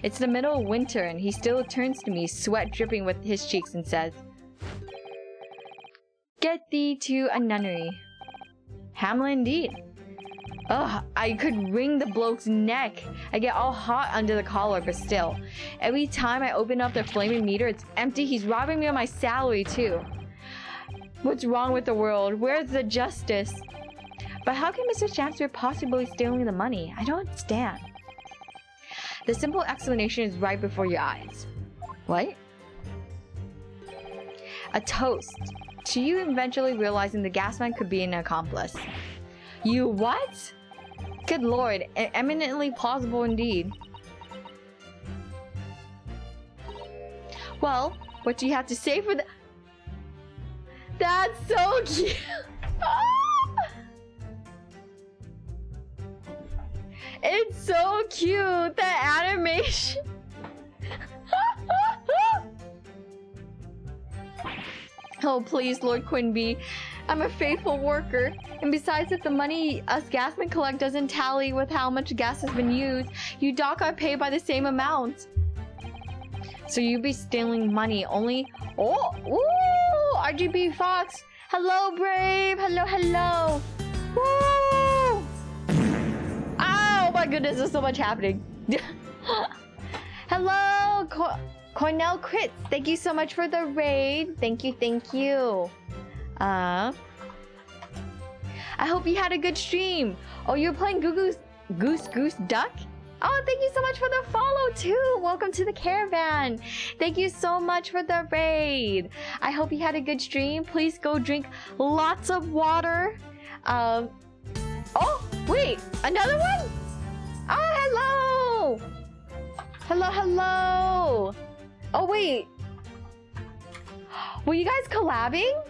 It's the middle of winter and he still turns to me, sweat dripping with his cheeks, and says, "Get thee to a nunnery." Hamlet indeed. Ugh, I could wring the bloke's neck. I get all hot under the collar, but still. Every time I open up the flaming meter, it's empty. He's robbing me of my salary, too. What's wrong with the world? Where's the justice? But how can Mr. Champspear possibly stealing the money? I don't understand. The simple explanation is right before your eyes. What? A toast to you eventually realizing the gasman could be an accomplice. You what? Good lord, eminently plausible indeed. Well, what do you have to say for the... That's so cute! It's so cute, the animation! Oh, please, Lord Quinby. I'm a faithful worker. And besides, if the money us gasmen collect doesn't tally with how much gas has been used, you doc are paid by the same amount. So you be stealing money only... Oh! Ooh! RGB Fox! Hello, Brave! Hello, hello! Woo! Oh my goodness, there's so much happening. Hello, Cornell Crits. Thank you so much for the raid. Thank you, thank you. I hope you had a good stream. Oh, you're playing Goose Duck? Oh, thank you so much for the follow too. Welcome to the caravan. Thank you so much for the raid. I hope you had a good stream. Please go drink lots of water. Oh, wait, another one? Oh, hello. Hello, hello. Oh, wait. Were you guys collabing?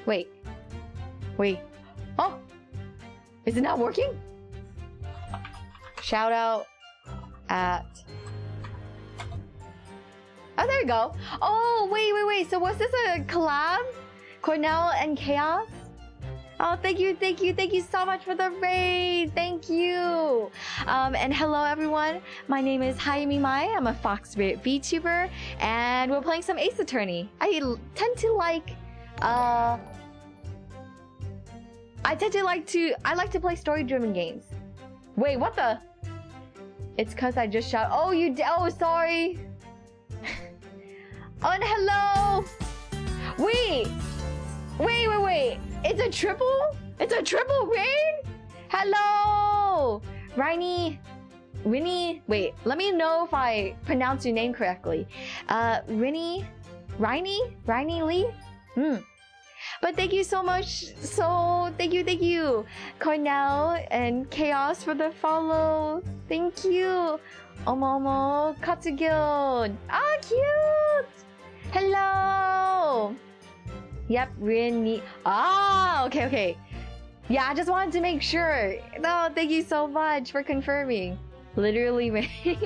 Wait. Oh, is it not working? Shout out at... Oh, there we go. Oh, wait. So was this a collab? Cornell and Chaos? Oh, thank you so much for the raid. Thank you. And hello, everyone. My name is Hayami Mae. I'm a Fox Spirit VTuber, and we're playing some Ace Attorney. I like to play story-driven games. Wait, what the? It's cause I just shot. Oh, oh, sorry. Oh, and hello. Wait. It's a triple raid? Hello. Rinny. Wait, let me know if I pronounce your name correctly. Rinny Lee? But thank you so much. So thank you. Cornell and Chaos for the follow. Thank you. Omomo Katsu Guild. Ah, cute. Hello. Yep, Rinny. Ah, okay. Yeah, I just wanted to make sure. No, thank you so much for confirming. Literally, it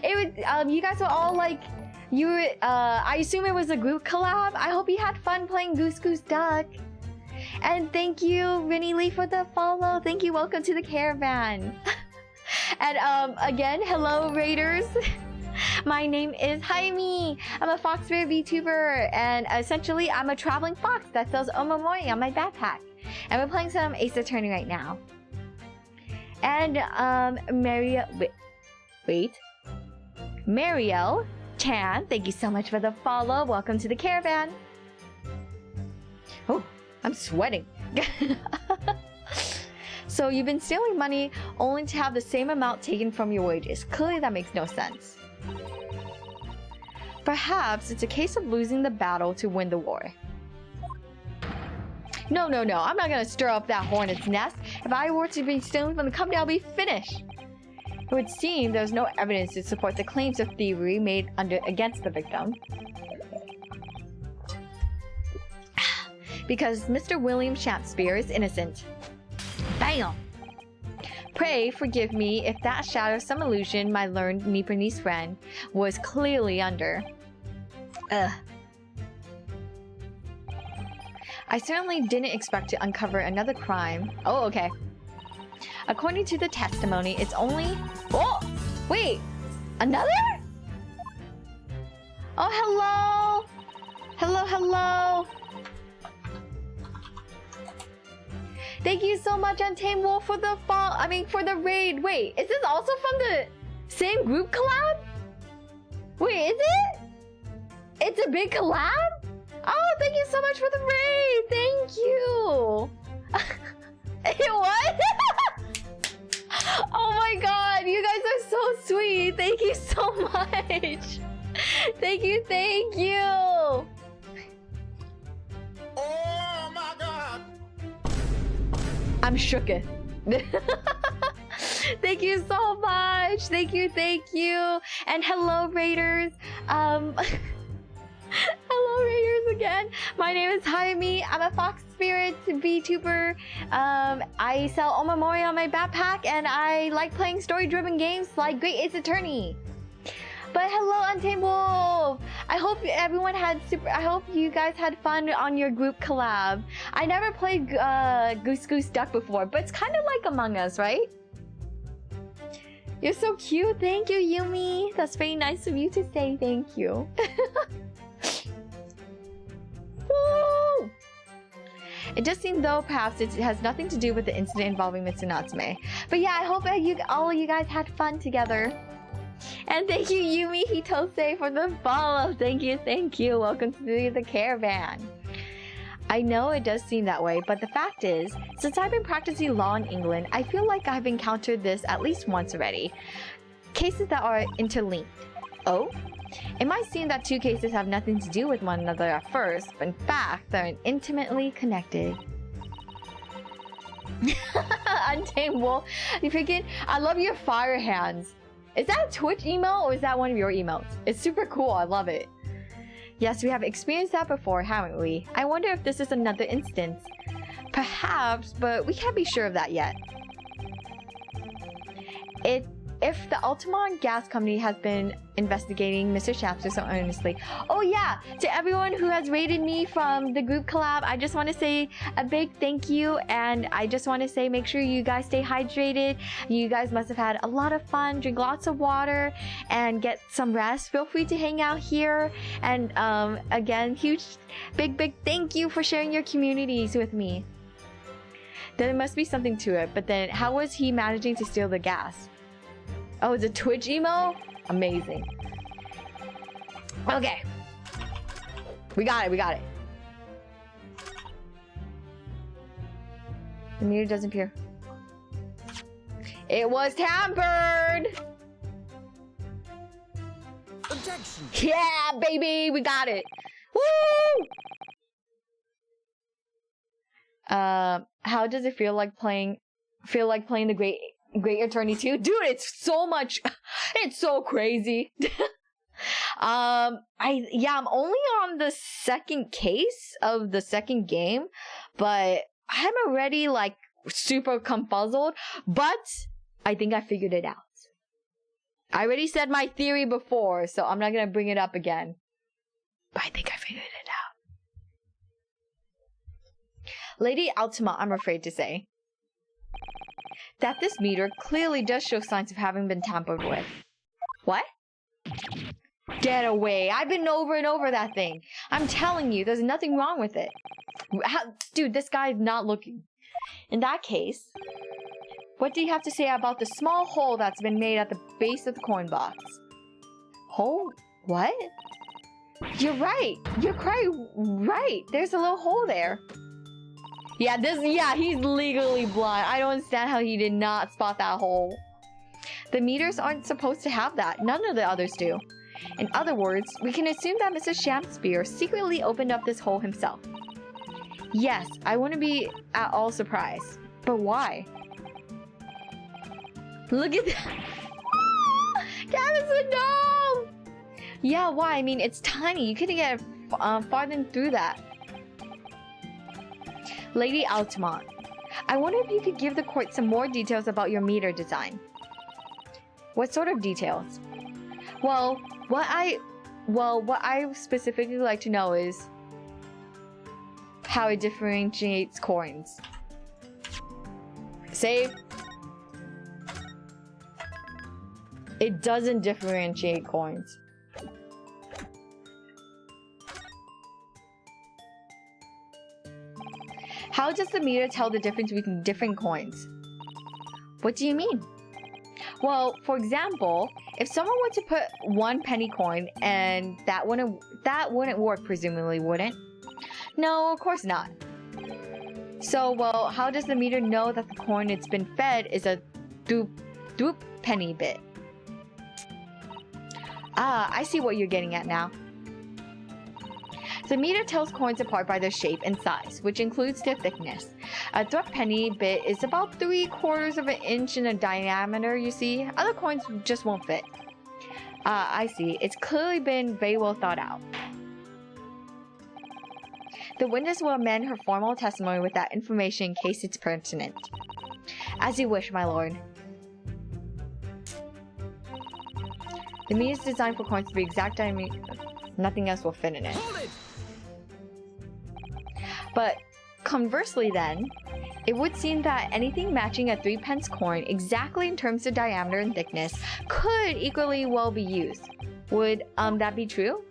was, you guys were all like, I assume it was a group collab. I hope you had fun playing Goose Duck. And thank you, Rinny Lee, for the follow. Thank you, welcome to the caravan. And again, hello, Raiders. My name is Hayami. I'm a Fox Spirit VTuber, and essentially, I'm a traveling fox that sells omamoris on my backpack. And we're playing some Ace Attorney right now. And Marielle Chan, thank you so much for the follow. Welcome to the caravan. Oh, I'm sweating. So you've been stealing money only to have the same amount taken from your wages. Clearly that makes no sense. Perhaps it's a case of losing the battle to win the war. No, I'm not gonna stir up that hornet's nest. If I were to be stealing from the company, I'll be finished. It would seem there's no evidence to support the claims of thievery made against the victim. Because Mr. William Shakespeare is innocent. Bam! Pray forgive me if that shadow of some illusion my learned Nipponese friend was clearly under. I certainly didn't expect to uncover another crime. Oh, okay. According to the testimony, it's only... Oh! Wait! Another? Oh, hello! Hello! Thank you so much, Untamed Wolf, for the for the raid. Wait, is this also from the same group collab? Wait, is it? It's a big collab? Oh, so much for the raid! Thank you! What? Oh my god, you guys are so sweet! Thank you so much! Thank you, thank you! Oh my god! I'm shooketh. Thank you so much! Thank you, thank you! And hello, Raiders! Hello, Raiders again! My name is Hayami. I'm a Fox Spirit VTuber. I sell omamori on my backpack, and I like playing story-driven games like Great Ace Attorney. But hello, Untamed Wolf! I hope everyone had I hope you guys had fun on your group collab. I never played Goose Goose Duck before, but it's kind of like Among Us, right? You're so cute. Thank you, Yumi. That's very nice of you to say thank you. Woo! It does seem though perhaps it has nothing to do with the incident involving Mr. Natsume. But yeah, I hope that all of you guys had fun together. And thank you, Yumi Hitose, for the follow. Thank you, thank you. Welcome to the caravan. I know it does seem that way, but the fact is, since I've been practicing law in England, I feel like I've encountered this at least once already. Cases that are interlinked. Oh? It might seem that two cases have nothing to do with one another at first, but in fact, they're intimately connected. Untamed Wolf, you freaking, I love your fire hands. Is that a Twitch email or is that one of your emails? It's super cool, I love it. Yes, we have experienced that before, haven't we? I wonder if this is another instance. Perhaps, but we can't be sure of that yet. If the Altamont Gas Company has been investigating Mr. Shapster so earnestly. Oh yeah, to everyone who has rated me from the group collab, I just want to say a big thank you, and I just want to say make sure you guys stay hydrated. You guys must have had a lot of fun, drink lots of water, and get some rest. Feel free to hang out here, and again, huge, big thank you for sharing your communities with me. There must be something to it, but then how was he managing to steal the gas? Oh, it's a Twitch emo? Amazing. Okay. We got it. The meter doesn't appear. It was tampered! Objection! Yeah, baby! We got it! Woo! How does it feel like playing the Great Attorney 2? Dude, it's so much. It's so crazy. I'm only on the second case of the second game, but I'm already like super confuzzled, but I think I figured it out. I already said my theory before, so I'm not gonna bring it up again. But I think I figured it out. Lady Altima, I'm afraid to say that this meter clearly does show signs of having been tampered with. What? Get away. I've been over and over that thing. I'm telling you, there's nothing wrong with it. Dude, this guy's not looking. In that case, what do you have to say about the small hole that's been made at the base of the coin box? Hole? What? You're right. You're quite right. There's a little hole there. Yeah, he's legally blind. I don't understand how he did not spot that hole. The meters aren't supposed to have that. None of the others do. In other words, we can assume that Mr. Shakespeare secretly opened up this hole himself. Yes, I wouldn't be at all surprised. But why? Look at that. Gavin said no! Yeah, why? I mean, it's tiny. You couldn't get farther through that. Lady Altamont, I wonder if you could give the court some more details about your meter design. What sort of details? Well, what I specifically like to know is how it differentiates coins. Save. It doesn't differentiate coins. How does the meter tell the difference between different coins? What do you mean? Well, for example, if someone were to put one penny coin, and that wouldn't work, presumably, wouldn't? No, of course not. So, well, how does the meter know that the coin it's been fed is a doop penny bit? Ah, I see what you're getting at now. The meter tells coins apart by their shape and size, which includes their thickness. A doop penny bit is about 3/4 of an inch in diameter, you see. Other coins just won't fit. Ah, I see. It's clearly been very well thought out. The witness will amend her formal testimony with that information in case it's pertinent. As you wish, my lord. The meter is designed for coins to be exact diameter. Nothing else will fit in it. But conversely then, it would seem that anything matching a 3-pence coin exactly in terms of diameter and thickness could equally well be used. Would that be true?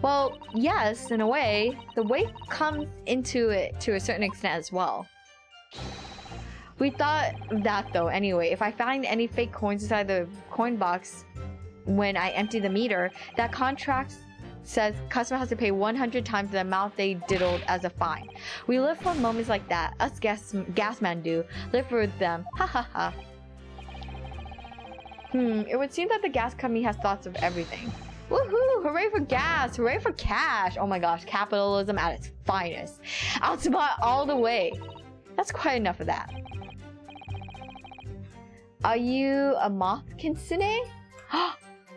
Well, yes, in a way. The weight comes into it to a certain extent as well. We thought that though anyway. If I find any fake coins inside the coin box when I empty the meter, that contract says customer has to pay 100 times the amount they diddled as a fine. We live for moments like that. Us gasman do. Live for them. Ha ha ha. It would seem that the gas company has thoughts of everything. Woohoo! Hooray for gas! Hooray for cash! Oh my gosh, capitalism at its finest. Outspot all the way. That's quite enough of that. Are you a moth kitsune?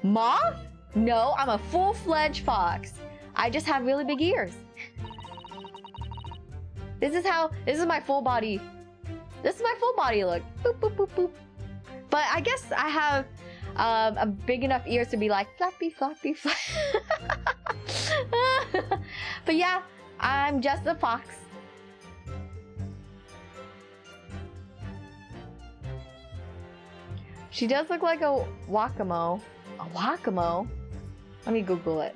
Moth? No, I'm a full-fledged fox. I just have really big ears. This is my full body. This is my full body look. Boop, boop, boop, boop. But I guess I have a big enough ears to be like flappy, flappy, flappy. But yeah, I'm just a fox. She does look like a wakamo. A wakamo? Let me Google it.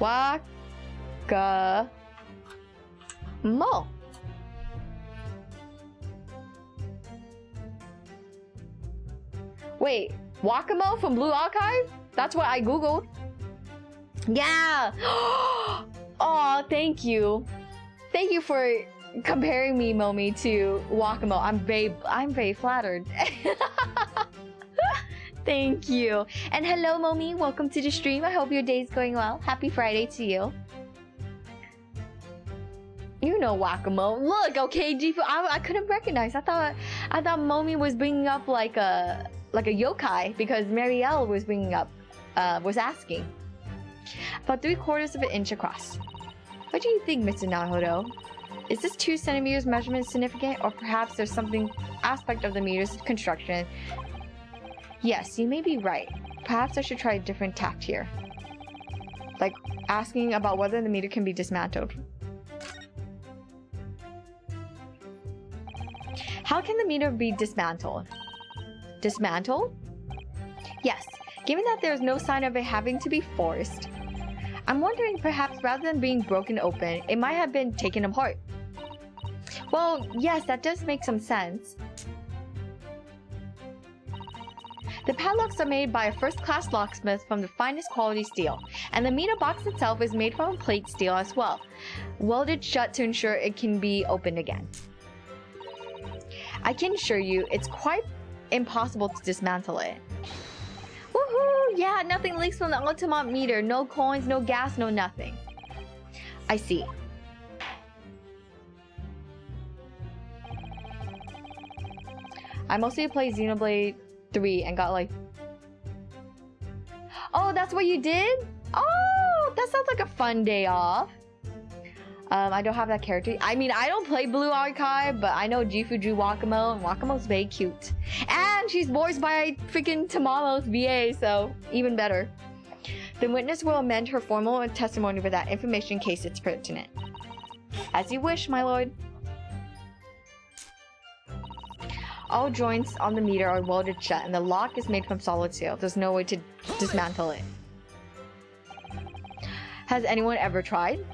Wakamo. Wait, Wakamo from Blue Archive? That's what I Googled. Yeah! Aw, thank you. Thank you for comparing me, Momi, to Wakamo. I'm very flattered. Thank you. And hello, Momi. Welcome to the stream. I hope your day's going well. Happy Friday to you. You know Wakamo. Look, okay, Jifu. I couldn't recognize. I thought Momi was bringing up like a yokai because Marielle was bringing up, was asking. About 3/4 of an inch across. What do you think, Mr. Nahodo? Is this 2 centimeters measurement significant, or perhaps there's something aspect of the meter's construction? Yes, you may be right. Perhaps I should try a different tact here. Like asking about whether the meter can be dismantled. How can the meter be dismantled? Dismantled? Yes, given that there is no sign of it having to be forced. I'm wondering perhaps rather than being broken open, it might have been taken apart. Well, yes, that does make some sense. The padlocks are made by a first-class locksmith from the finest quality steel, and the meter box itself is made from plate steel as well, welded shut to ensure it can be opened again. I can assure you, it's quite impossible to dismantle it. Woohoo! Yeah, nothing leaks from the Altamont meter. No coins, no gas, no nothing. I see. I mostly play Xenoblade 3 and got like... Oh, that's what you did? Oh, that sounds like a fun day off. I don't have that character. I mean, I don't play Blue Archive, but I know Jifu drew Wakamo, and Wakamo's very cute. And she's voiced by freaking Tamamo's VA, so even better. The witness will amend her formal testimony with that information in case it's pertinent. As you wish, my lord. All joints on the meter are welded shut, and the lock is made from solid steel. There's no way to dismantle it. Has anyone ever tried?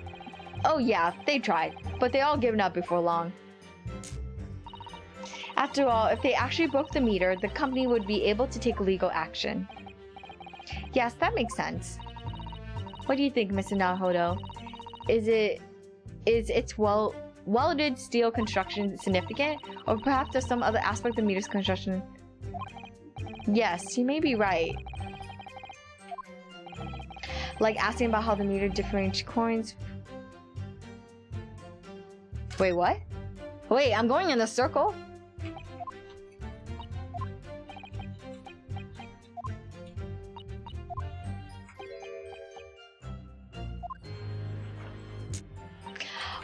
Oh yeah, they tried, but they all given up before long. After all, if they actually broke the meter, the company would be able to take legal action. Yes, that makes sense. What do you think, Mr. Nahodo? Is its welded steel construction significant? Or perhaps there's some other aspect of meter's construction? Yes, you may be right. Like asking about how the meter differentiates coins. Wait, what? Wait, I'm going in a circle?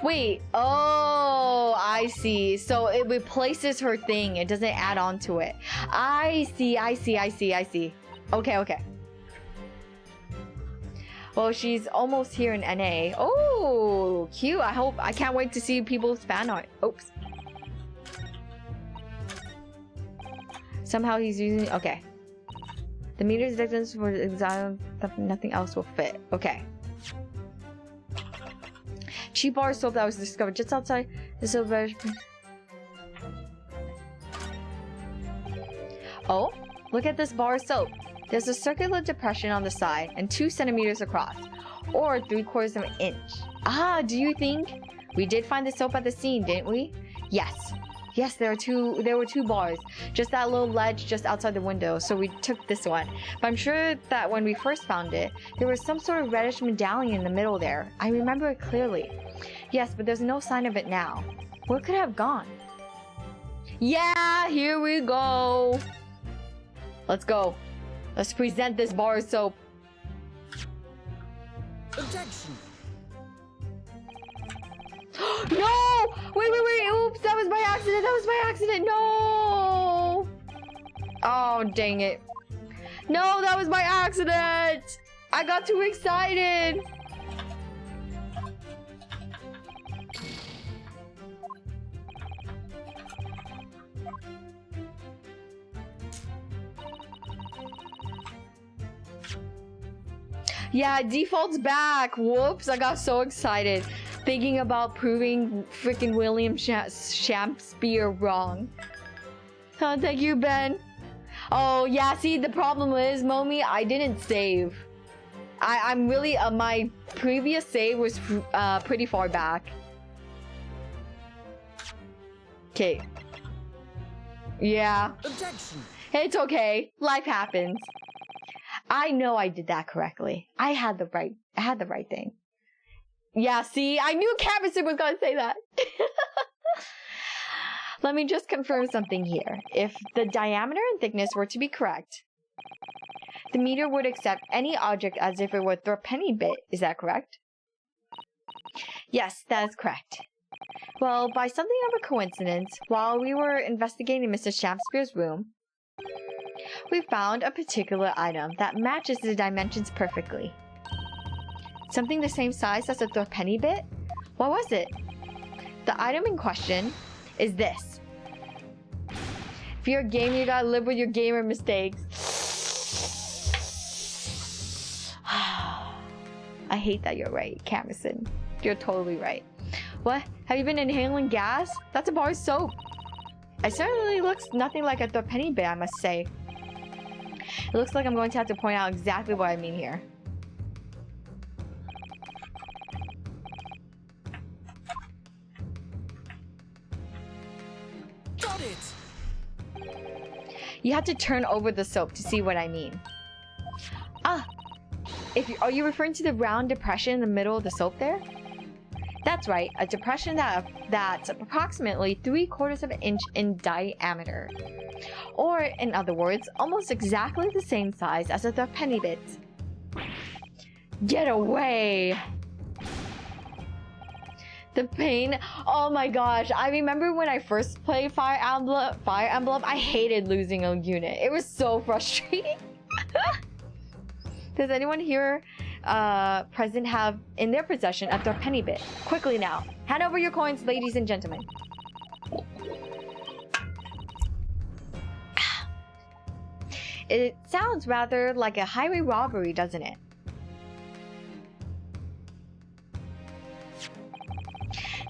Wait, oh, I see. So it replaces her thing. It doesn't add on to it. I see. Okay. Well, she's almost here in NA. Oh, cute. I can't wait to see people's fan art. Oops. Somehow he's using, okay. The meter's distance for exile, nothing else will fit. Okay. Cheap bar soap that was discovered just outside the silver. Oh, look at this bar of soap. There's a circular depression on the side and 2 centimeters across, or 3/4 of an inch. Ah, do you think? We did find the soap at the scene, didn't we? Yes. Yes, there were two bars. Just that little ledge just outside the window, so we took this one. But I'm sure that when we first found it, there was some sort of reddish medallion in the middle there. I remember it clearly. Yes, but there's no sign of it now. Where could it have gone? Yeah, here we go. Let's go. Let's present this bar of soap. Objection. No! Wait. Oops, that was by accident. No! Oh, dang it. No, that was by accident. I got too excited. Yeah, default's back. Whoops, I got so excited. Thinking about proving freaking William Shakespeare wrong. Oh, thank you, Ben. Oh, yeah, see, the problem is, Momi, I didn't save. I'm really, my previous save was pretty far back. Okay. Yeah. Objection. It's okay. Life happens. I know I did that correctly. I had the right thing. Yeah, see, I knew Camerson was gonna say that. Let me just confirm something here. If the diameter and thickness were to be correct, the meter would accept any object as if it were a penny bit. Is that correct? Yes, that is correct. Well, by something of a coincidence, while we were investigating Mr. Shakespeare's room, we found a particular item that matches the dimensions perfectly. Something the same size as a penny bit? What was it? The item in question is this. If you're a gamer, you gotta live with your gamer mistakes. I hate that you're right, Camerson. You're totally right. What? Have you been inhaling gas? That's a bar of soap. It certainly looks nothing like a penny bit, I must say. It looks like I'm going to have to point out exactly what I mean here. Got it. You have to turn over the soap to see what I mean. Ah! Are you referring to the round depression in the middle of the soap there? That's right, a depression that's approximately 3/4 of an inch in diameter. Or, in other words, almost exactly the same size as a penny bit. Get away! The pain, oh my gosh, I remember when I first played Fire Emblem, I hated losing a unit. It was so frustrating. Does anyone here present have in their possession a penny bit? Quickly now, hand over your coins, ladies and gentlemen. It sounds rather like a highway robbery, doesn't it?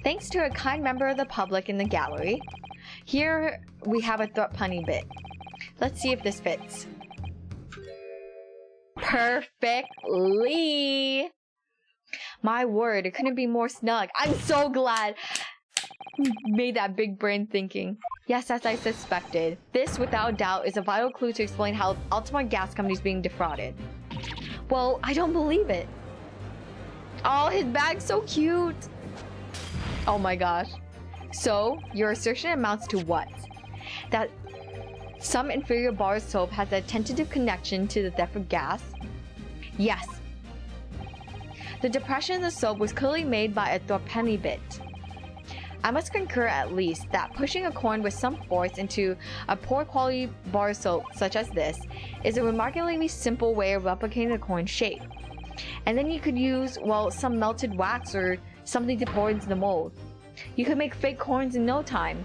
Thanks to a kind member of the public in the gallery, here we have a penny bit. Let's see if this fits. Perfectly! My word, it couldn't be more snug. I'm so glad we made that big brain thinking. Yes, as I suspected. This, without doubt, is a vital clue to explain how Ultima Gas Company is being defrauded. Well, I don't believe it. Oh, his bag's so cute. Oh my gosh. So, your assertion amounts to what? That some inferior bar of soap has a tentative connection to the theft of gas? Yes. The depression in the soap was clearly made by a threepenny bit. I must concur at least that pushing a coin with some force into a poor quality bar of soap such as this is a remarkably simple way of replicating the coin's shape. And then you could use, well, some melted wax or something to pour into the mold. You could make fake coins in no time.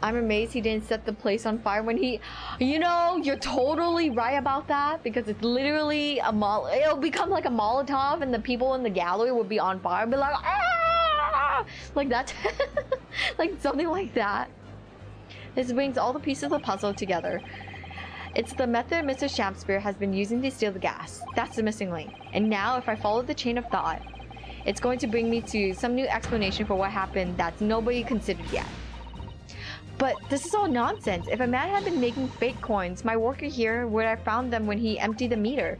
I'm amazed he didn't set the place on fire when he... You know, you're totally right about that, because it's literally it'll become like a Molotov and the people in the gallery will be on fire and be like, ah! Like that. Like something like that. This brings all the pieces of the puzzle together. It's the method Mr. Shakespeare has been using to steal the gas. That's the missing link. And now, if I follow the chain of thought, it's going to bring me to some new explanation for what happened that's nobody considered yet. But this is all nonsense. If a man had been making fake coins, my worker here would have found them when he emptied the meter.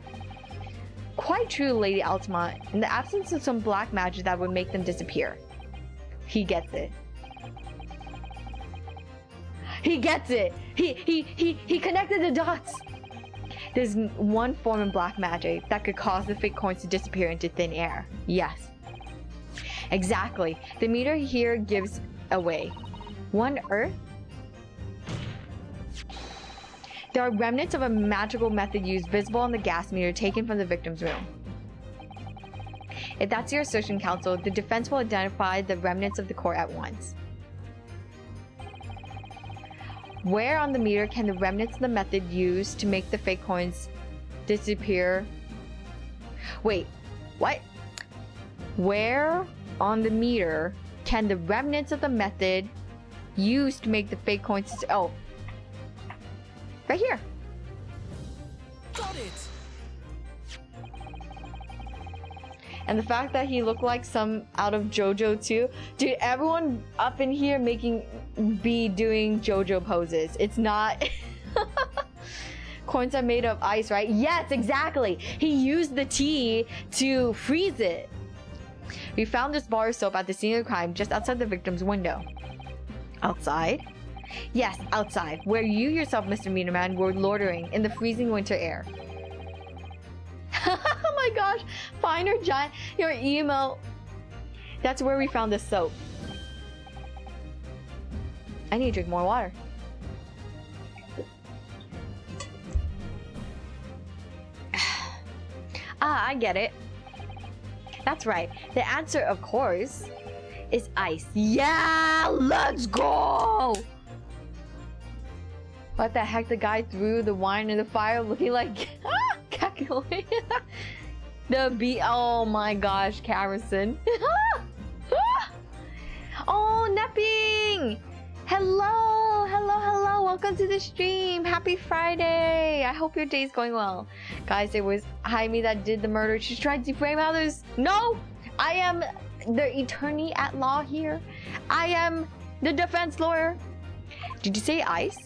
Quite true, Lady Ultima, in the absence of some black magic that would make them disappear. He gets it. He gets it! He connected the dots! There's one form of black magic that could cause the fake coins to disappear into thin air. Yes. Exactly. The meter here gives away. One earth? There are remnants of a magical method used visible on the gas meter taken from the victim's room. If that's your assertion, counsel, the defense will identify the remnants of the court at once. Where on the meter can the remnants of the method used to make the fake coins disappear? Wait, what? Where on the meter can the remnants of the method used to make the fake coins oh, right here. Got it. And the fact that he looked like some out of JoJo too. Dude, everyone up in here be doing JoJo poses. It's not... Coins are made of ice, right? Yes, exactly. He used the tea to freeze it. We found this bar of soap at the scene of the crime just outside the victim's window. Outside? Yes, outside, where you yourself, Mr. Meterman, were loitering in the freezing winter air. Oh my gosh, find her giant, your emo. That's where we found the soap. I need to drink more water. I get it. That's right. The answer, of course, is ice. Yeah, let's go! What the heck? The guy threw the wine in the fire looking like cackling. The bee. Oh my gosh, Carrison. Oh, Nepping! Hello, hello, hello. Welcome to the stream. Happy Friday. I hope your day's going well. Guys, it was Hayami that did the murder. She's trying to defame others. No! I am the attorney at law here. I am the defense lawyer. Did you say ice?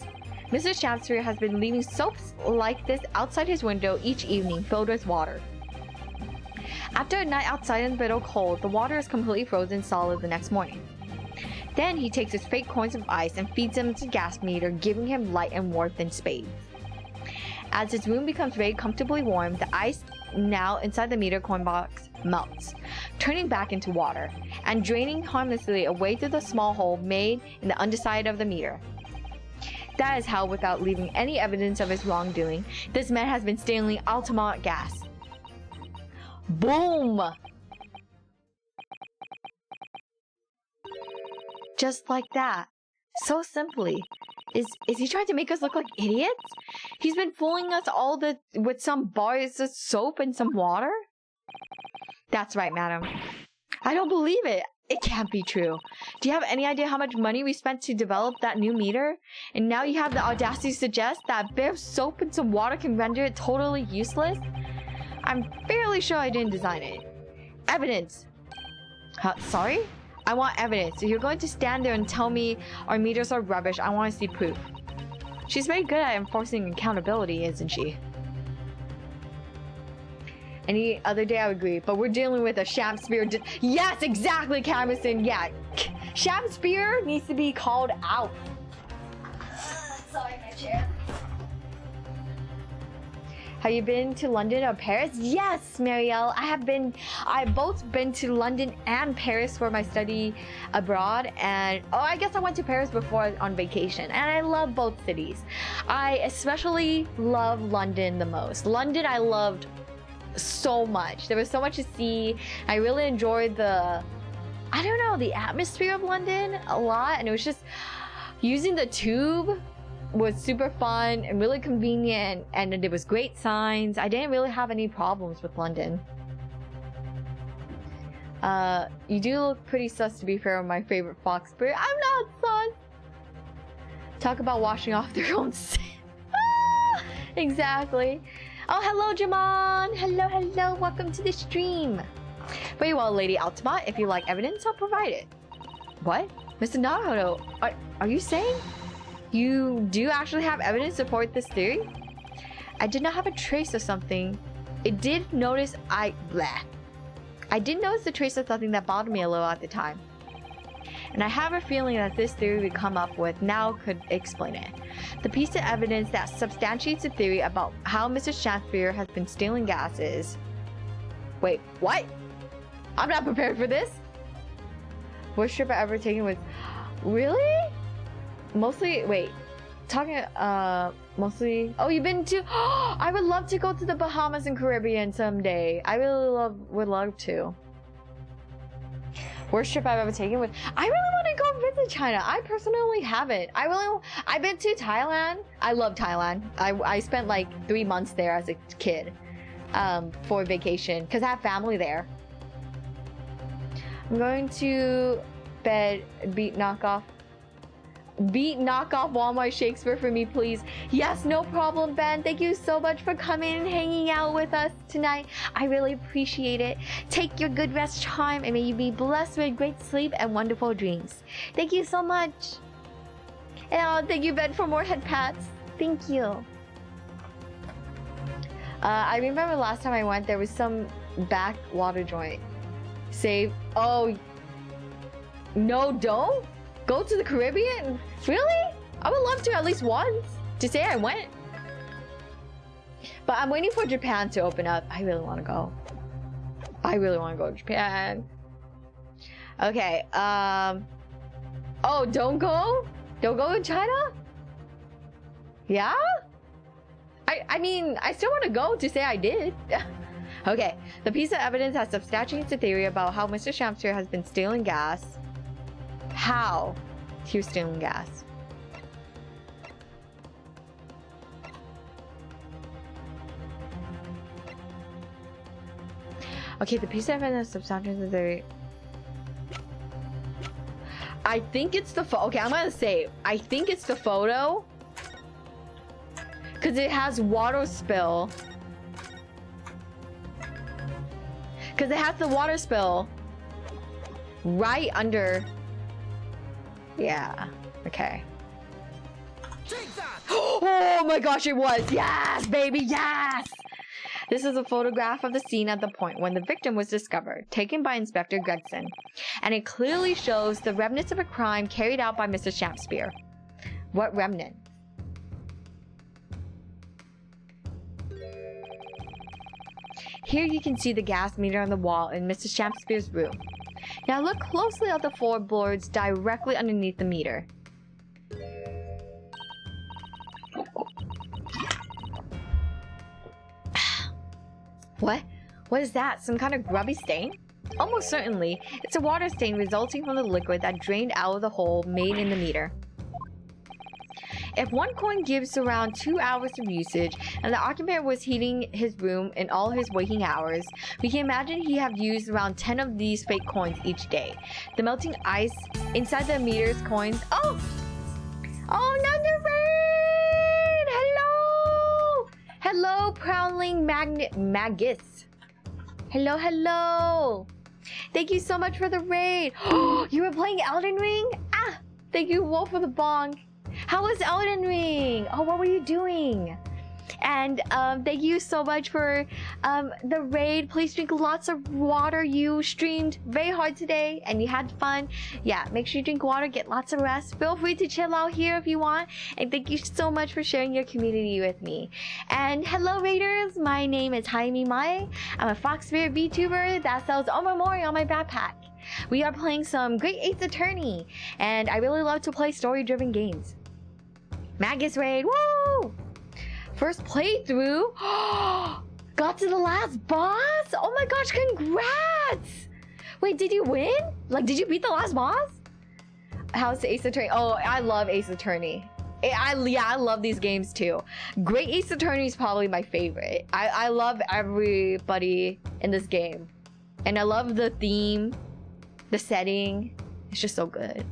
Mr. Shakespeare has been leaving soaps like this outside his window each evening, filled with water. After a night outside in the bitter cold, the water is completely frozen solid the next morning. Then he takes his fake coins of ice and feeds them to the gas meter, giving him light and warmth in spades. As his room becomes very comfortably warm, the ice now inside the meter coin box melts, turning back into water, and draining harmlessly away through the small hole made in the underside of the meter. That is how, without leaving any evidence of his wrongdoing, this man has been stealing Ultima gas. Boom! Just like that. So simply. Is he trying to make us look like idiots? He's been fooling us all with some bars of soap and some water? That's right, madam. I don't believe it. It can't be true. Do you have any idea how much money we spent to develop that new meter? And now you have the audacity to suggest that a bit of soap and some water can render it totally useless? I'm fairly sure I didn't design it. Evidence. Sorry? I want evidence. If you're going to stand there and tell me our meters are rubbish, I want to see proof. She's very good at enforcing accountability, isn't she? Any other day I would agree, but we're dealing with a Shakespeare. Yes, exactly, Camison. Yeah, Shakespeare needs to be called out. Sorry, my chair. Have you been to London or Paris? Yes, Marielle. I've both been to London and Paris for my study abroad. And I guess I went to Paris before on vacation. And I love both cities. I especially love London the most. London I loved so much. There was so much to see. I really enjoyed the atmosphere of London a lot. And it was just using the tube was super fun and really convenient, and there was great signs. I didn't really have any problems with London. You do look pretty sus, to be fair, on my favorite fox breed. I'm not sus. Talk about washing off their own sin. Exactly. Oh, hello, Jamon. Hello. Welcome to the stream. Very well, Lady Altamont. If you like evidence, I'll provide it. What? Mr. Naruto, are you saying you do actually have evidence to support this theory? I did not have a trace of something. I did notice the trace of something that bothered me a little at the time. And I have a feeling that this theory we come up with now could explain it. The piece of evidence that substantiates the theory about how Mr. Shakespeare has been stealing gases. Wait, what? I'm not prepared for this. Worst trip I ever taken was... Really? Mostly, wait, mostly, oh, you've been to, I would love to go to the Bahamas and Caribbean someday. I really would love to. Worst trip I've ever taken was, I really want to go visit China. I personally haven't. I've been to Thailand. I love Thailand. I spent like 3 months there as a kid, for vacation, because I have family there. I'm going to bed, beat knockoff Walmart Shakespeare for me, please. Yes, no problem, Ben. Thank you so much for coming and hanging out with us tonight. I really appreciate it. Take your good rest time, and may you be blessed with great sleep and wonderful dreams. Thank you so much. And thank you, Ben, for more head pats. Thank you. I remember last time I went, there was some backwater joint. Oh, no, don't? Go to the Caribbean? Really? I would love to at least once to say I went. But I'm waiting for Japan to open up. I really want to go. I really want to go to Japan. Okay. Oh, don't go? Don't go to China? Yeah? I mean, I still want to go to say I did. Okay. The piece of evidence that substantiates the theory about how Mr. Shakespeare has been stealing gas. How he was stealing gas. Okay, the piece of evidence substantiates the theory. I think it's the okay, I'm gonna say I think it's the photo, because it has water spill. Because it has the water spill right under. Yeah. Okay. Oh my gosh, it was. Yes, baby, yes! This is a photograph of the scene at the point when the victim was discovered, taken by Inspector Gregson. And it clearly shows the remnants of a crime carried out by Mr. Shakespeare. What remnant? Here you can see the gas meter on the wall in Mr. Shakespeare's room. Now look closely at the floorboards directly underneath the meter. What? What is that? Some kind of grubby stain? Almost certainly, it's a water stain resulting from the liquid that drained out of the hole made in the meter. If one coin gives around 2 hours of usage, and the occupant was heating his room in all his waking hours, we can imagine he have used around 10 of these fake coins each day. The melting ice inside the meter's coins. Oh, Nunderbird! Hello! Hello, Prowling Magus. Hello, hello. Thank you so much for the raid. You were playing Elden Ring? Ah, thank you, Wolf, for the bong. How was Elden Ring? Oh, what were you doing? And thank you so much for the raid. Please drink lots of water. You streamed very hard today and you had fun. Yeah, make sure you drink water, get lots of rest. Feel free to chill out here if you want. And thank you so much for sharing your community with me. And hello, raiders. My name is Hayami Mae. I'm a Fox Spirit VTuber that sells omamoris on my backpack. We are playing some great Ace Attorney, and I really love to play story-driven games. Magus raid, woo! First playthrough. Got to the last boss. Oh my gosh, congrats! Wait, did you win? Like, did you beat the last boss? How's Ace Attorney? Oh, I love Ace Attorney. I love these games too. Great Ace Attorney is probably my favorite. I love everybody in this game, and I love the theme, the setting. It's just so good.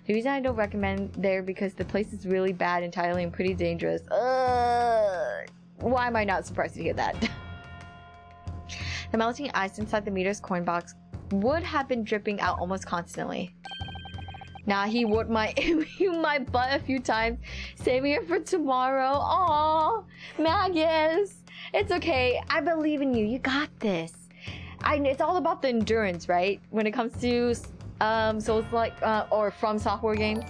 The reason I don't recommend there because the place is really bad entirely and pretty dangerous. Why am I not surprised to hear that? The melting ice inside the meter's coin box would have been dripping out almost constantly. Nah, he whooped my butt a few times, saving it for tomorrow. Aww, Magus. It's okay. I believe in you. You got this. It's all about the endurance, right? When it comes to so it's like or from software games.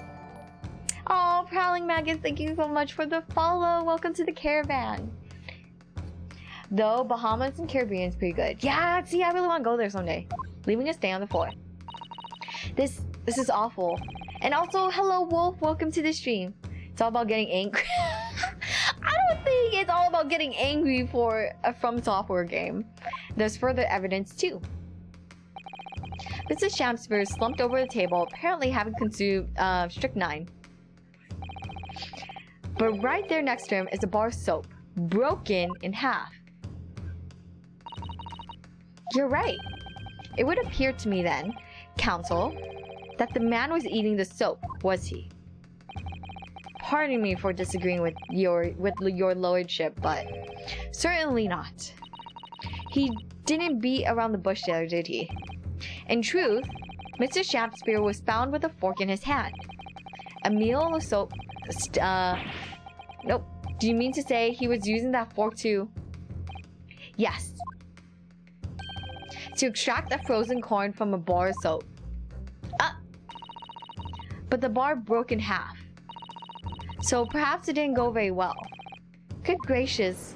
Oh, Prowling Magus, thank you so much for the follow. Welcome to the caravan. Though Bahamas and Caribbean is pretty good. Yeah, see, I really want to go there someday. Leaving a stay on the floor. This is awful. And also, hello Wolf, welcome to the stream. It's all about getting angry. I don't think it's all about getting angry for a From Software game. There's further evidence too. Mrs. Shamsper slumped over the table, apparently having consumed strychnine. But right there next to him is a bar of soap, broken in half. You're right. It would appear to me then, Counsel, that the man was eating the soap, was he? Pardon me for disagreeing with your lordship, but certainly not. He didn't beat around the bush there, did he? In truth, Mr. Shakespeare was found with a fork in his hand. A meal of soap. Nope. Do you mean to say he was using that fork to? Yes. To extract a frozen corn from a bar of soap. But the bar broke in half. So perhaps it didn't go very well. Good gracious.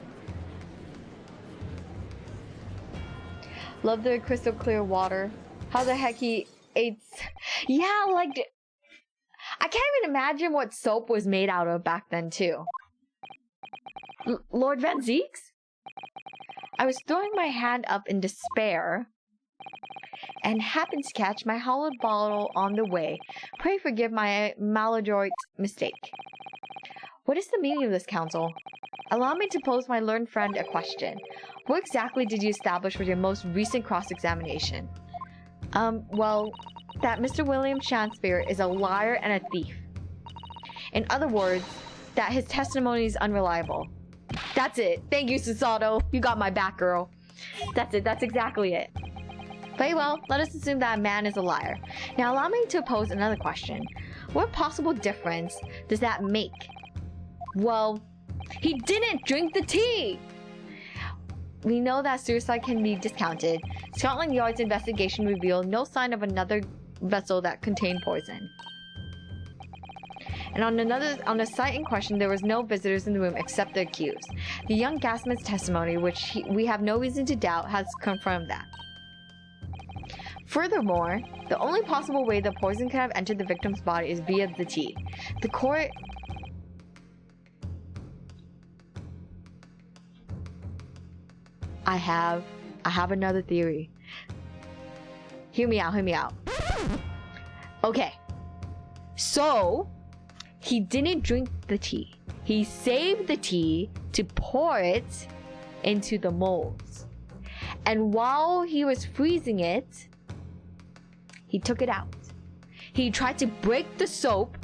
Love the crystal clear water. How the heck he ate... Yeah, like... I can't even imagine what soap was made out of back then, too. Lord Van Zeeks? I was throwing my hand up in despair and happened to catch my hollowed bottle on the way. Pray forgive my maladroit mistake. What is the meaning of this, Counsel? Allow me to pose my learned friend a question. What exactly did you establish with your most recent cross-examination? Well, that Mr. William Shakespeare is a liar and a thief. In other words, that his testimony is unreliable. That's it. Thank you, Susato. You got my back, girl. That's it. That's exactly it. Very well, let us assume that a man is a liar. Now allow me to pose another question. What possible difference does that make? Well, he didn't drink the tea! We know that suicide can be discounted. Scotland Yard's investigation revealed no sign of another vessel that contained poison. And on the site in question, there was no visitors in the room except the accused. The young gasman's testimony, which we have no reason to doubt, has confirmed that. Furthermore, the only possible way the poison could have entered the victim's body is via the tea. The court... I have another theory. Hear me out. Okay. So, he didn't drink the tea. He saved the tea to pour it into the molds. And while he was freezing it, he took it out. He tried to break the soap,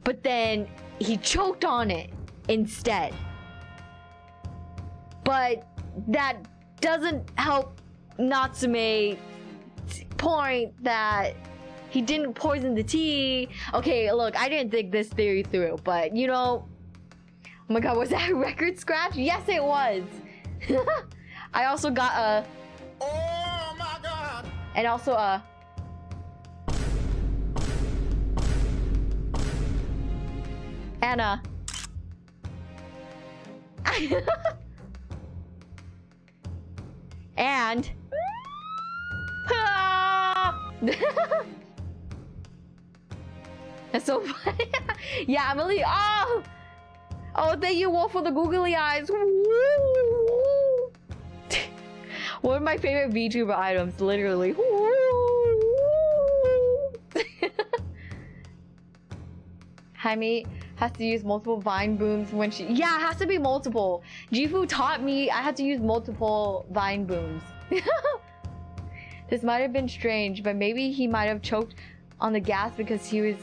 but then he choked on it instead. but that doesn't help Natsume's point that he didn't poison the tea. Okay, look, I didn't think this theory through, but you know, oh my god, was that a record scratch? Yes, it was. I also got a. Oh my god! And also a. And a. And. That's so funny. Yeah, I'm really. Oh! Oh, thank you, Wolf, for the googly eyes. One of my favorite VTuber items, literally. Hayami has to use multiple vine booms when she. Yeah, it has to be multiple. Jifu taught me I had to use multiple vine booms. This might have been strange, but maybe he might have choked on the gas because he was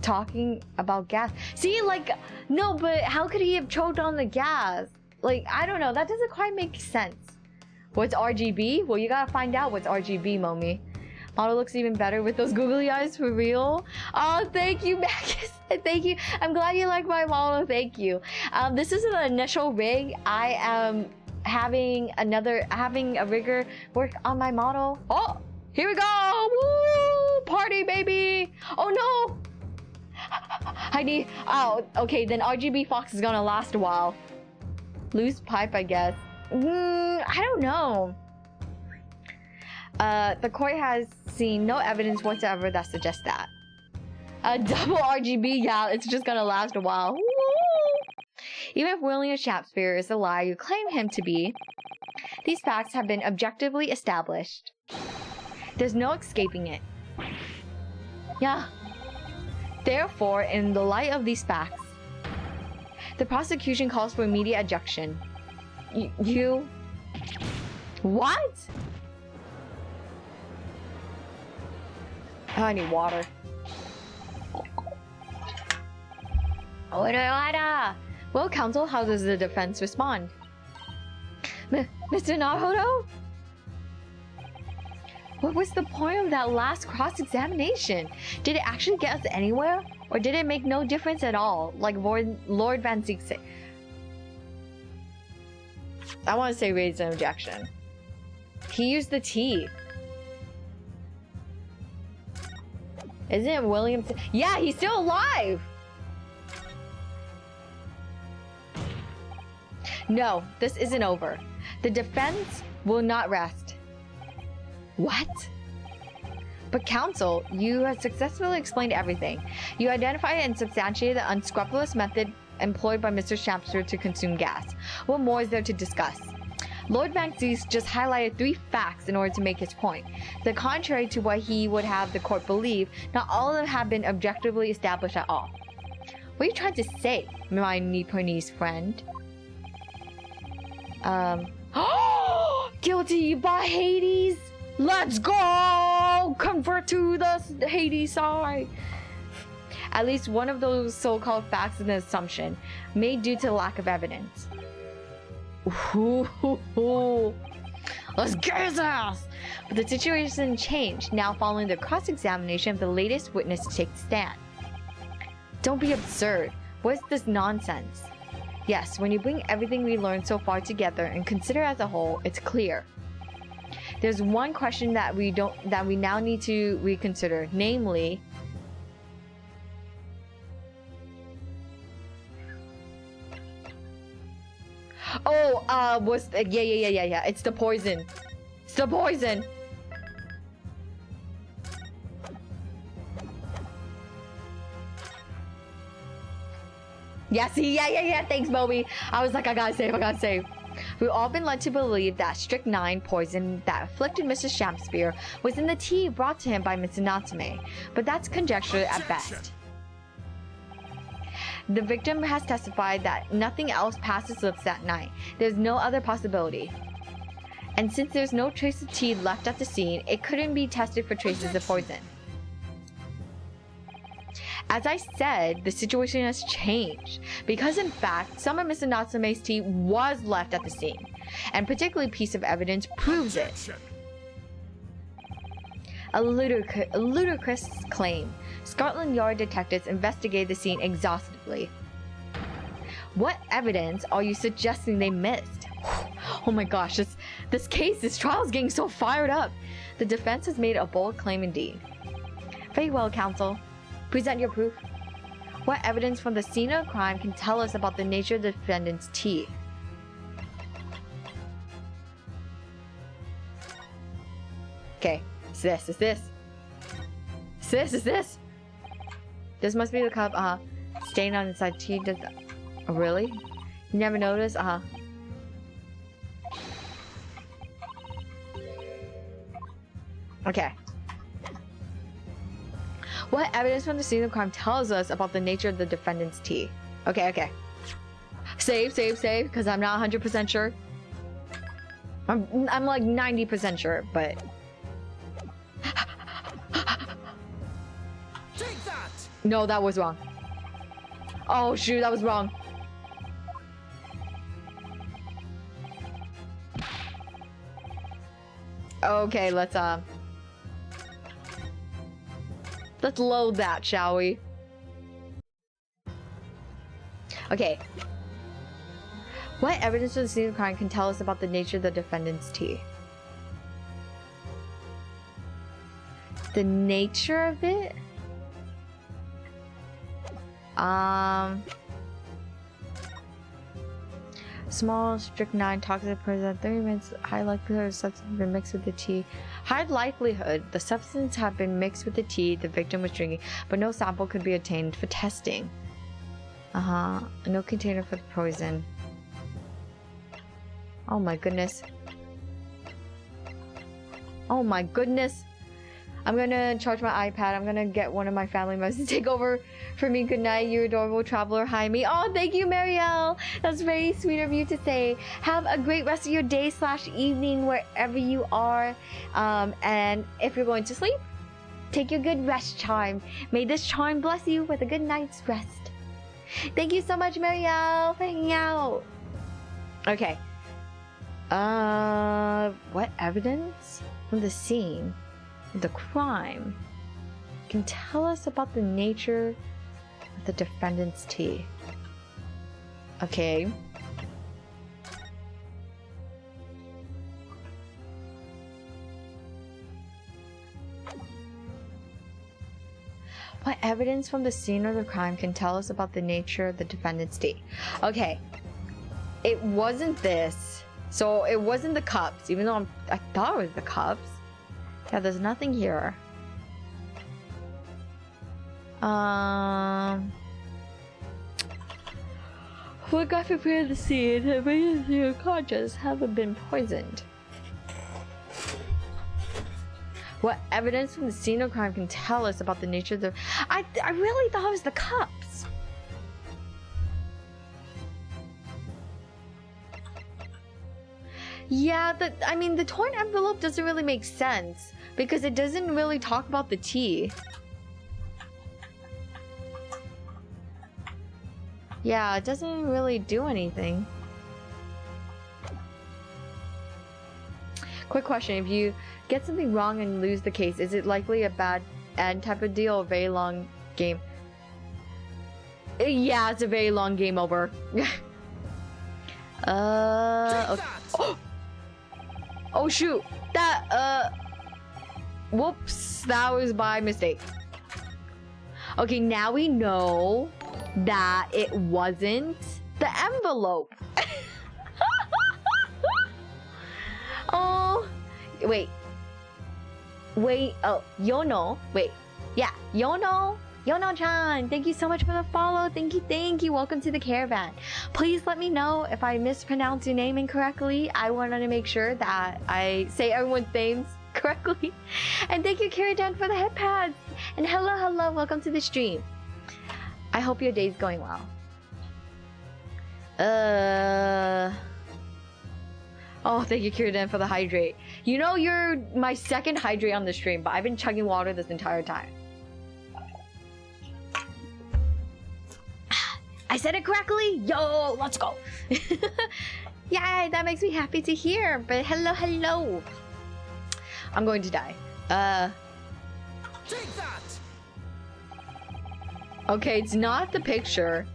talking about gas. See, like, no, but how could he have choked on the gas? Like, I don't know. That doesn't quite make sense. What's RGB? Well, you gotta find out what's RGB, Momi. Model looks even better with those googly eyes, for real. Oh, thank you, Magus. Thank you. I'm glad you like my model. Thank you. This is an initial rig. I am having a rigger work on my model. Oh, here we go. Woo! Party, baby. Oh no. I need. Oh, okay. Then RGB Fox is gonna last a while. Loose pipe, I guess. I don't know. The court has seen no evidence whatsoever that suggests that. Double RGB, yeah, it's just gonna last a while. Woo! Even if William Shakespeare is the liar you claim him to be, these facts have been objectively established. There's no escaping it. Yeah. Therefore, in the light of these facts, the prosecution calls for immediate ejection. You... What? Oh, I need water. Order. Well, counsel, how does the defense respond? Mr. Naruto? What was the point of that last cross-examination? Did it actually get us anywhere? Or did it make no difference at all? Like Lord Van Zeek said. I want to say raise an objection. He used the T. Isn't it William? Yeah, he's still alive! No, this isn't over. The defense will not rest. What? But counsel, you have successfully explained everything. You identified and substantiated the unscrupulous method employed by Mr. Shakespeare to consume gas. What more is there to discuss? Lord Van Zeek just highlighted 3 facts in order to make his point. The contrary to what he would have the court believe, not all of them have been objectively established at all. What are you trying to say, my Nipponese friend? Guilty by Hades? Let's go! Convert to the Hades side! At least one of those so-called facts is an assumption, made due to lack of evidence. Ooh, let's get his ass! But the situation changed, now following the cross-examination of the latest witness to take the stand. Don't be absurd. What is this nonsense? Yes, when you bring everything we learned so far together and consider as a whole, it's clear. There's one question that we now need to reconsider, namely, yeah. It's the poison. It's the poison. Yeah, see, yeah. Thanks, Moby. I was like, I gotta save. We've all been led to believe that strychnine poison that afflicted Mr. Shakespeare was in the tea brought to him by Mr. Natsume, but that's conjecture at best. The victim has testified that nothing else passed his lips that night. There's no other possibility. And since there's no trace of tea left at the scene, it couldn't be tested for traces of poison. As I said, the situation has changed, because in fact, some of Mr. Natsume's tea was left at the scene. and particularly piece of evidence proves it. A ludicrous claim. Scotland Yard detectives investigate the scene exhaustively. What evidence are you suggesting they missed? Oh my gosh, this trial is getting so fired up. The defense has made a bold claim indeed. Very well, counsel. Present your proof. What evidence from the scene of the crime can tell us about the nature of the defendant's teeth? Okay, it's this. This must be the cup, stain on inside teeth. Oh, really? You never noticed? Okay. What evidence from the scene of the crime tells us about the nature of the defendant's teeth? Okay. Save, because I'm not 100% sure. I'm like 90% sure, but... Take that! No, that was wrong. Oh shoot, that was wrong. Okay, let's load that, shall we? Okay. What evidence of the scene of crime can tell us about the nature of the defendant's teeth? The nature of it? Small strychnine toxic present 30 minutes. High likelihood of substance has been mixed with the tea. High likelihood the substance had been mixed with the tea the victim was drinking, but no sample could be obtained for testing. No container for the poison. Oh my goodness. Oh my goodness. I'm gonna charge my iPad. I'm gonna get one of my family members to take over for me. Good night, you adorable traveler, Hayami. Oh, thank you, Marielle. That's very sweet of you to say. Have a great rest of your day / evening wherever you are. And if you're going to sleep, take your good rest charm. May this charm bless you with a good night's rest. Thank you so much, Marielle, for hanging out. Okay. What evidence from the scene the crime can tell us about the nature of the defendant's teeth? Okay. What evidence from the scene of the crime can tell us about the nature of the defendant's teeth? Okay. It wasn't this. So it wasn't the cups, even though I thought it was the cups. Yeah, there's nothing here. What got prepared to see it? Your conscious haven't been poisoned. What evidence from the scene of crime can tell us about the nature of the... I really thought it was the cups. Yeah, I mean, the torn envelope doesn't really make sense because it doesn't really talk about the tea. Yeah, it doesn't really do anything. Quick question, if you get something wrong and lose the case, is it likely a bad end type of deal or a very long game? Yeah, it's a very long game over. Okay. Oh shoot! That whoops, that was by mistake. Okay, now we know that it wasn't the envelope. Oh, wait, oh, Yono, wait, yeah, Yono-chan, thank you so much for the follow. Thank you. Welcome to the caravan. Please let me know if I mispronounced your name incorrectly. I wanted to make sure that I say everyone's names correctly. And thank you, Kiridan, for the head pads. And hello, welcome to the stream. I hope your day's going well. Oh, thank you, Kiridan, for the hydrate. You know, you're my second hydrate on the stream, but I've been chugging water this entire time. I said it correctly? Yo, let's go. Yay, that makes me happy to hear. But hello. I'm going to die. Take that! Okay, it's not the picture.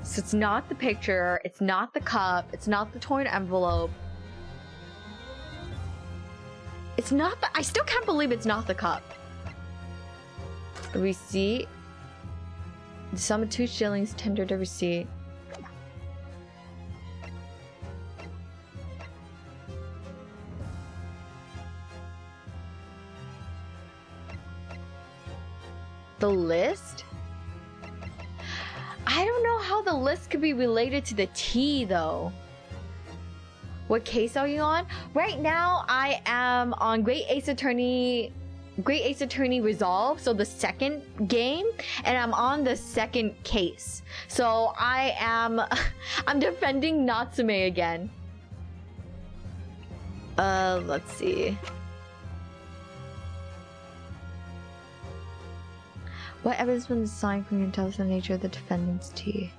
So it's not the picture, it's not the cup, it's not the torn envelope. It's not the, I still can't believe it's not the cup. The receipt. The sum of 2 shillings tendered a receipt. The list? I don't know how the list could be related to the tea though. What case are you on? Right now I am on Great Ace Attorney Resolve, so the second game, and I'm on the second case. So I'm defending Natsume again. Let's see. What evidence was assigned from you tell us the nature of the defendant's tea?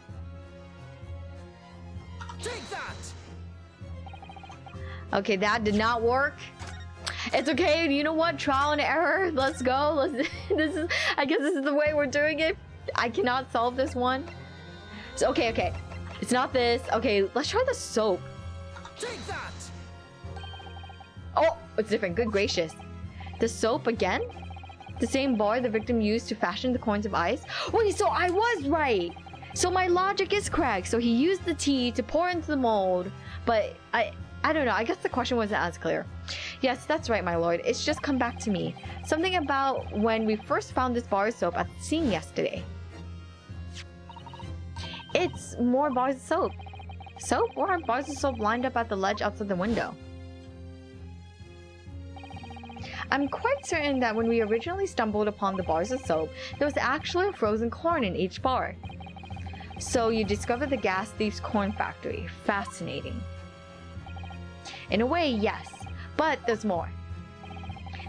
Take that! Okay, that did not work. It's okay. You know what? Trial and error. Let's go. I guess this is the way we're doing it. I cannot solve this one. So okay. It's not this. Okay, let's try the soap. Take that! Oh, it's different. Good gracious. The soap again? The same bar the victim used to fashion the coins of ice? Wait, so I was right. So my logic is correct. So he used the tea to pour into the mold, but I don't know. I guess the question wasn't as clear. Yes, that's right, my lord. It's just come back to me. Something about when we first found this bar of soap at the scene yesterday. It's more bars of soap. Soap? Or are bars of soap lined up at the ledge outside the window? I'm quite certain that when we originally stumbled upon the bars of soap, there was actually a frozen corn in each bar. So you discovered the gas thief's corn factory. Fascinating. In a way, yes, but there's more.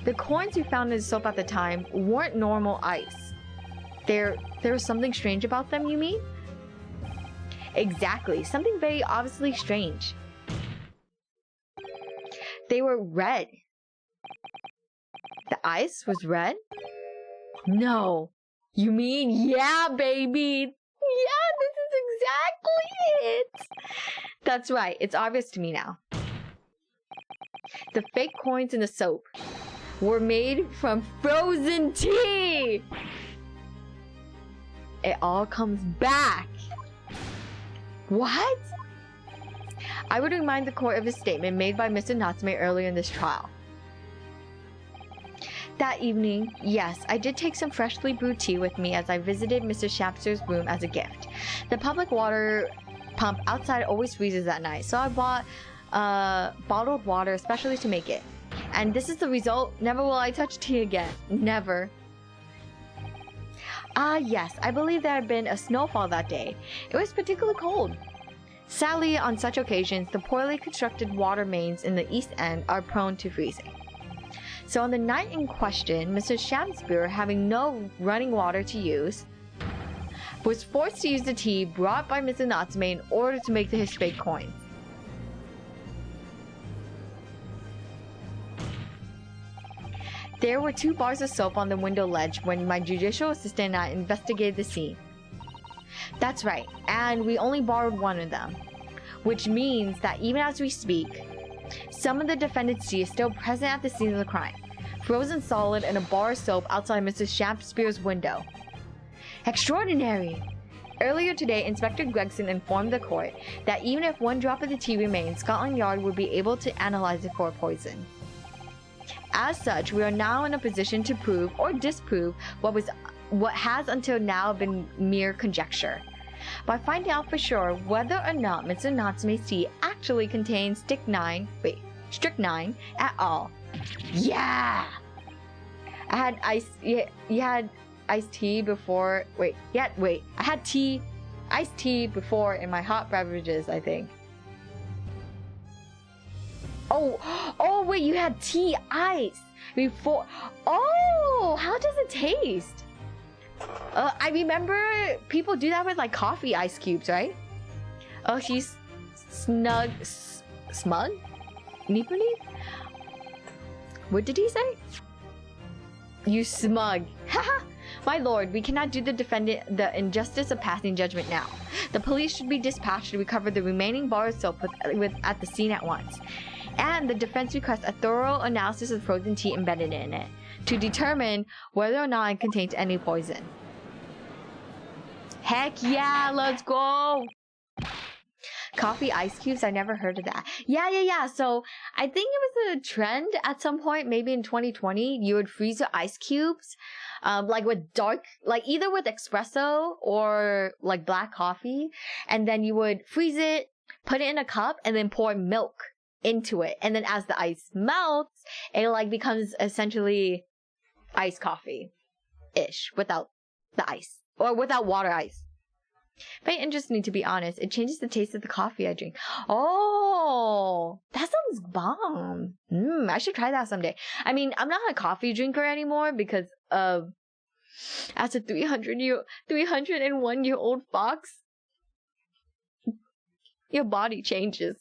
The coins we found in the soap at the time weren't normal ice. There was something strange about them, you mean? Exactly, something very obviously strange. They were red. The ice was red? No. You mean, yeah, baby. Yeah, this is exactly it. That's right. It's obvious to me now. The fake coins in the soap were made from frozen tea. It all comes back. What? I would remind the court of a statement made by Mr. Natsume earlier in this trial. That evening, yes, I did take some freshly brewed tea with me as I visited Mr. Shapster's room as a gift. The public water pump outside always freezes at night, so I bought bottled water especially to make it. And this is the result. Never will I touch tea again. Never. Yes, I believe there had been a snowfall that day. It was particularly cold. Sadly, on such occasions, the poorly constructed water mains in the east end are prone to freezing. So on the night in question, Mr. Shapster, having no running water to use, was forced to use the tea brought by Mr. Natsume in order to make his fake coins. There were 2 bars of soap on the window ledge when my judicial assistant and I investigated the scene. That's right, and we only borrowed 1 of them, which means that even as we speak, some of the defendant's tea is still present at the scene of the crime, frozen solid in a bar of soap outside Mr. Shapster's window. Extraordinary! Earlier today, Inspector Gregson informed the court that even if 1 drop of the tea remained, Scotland Yard would be able to analyze it for poison. As such, we are now in a position to prove or disprove what has until now been mere conjecture, by finding out for sure whether or not Mr. Natsume's tea actually contains strychnine at all. Yeah! I had you had iced tea before. I had iced tea before in my hot beverages, I think. Oh wait, you had tea ice before. Oh, how does it taste? I remember people do that with like coffee ice cubes, right? Oh, she's smug? Nipuni? What did he say? You smug. Haha! My lord, we cannot do the injustice of passing judgment now. The police should be dispatched to recover the remaining bar of soap at the scene at once. And the defense requests a thorough analysis of frozen tea embedded in it to determine whether or not it contains any poison. Heck yeah, let's go! Coffee ice cubes, I never heard of that. Yeah. So I think it was a trend at some point, maybe in 2020. You would freeze your ice cubes, like with dark, like either with espresso or like black coffee, and then you would freeze it, put it in a cup, and then pour milk into it. And then as the ice melts, it like becomes essentially iced coffee-ish without the ice or without water ice. Very interesting, to be honest. It changes the taste of the coffee I drink. Oh, that sounds bomb. I should try that someday. I mean, I'm not a coffee drinker anymore because as a 301-year-old fox, your body changes.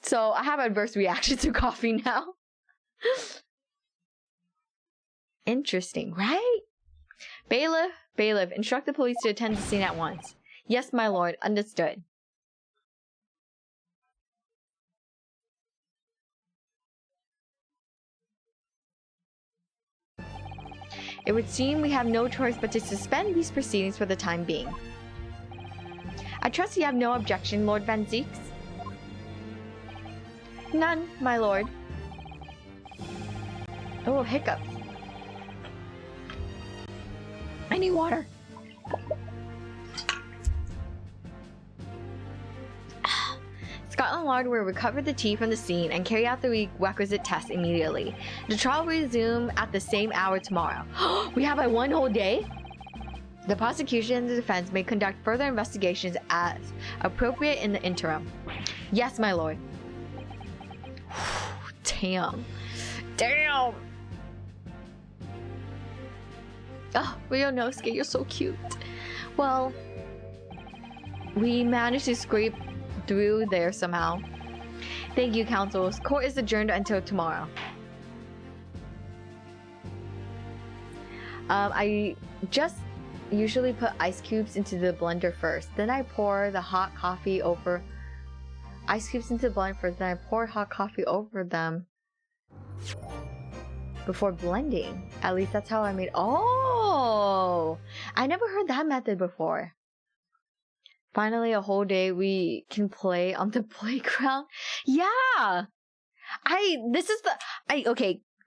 So I have adverse reactions to coffee now. Interesting, right? Bailiff, instruct the police to attend the scene at once. Yes, my lord, understood. It would seem we have no choice but to suspend these proceedings for the time being. I trust you have no objection, Lord Van Zeeks? None, my lord. Oh, hiccups. I need water. Scotland Yard will recover the tea from the scene and carry out the requisite tests immediately. The trial will resume at the same hour tomorrow. We have like one whole day? The prosecution and the defense may conduct further investigations as appropriate in the interim. Yes, my lord. Damn. Oh, Ryonosuke, you're so cute. Well, we managed to scrape through there somehow. Thank you, counsels. Court is adjourned until tomorrow. I just usually put ice cubes into the blender first. Then I pour the hot coffee over... Ice cubes into the blender first, then I pour hot coffee over them before blending. At least that's how I made... Oh! I never heard that method before. Finally, a whole day we can play on the playground. Yeah! Okay,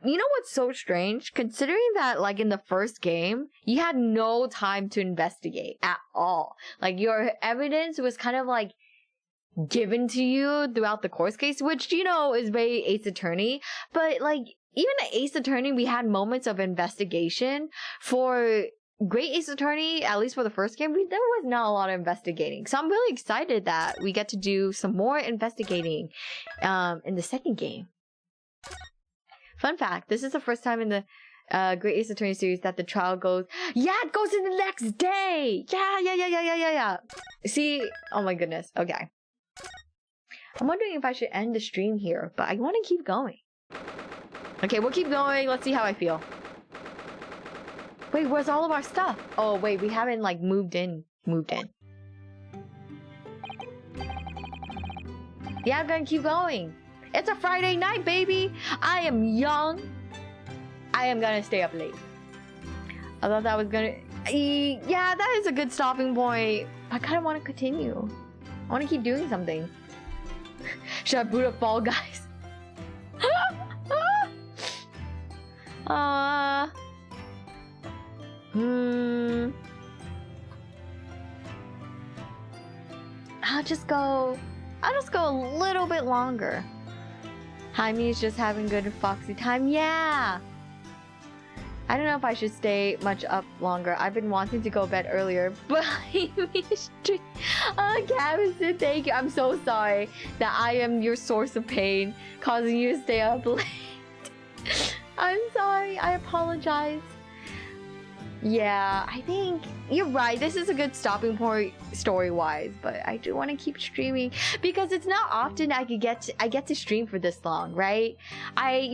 you know what's so strange? Considering that, like, in the first game, you had no time to investigate at all. Like, your evidence was kind of, like, given to you throughout the court case, which, you know, is very Ace Attorney. But, like, even at Ace Attorney, we had moments of investigation. For Great Ace Attorney, at least for the first game, there was not a lot of investigating. So I'm really excited that we get to do some more investigating in the second game. Fun fact, this is the first time in the Great Ace Attorney series that the trial goes... Yeah, it goes in the next day! Yeah. See? Oh my goodness. Okay. I'm wondering if I should end the stream here, but I want to keep going. Okay, we'll keep going. Let's see how I feel. Wait, where's all of our stuff? Oh, wait, we haven't, like, moved in. Yeah, I'm gonna keep going. It's a Friday night, baby. I am young. I am gonna stay up late. I thought that was gonna... Yeah, that is a good stopping point. I kind of want to continue. I want to keep doing something. Should I boot up Fall Guys? I'll just go a little bit longer. Jaime's just having good foxy time. Yeah. I don't know if I should stay much up longer. I've been wanting to go to bed earlier, but Gavin said thank you. I'm so sorry that I am your source of pain, causing you to stay up late. I'm sorry. I apologize. Yeah, I think you're right. This is a good stopping point story-wise, but I do want to keep streaming because it's not often I get to stream for this long, right?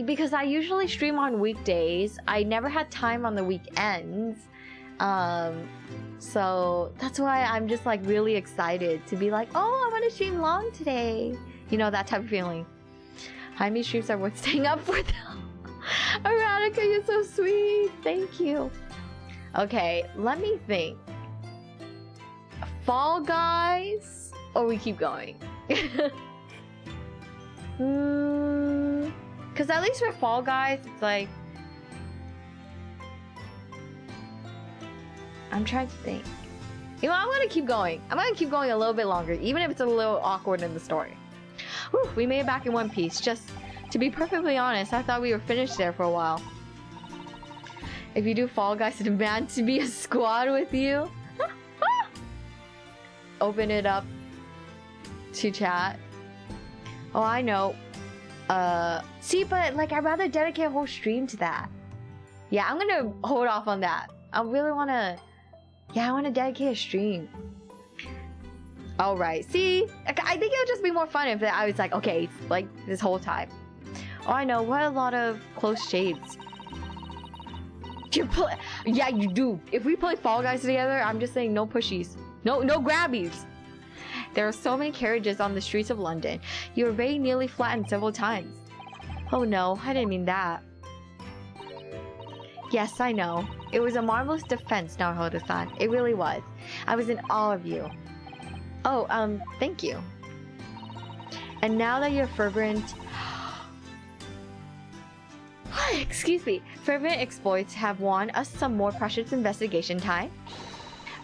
Because I usually stream on weekdays. I never had time on the weekends. So that's why I'm just like really excited to be like, oh, I want to stream long today. You know, that type of feeling. Hayami streams are worth staying up for though. Erotica, you're so sweet. Thank you. Okay, let me think. Fall Guys, or we keep going? Because at least for Fall Guys, it's like... I'm trying to think. You know, I'm gonna keep going. I'm gonna keep going a little bit longer, even if it's a little awkward in the story. Whew, we made it back in one piece. Just to be perfectly honest, I thought we were finished there for a while. If you do Fall Guys, demand to be a squad with you. Open it up to chat. Oh, I know. See, but like I'd rather dedicate a whole stream to that. Yeah, I'm gonna hold off on that. I really wanna... Yeah, I wanna dedicate a stream. Alright, see? I think it would just be more fun if I was like, okay, like this whole time. Oh, I know. What a lot of close shades. Yeah, you do. If we play Fall Guys together, I'm just saying no pushies. No grabbies. There are so many carriages on the streets of London. You were very nearly flattened several times. Oh no, I didn't mean that. Yes, I know. It was a marvelous defense, Naruhodo-san. It really was. I was in awe of you. Oh, thank you. And now that you're fervent... Excuse me. Fervent exploits have won us some more precious investigation time.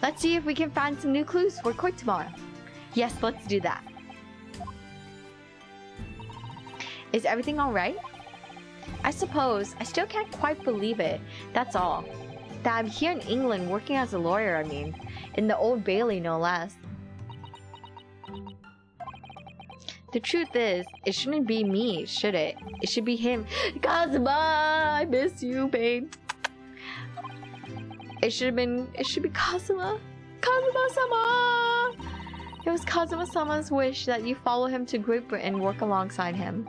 Let's see if we can find some new clues for court tomorrow. Yes, let's do that. Is everything alright? I suppose. I still can't quite believe it. That's all. That I'm here in England working as a lawyer, I mean. In the Old Bailey, no less. The truth is, it shouldn't be me, should it? It should be him. Kazuma, I miss you, babe. It should be Kazuma. Kazuma-sama! It was Kazuma-sama's wish that you follow him to Great Britain and work alongside him.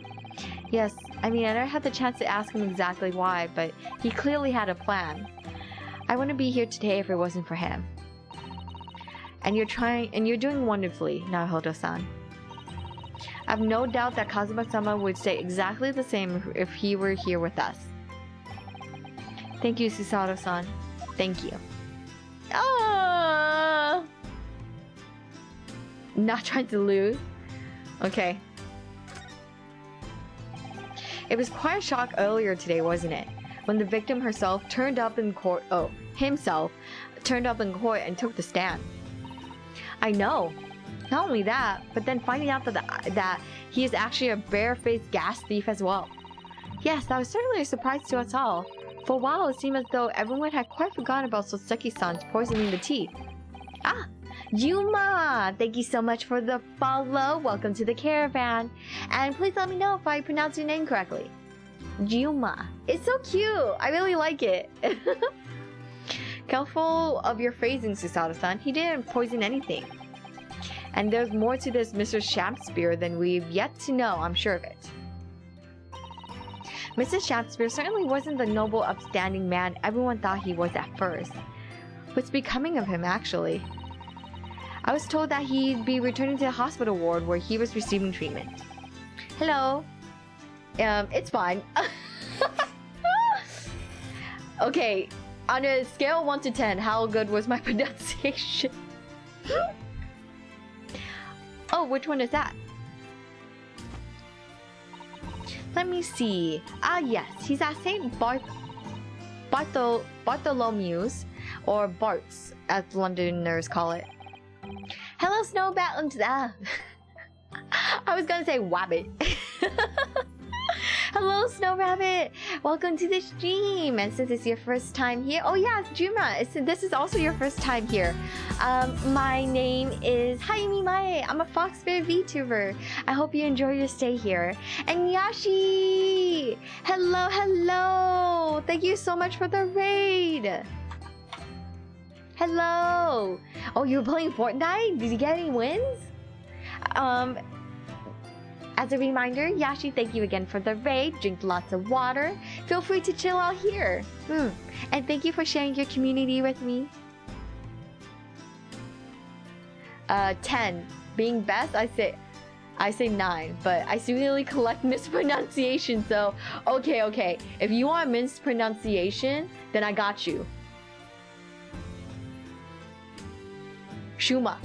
Yes, I mean, I never had the chance to ask him exactly why, but he clearly had a plan. I wouldn't be here today if it wasn't for him. And you're doing wonderfully, Naruhodo-san. I have no doubt that Kazuma-sama would say exactly the same if he were here with us. Thank you, Susato-san. Thank you. Ah! Not trying to lose. Okay. It was quite a shock earlier today, wasn't it? When the victim herself turned up in court. Oh, himself turned up in court and took the stand. I know. Not only that, but then finding out that he is actually a barefaced gas thief as well. Yes, that was certainly a surprise to us all. For a while, it seemed as though everyone had quite forgotten about Soseki-san's poisoning the tea. Ah, Yuma! Thank you so much for the follow. Welcome to the caravan. And please let me know if I pronounce your name correctly. Yuma. It's so cute. I really like it. Careful of your phrasing, Susato-san. He didn't poison anything. And there's more to this Mr. Shakespeare than we've yet to know, I'm sure of it. Mr. Shakespeare certainly wasn't the noble, upstanding man everyone thought he was at first. What's becoming of him, actually? I was told that he'd be returning to the hospital ward where he was receiving treatment. Hello. It's fine. Okay, on a scale of 1 to 10, how good was my pronunciation? Oh, which one is that? Let me see. Ah, yes. He's at St. Bartholomew's, or Bart's, as Londoners call it. Hello, Snowbat. I was gonna say Wabbit. Hello, Snow Rabbit. Welcome to the stream. And since it's your first time here, oh yeah, Juma, this is also your first time here. My name is Hayami Mae. I'm a Foxbear VTuber. I hope you enjoy your stay here. And Yashi, hello. Thank you so much for the raid. Hello. Oh, you were playing Fortnite? Did you get any wins? As a reminder, Yashi, thank you again for the raid. Drink lots of water. Feel free to chill out here. And thank you for sharing your community with me. 10. Being best, I say 9, but I really collect mispronunciation, so okay. If you want mispronunciation, then I got you. Shuma.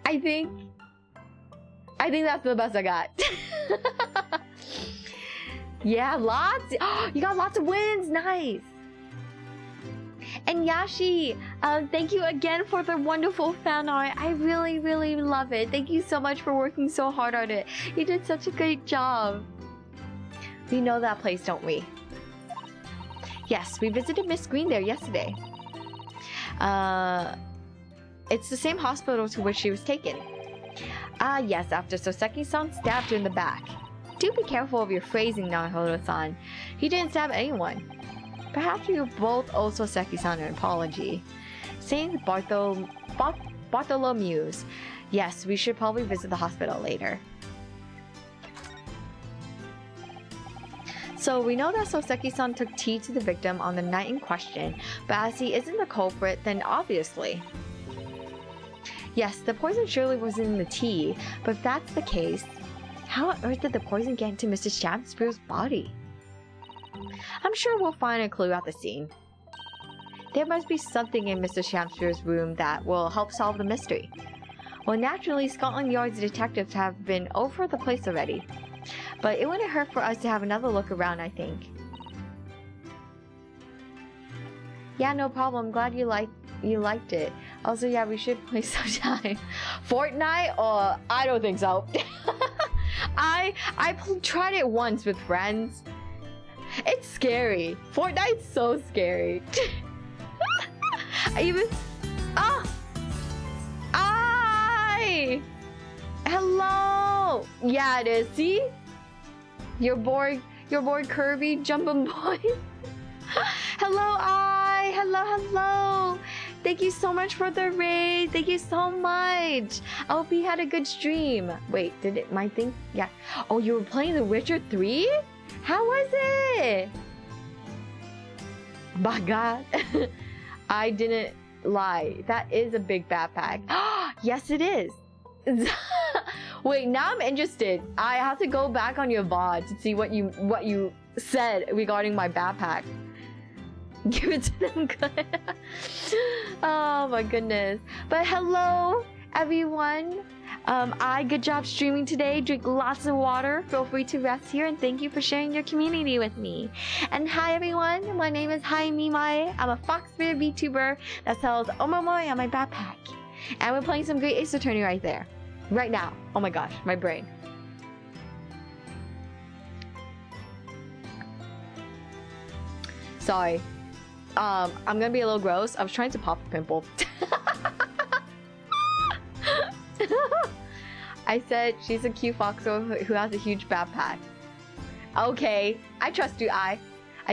I think that's the best I got. Yeah, lots. Oh, you got lots of wins. Nice. And Yashi, thank you again for the wonderful fan art. I really love it. Thank you so much for working so hard on it. You did such a great job. We know that place, don't we? Yes, we visited Miss Green there yesterday. It's the same hospital to which she was taken. Yes, after Soseki-san stabbed her in the back. Do be careful of your phrasing, Naruto-san. He didn't stab anyone. Perhaps you both owe Soseki-san an apology. Saint Bartholomew's. Yes, we should probably visit the hospital later. So we know that Soseki-san took tea to the victim on the night in question, but as he isn't the culprit, then obviously. Yes, the poison surely was in the tea, but if that's the case, how on earth did the poison get into Mr. Shakespeare's body? I'm sure we'll find a clue at the scene. There must be something in Mr. Shakespeare's room that will help solve the mystery. Well, naturally, Scotland Yard's detectives have been over the place already. But it wouldn't hurt for us to have another look around, I think. Yeah, no problem. Glad you liked it. Also, yeah, we should play sometime. Fortnite? I don't think so. I tried it once with friends. It's scary. Fortnite's so scary. Hello. Yeah, it is. See? Your boy Kirby, jumping boy. Hello. Thank you so much for the raid. Thank you so much. I hope you had a good stream. Wait, did it my thing? Yeah. Oh, you were playing The Witcher 3? How was it? My God. I didn't lie. That is a big backpack. Yes, it is. Wait, now I'm interested. I have to go back on your VOD to see what you said regarding my backpack. Give it to them good. Oh my goodness. But hello, everyone. Good job streaming today. Drink lots of water. Feel free to rest here, and thank you for sharing your community with me. And hi everyone, my name is Hayami Mae. I'm a ENVtuber that sells omamoris on my backpack. And we're playing some great Ace Attorney right there. Right now. Oh my gosh, my brain. Sorry. I'm gonna be a little gross. I was trying to pop a pimple. I said she's a cute foxo who has a huge backpack. Okay, I trust you. I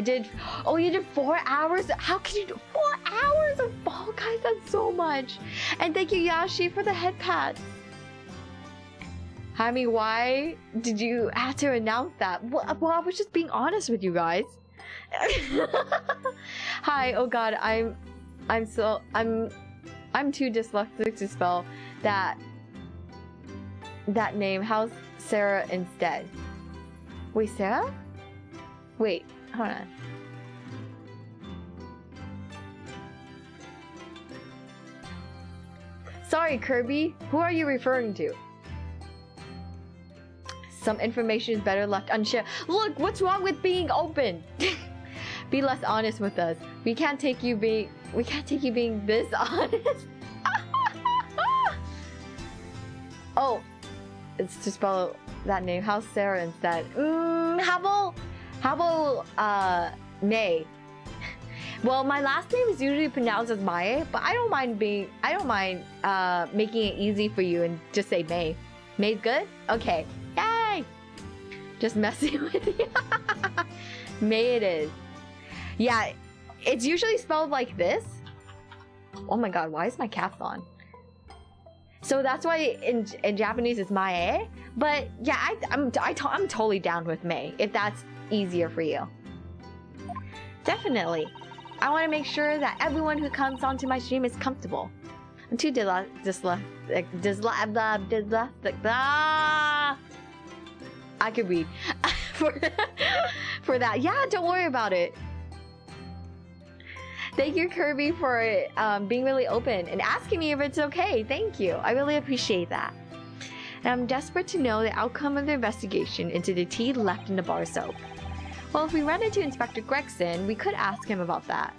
did. Oh, you did 4 hours? How can you do 4 hours of Fall Guys? That's so much. And thank you, Yashi, for the head pats. I mean, why did you have to announce that? Well, I was just being honest with you guys. Hi. Oh God, I'm too dyslexic to spell that name. How's Sarah instead? Wait, Sarah? Wait, hold on. Sorry, Kirby. Who are you referring to? Some information is better left unshared. Look, what's wrong with being open? Be less honest with us. We can't take you being this honest. Oh, it's to spell that name. How's Sarah instead? How about May? Well, my last name is usually pronounced as Mae, but I don't mind making it easy for you and just say May. May's good? Okay. Yay! Just messing with you. May it is. Yeah, it's usually spelled like this. Oh my god, why is my cap on? So that's why in Japanese it's Mae. But yeah, I'm totally down with May if that's easier for you. Definitely. I want to make sure that everyone who comes onto my stream is comfortable. I'm too I could read for that. Yeah, don't worry about it. Thank you, Kirby, for being really open and asking me if it's okay. Thank you. I really appreciate that. And I'm desperate to know the outcome of the investigation into the tea left in the bar soap. Well, if we run into Inspector Gregson, we could ask him about that.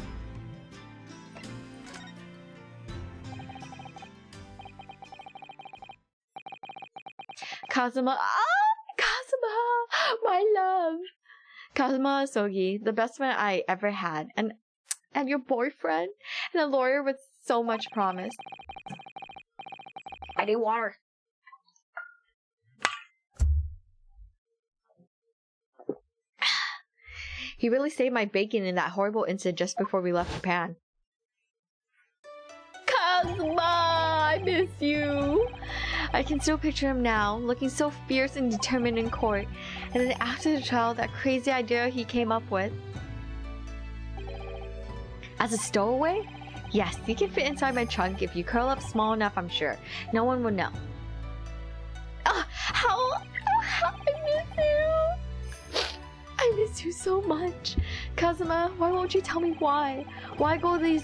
Kazuma, Kazuma, my love. Kazuma Asogi, the best friend I ever had, and your boyfriend, and a lawyer with so much promise. I need water. He really saved my bacon in that horrible incident just before we left Japan. Kazuma, I miss you. I can still picture him now, looking so fierce and determined in court. And then after the trial, that crazy idea he came up with. As a stowaway? Yes, you can fit inside my trunk if you curl up small enough, I'm sure. No one would know. How I miss you. I miss you so much. Kazuma, why won't you tell me why? Why go to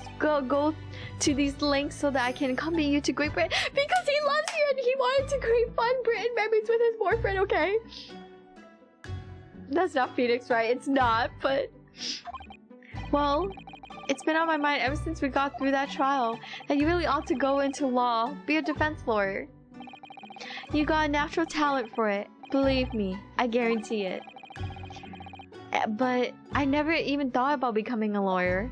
these lengths so that I can accompany you to Great Britain? Because he loves you and he wanted to create fun Britain memories with his boyfriend, okay? That's not Phoenix, right? It's not, but... Well, it's been on my mind ever since we got through that trial that you really ought to go into law, be a defense lawyer. You got a natural talent for it. Believe me, I guarantee it. But I never even thought about becoming a lawyer.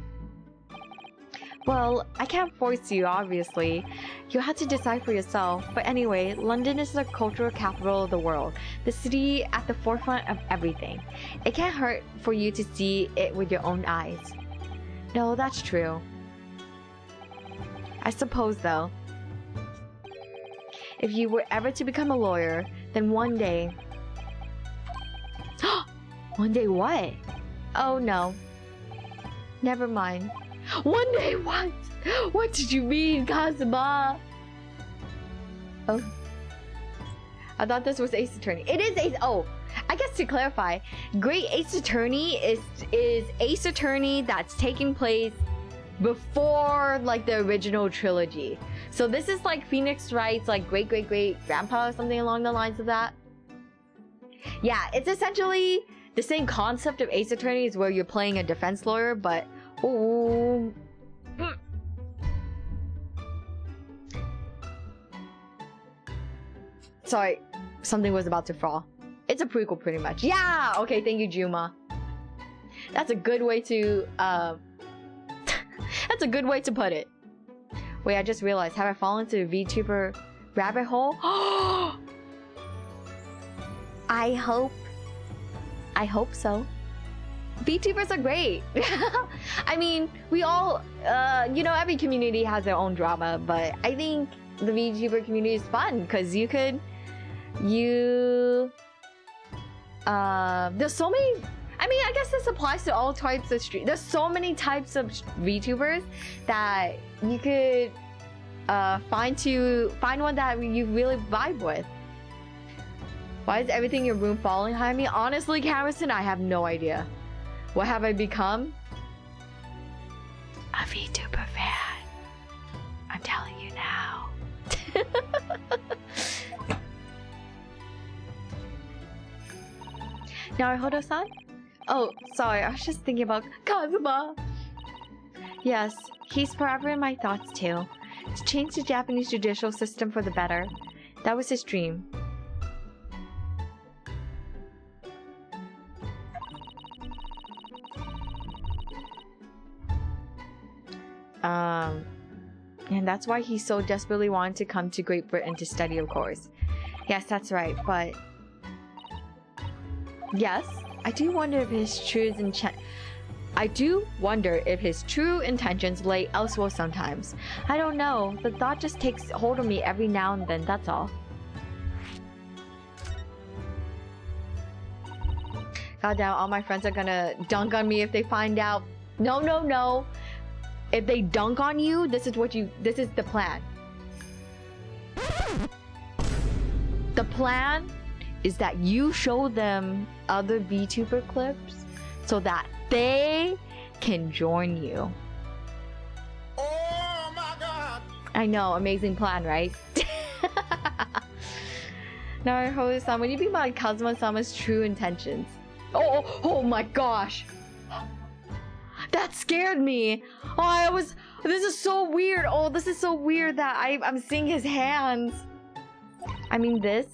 Well, I can't force you, obviously. You'll have to decide for yourself. But anyway, London is the cultural capital of the world. The city at the forefront of everything. It can't hurt for you to see it with your own eyes. No, that's true. I suppose, though, if you were ever to become a lawyer, then one day... One day what? Oh no. Never mind. One day what? What did you mean, Kazuma? Oh. I thought this was Ace Attorney. It is Ace... Oh, I guess to clarify, Great Ace Attorney is Ace Attorney that's taking place before, like, the original trilogy. So this is like Phoenix Wright's, like, great-great-great-grandpa or something along the lines of that. Yeah, it's essentially... the same concept of Ace Attorney is where you're playing a defense lawyer, but... Ooh. Sorry, something was about to fall. It's a prequel, pretty much. Yeah! Okay, thank you, Juma. That's a good way to... That's a good way to put it. Wait, I just realized. Have I fallen into the VTuber rabbit hole? I hope so. VTubers are great. I mean, we all, you know, every community has their own drama, but I think the VTuber community is fun because there's so many. I mean, I guess this applies to all types of stream. There's so many types of VTubers that you could find one that you really vibe with. Why is everything in your room falling behind me? Honestly, Camerson, I have no idea. What have I become? A VTuber fan. I'm telling you now. Naruhodo-san? Oh, sorry, I was just thinking about Kazuma. Yes, he's forever in my thoughts too. To change the Japanese judicial system for the better. That was his dream. And that's why he so desperately wanted to come to Great Britain to study, of course. Yes, that's right, but... Yes? I do wonder if his true intentions lay elsewhere sometimes. I don't know. The thought just takes hold of me every now and then, that's all. Goddamn, all my friends are gonna dunk on me if they find out. No, no, no. If they dunk on you, this is the plan. The plan is that you show them other VTuber clips so that they can join you. Oh my god! I know, amazing plan, right? Naruto-san, would you be my Kazuma-sama's true intentions? Oh my gosh! That scared me! This is so weird! Oh, this is so weird that I'm seeing his hands! I mean his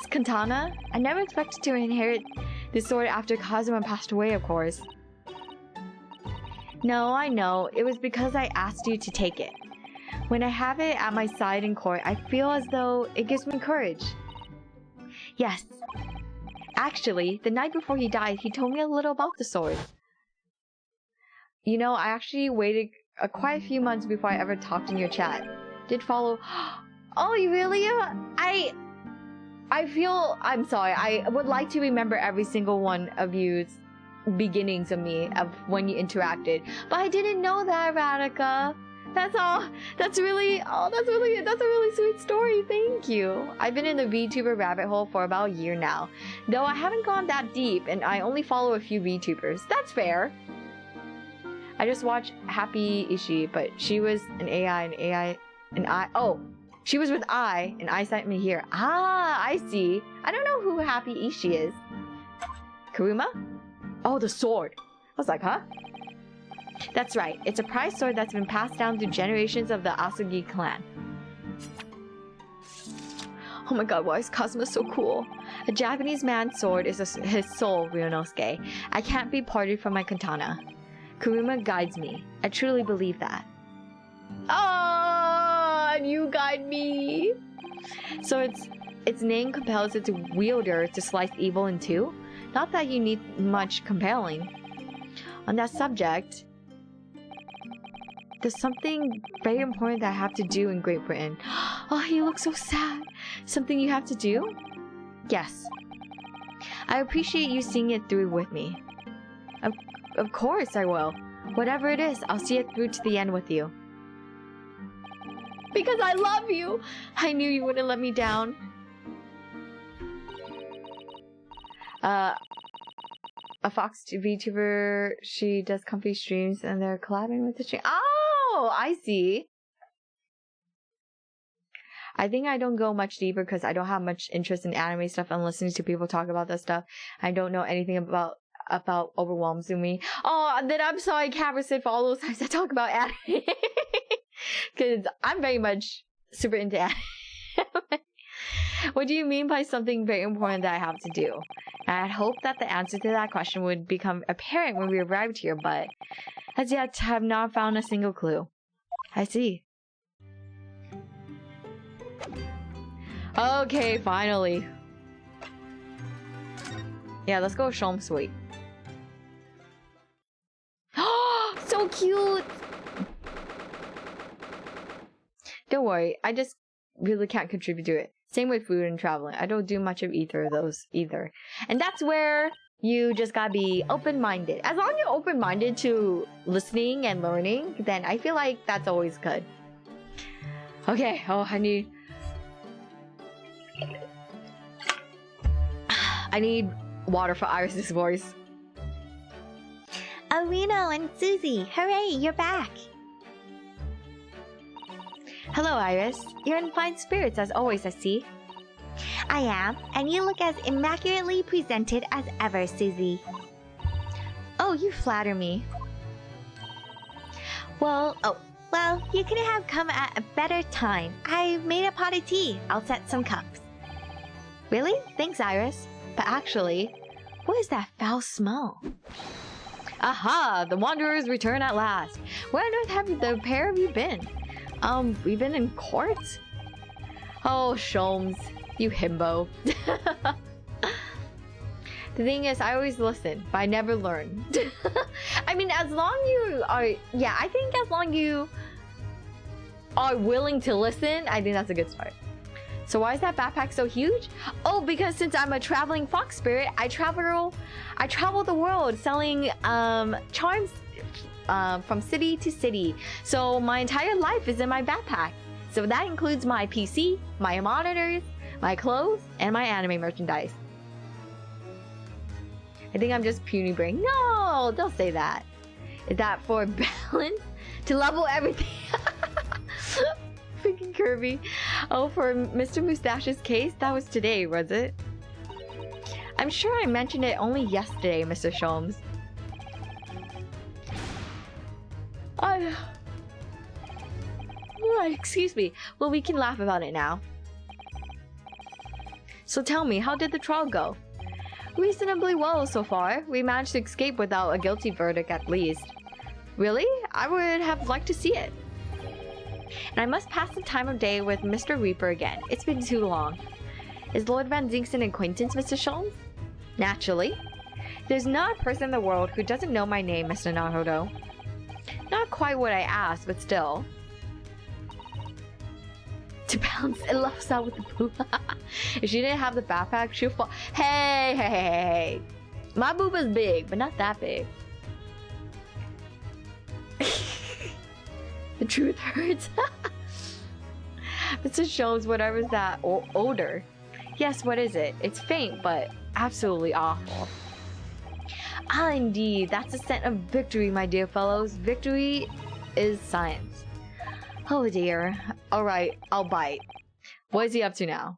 katana? I never expected to inherit this sword after Kazuma passed away, of course. No, I know. It was because I asked you to take it. When I have it at my side in court, I feel as though it gives me courage. Yes. Actually, the night before he died, he told me a little about the sword. You know, I actually waited quite a few months before I ever talked in your chat. Did follow... Oh, you really? I'm sorry. I would like to remember every single one of you's beginnings of me, of when you interacted. But I didn't know that, Radhika. That's all. That's a really sweet story. Thank you. I've been in the VTuber rabbit hole for about a year now. Though I haven't gone that deep, and I only follow a few VTubers. That's fair. I just watched Happy Ishii, but she was an AI, she was with and I sent me here. Ah, I see. I don't know who Happy Ishii is. Kuruma? Oh, the sword. I was like, huh? That's right. It's a prized sword that's been passed down through generations of the Asugi clan. Oh my god, why is Kazuma so cool? A Japanese man's sword is his soul, Ryunosuke. I can't be parted from my katana. Kuruma guides me. I truly believe that. Ah, you guide me. So its name compels its wielder to slice evil in two? Not that you need much compelling. On that subject, there's something very important that I have to do in Great Britain. Oh, he looks so sad. Something you have to do? Yes. I appreciate you seeing it through with me. Of course I will. Whatever it is, I'll see it through to the end with you. Because I love you! I knew you wouldn't let me down. A Fox VTuber, she does comfy streams and they're collabing with the stream. Oh, I see. I think I don't go much deeper because I don't have much interest in anime stuff and listening to people talk about that stuff. I don't know anything about overwhelms me. Oh, then I'm sorry, Cabra said for all those times I talk about anime. Because I'm very much super into anime. What do you mean by something very important that I have to do? I hope that the answer to that question would become apparent when we arrived here, but as yet have not found a single clue. I see. Okay, finally. Yeah, let's go show him sweet. Oh, so cute! Don't worry, I just really can't contribute to it. Same with food and traveling. I don't do much of either of those either. And that's where you just gotta be open-minded. As long as you're open-minded to listening and learning, then I feel like that's always good. Okay, oh, I need water for Iris's voice. Oh, Reno and Susie, hooray, you're back. Hello, Iris. You're in fine spirits as always, I see. I am, and you look as immaculately presented as ever, Susie. Oh, you flatter me. Well, you could have come at a better time. I've made a pot of tea. I'll set some cups. Really? Thanks, Iris. But actually, what is that foul smell? Aha! The Wanderers return at last. Where on earth have the pair of you been? We've been in court? Oh, Sholmes, you himbo. The thing is, I always listen, but I never learn. I mean, as long you are, yeah, I think as long you are willing to listen, I think that's a good start. So why is that backpack so huge? Oh, because since I'm a traveling fox spirit, I travel the world selling charms from city to city. So my entire life is in my backpack. So that includes my PC, my monitors, my clothes, and my anime merchandise. I think I'm just puny brain. No, don't say that. Is that for balance? To level everything? Freaking Kirby. Oh, for Mr. Mustache's case? That was today, was it? I'm sure I mentioned it only yesterday, Mr. Sholmes. Excuse me. Well, we can laugh about it now. So tell me, how did the trial go? Reasonably well so far. We managed to escape without a guilty verdict at least. Really? I would have liked to see it. And I must pass the time of day with Mr. Reaper again. It's been too long. Is Lord Van Zinks an acquaintance, Mr. Sholmes? Naturally. There's not a person in the world who doesn't know my name, Mr. Naruto. Not quite what I asked, but still. To balance it loves out with the boob. If she didn't have the backpack, she'll fall. Hey. My boob is big, but not that big. The truth hurts. Mr. Sholmes, whatever's that odor. Yes, what is it? It's faint, but absolutely awful. Ah, indeed. That's a scent of victory, my dear fellows. Victory is science. Oh dear. Alright, I'll bite. What is he up to now?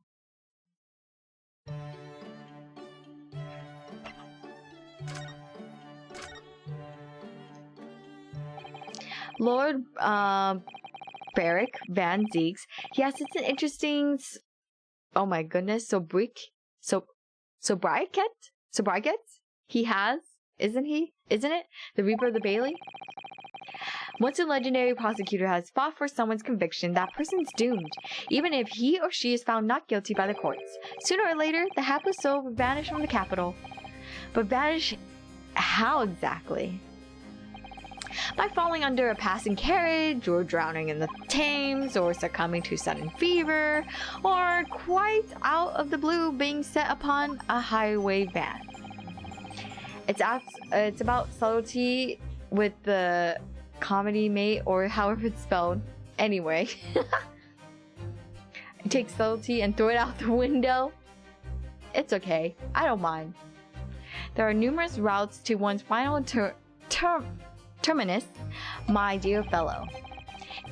Lord Barrick Van Zinks. Yes, it's an interesting. Oh my goodness, Sobriquet. He has, isn't he? Isn't it? The Reaper of the Bailey? Once a legendary prosecutor has fought for someone's conviction, that person's doomed, even if he or she is found not guilty by the courts. Sooner or later, the hapless soul will vanish from the capital. But vanish how exactly? By falling under a passing carriage, or drowning in the Thames, or succumbing to sudden fever, or quite out of the blue being set upon a highway van. It's about subtlety with the comedy mate, or however it's spelled. Anyway. Take subtlety and throw it out the window. It's okay. I don't mind. There are numerous routes to one's final terminus, my dear fellow.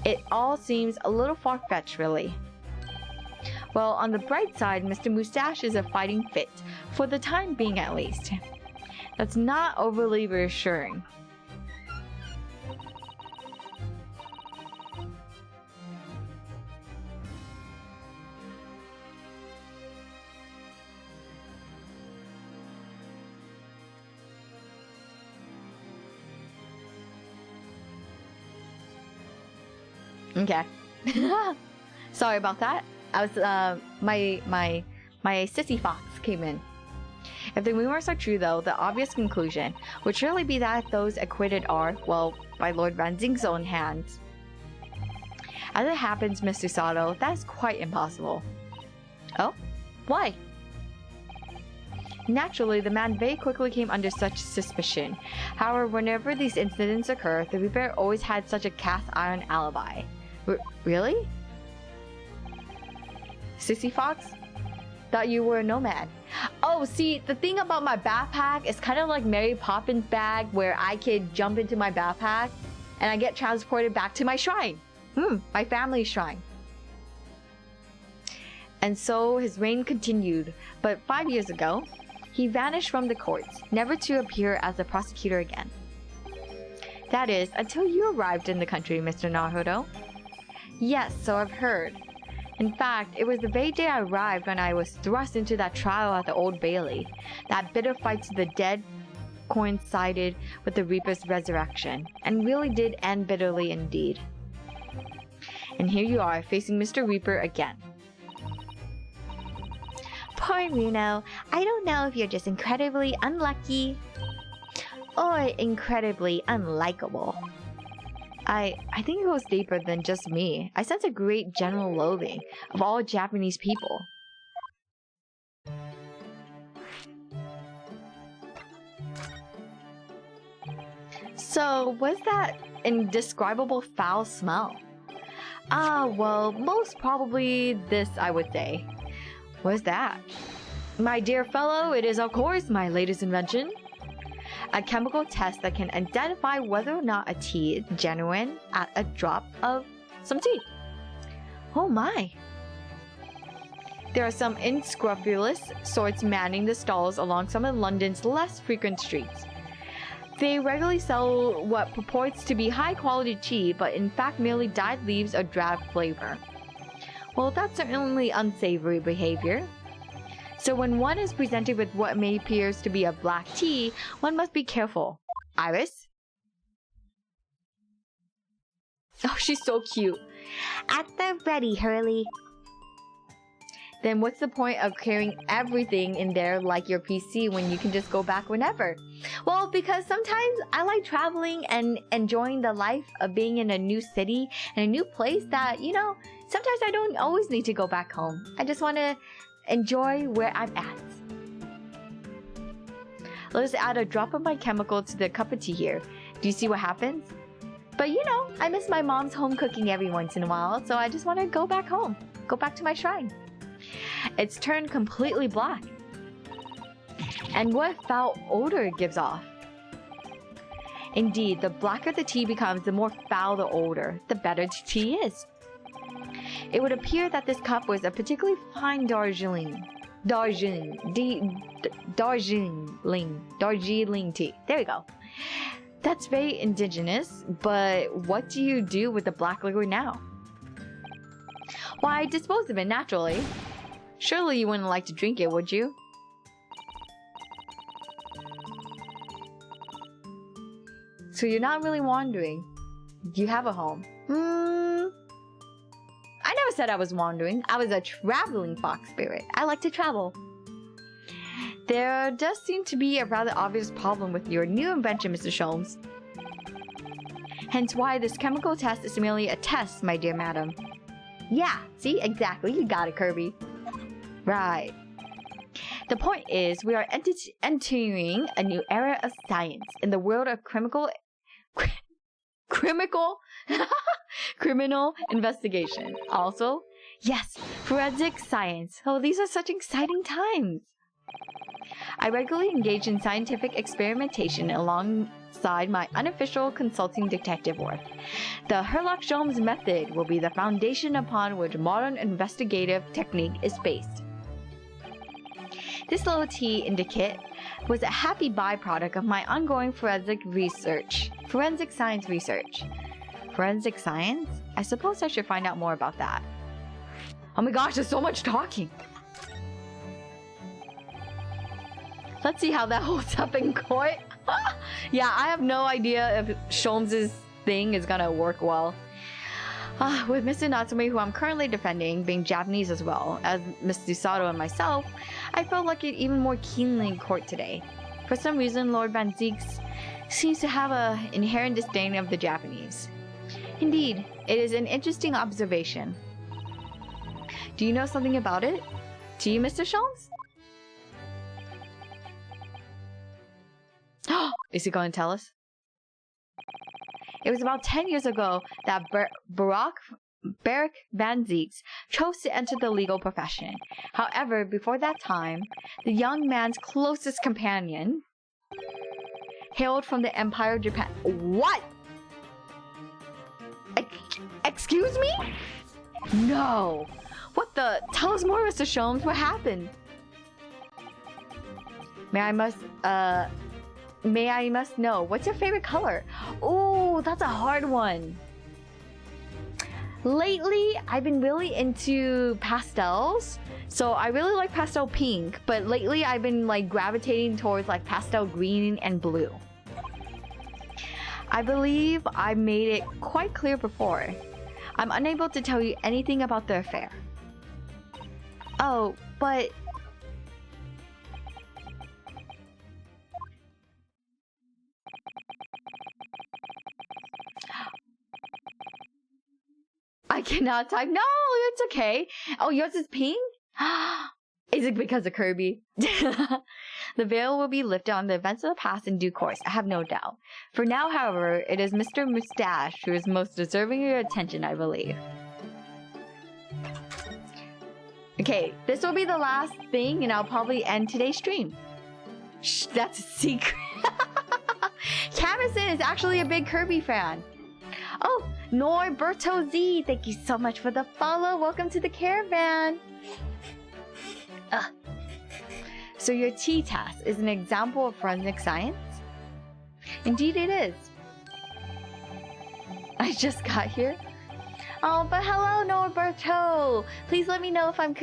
It all seems a little far-fetched, really. Well, on the bright side, Mr. Mustache is a fighting fit, for the time being at least. That's not overly reassuring. Okay. Sorry about that. I was my sissy fox came in. If the rumors are true, though, the obvious conclusion would surely be that those acquitted are, well, by Lord Van Zink's own hands. As it happens, Mr. Sato, that is quite impossible. Oh? Why? Naturally, the man very quickly came under such suspicion. However, whenever these incidents occur, the Reaper always had such a cast-iron alibi. Really? Sissy Fox? Thought you were a nomad. Oh, see, the thing about my backpack is kind of like Mary Poppins' bag, where I could jump into my backpack and I get transported back to my shrine. My family's shrine. And so his reign continued, but 5 years ago, he vanished from the courts, never to appear as a prosecutor again. That is, until you arrived in the country, Mr. Naruto. Yes, so I've heard. In fact, it was the very day I arrived when I was thrust into that trial at the Old Bailey. That bitter fight to the dead coincided with the Reaper's resurrection, and really did end bitterly indeed. And here you are, facing Mr. Reaper again. Poor Reno. I don't know if you're just incredibly unlucky or incredibly unlikable. I think it goes deeper than just me. I sense a great general loathing of all Japanese people. So, what's that indescribable foul smell? Well, most probably this, I would say. What's that? My dear fellow, it is of course my latest invention. A chemical test that can identify whether or not a tea is genuine at a drop of some tea. Oh my! There are some unscrupulous sorts manning the stalls along some of London's less frequent streets. They regularly sell what purports to be high-quality tea, but in fact merely dyed leaves or drab flavor. Well, that's certainly unsavory behavior. So when one is presented with what may appears to be a black tea, one must be careful. Iris? Oh, she's so cute. At the ready, Hurley. Then what's the point of carrying everything in there like your PC when you can just go back whenever? Well, because sometimes I like traveling and enjoying the life of being in a new city and a new place that, you know, sometimes I don't always need to go back home. I just want to enjoy where I'm at. Let's add a drop of my chemical to the cup of tea here. Do you see what happens? But you know, I miss my mom's home cooking every once in a while, so I just want to go back home. Go back to my shrine. It's turned completely black. And what foul odor it gives off. Indeed, the blacker the tea becomes, the more foul the odor, the better the tea is. It would appear that this cup was a particularly fine Darjeeling tea. There we go. That's very indigenous, but what do you do with the black liquid now? Why, dispose of it naturally. Surely you wouldn't like to drink it, would you? So you're not really wandering. You have a home. I never said I was wandering. I was a traveling fox spirit. I like to travel. There does seem to be a rather obvious problem with your new invention, Mr. Sholmes. Hence why this chemical test is merely a test, my dear madam. Yeah, see? Exactly. You got it, Kirby. Right. The point is, we are entering a new era of science in the world of criminal investigation. Also, yes, forensic science. Oh, these are such exciting times. I regularly engage in scientific experimentation alongside my unofficial consulting detective work. The Sherlock-Holmes method will be the foundation upon which modern investigative technique is based. This little tea indicate was a happy byproduct of my ongoing forensic science research. Forensic science? I suppose I should find out more about that. Oh my gosh, there's so much talking! Let's see how that holds up in court. Yeah, I have no idea if Sholmes' thing is gonna work well. With Mr. Natsume, who I'm currently defending, being Japanese as well as Mr. Sato and myself, I felt like it even more keenly in court today. For some reason, Lord Van Zeeks seems to have an inherent disdain of the Japanese. Indeed, it is an interesting observation. Do you know something about it? Do you, Mr. Sholmes? Is he going to tell us? It was about 10 years ago that Beric Van Zeeks chose to enter the legal profession. However, before that time, the young man's closest companion hailed from the Empire of Japan. What? Excuse me? No. What the? Tell us more, Mr. Sholmes. What happened? May I must know, what's your favorite color? Oh, that's a hard one. Lately, I've been really into pastels. So I really like pastel pink, but lately I've been like gravitating towards like pastel green and blue. I believe I made it quite clear before. I'm unable to tell you anything about the affair. Oh, but cannot type. No, it's okay. Oh, yours is pink? Is it because of Kirby? The veil will be lifted on the events of the past in due course, I have no doubt. For now, however, it is Mr. Mustache who is most deserving of your attention, I believe. Okay, this will be the last thing, and I'll probably end today's stream. Shh, that's a secret. Camison is actually a big Kirby fan. Oh, Norberto Z, thank you so much for the follow. Welcome to the caravan. So your T-task is an example of forensic science? Indeed it is. I just got here. Oh, but hello, Norberto! Please let me know if I'm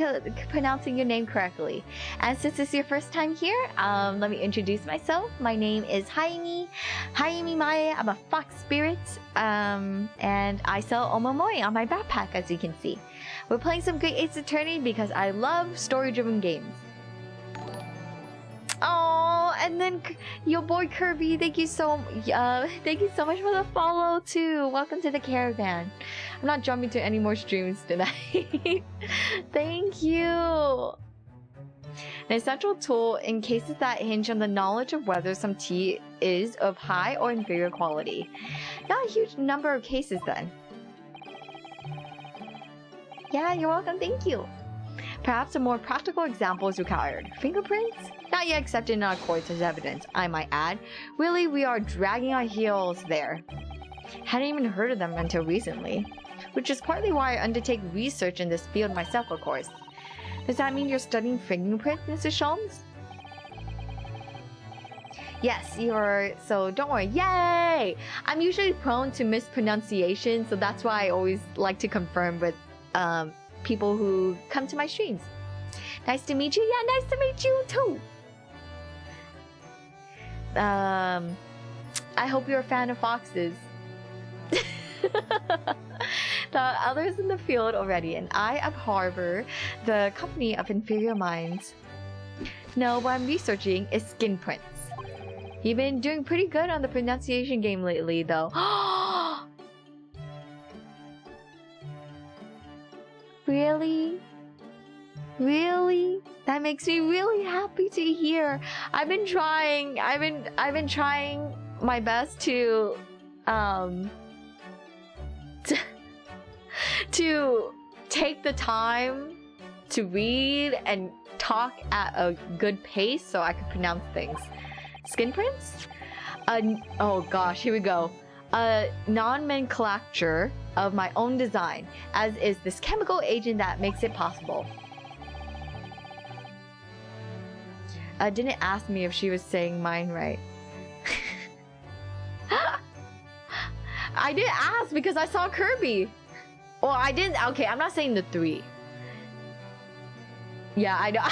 pronouncing your name correctly. And since it's your first time here, let me introduce myself. My name is Hayami Mae. I'm a fox spirit, and I sell omamoris on my backpack, as you can see. We're playing some Great Ace Attorney because I love story-driven games. Oh, and then your boy Kirby, thank you so much for the follow too. Welcome to the caravan. I'm not jumping to any more streams tonight. Thank you. An essential tool in cases that hinge on the knowledge of whether some tea is of high or inferior quality. Not a huge number of cases then. Yeah, you're welcome. Thank you. Perhaps a more practical example is required. Fingerprints? Not yet accepted in our courts as evidence, I might add. Really, we are dragging our heels there. Hadn't even heard of them until recently. Which is partly why I undertake research in this field myself, of course. Does that mean you're studying fingerprints, Mrs. Sholmes? Yes, so don't worry. Yay! I'm usually prone to mispronunciation, so that's why I always like to confirm with people who come to my streams. Nice to meet you. Yeah, nice to meet you too. I hope you're a fan of foxes. The others in the field already, and I harbor the company of inferior minds. No, what I'm researching is skin prints. You've been doing pretty good on the pronunciation game lately, though. Really? Really? That makes me really happy to hear. I've been trying my best to take the time to read and talk at a good pace so I can pronounce things. Skin prints? Oh gosh, here we go. A nomenclature of my own design, as is this chemical agent that makes it possible. Didn't ask me if she was saying mine right. I didn't ask because I saw Kirby. Well, I didn't. Okay, I'm not saying the 3. Yeah, I know.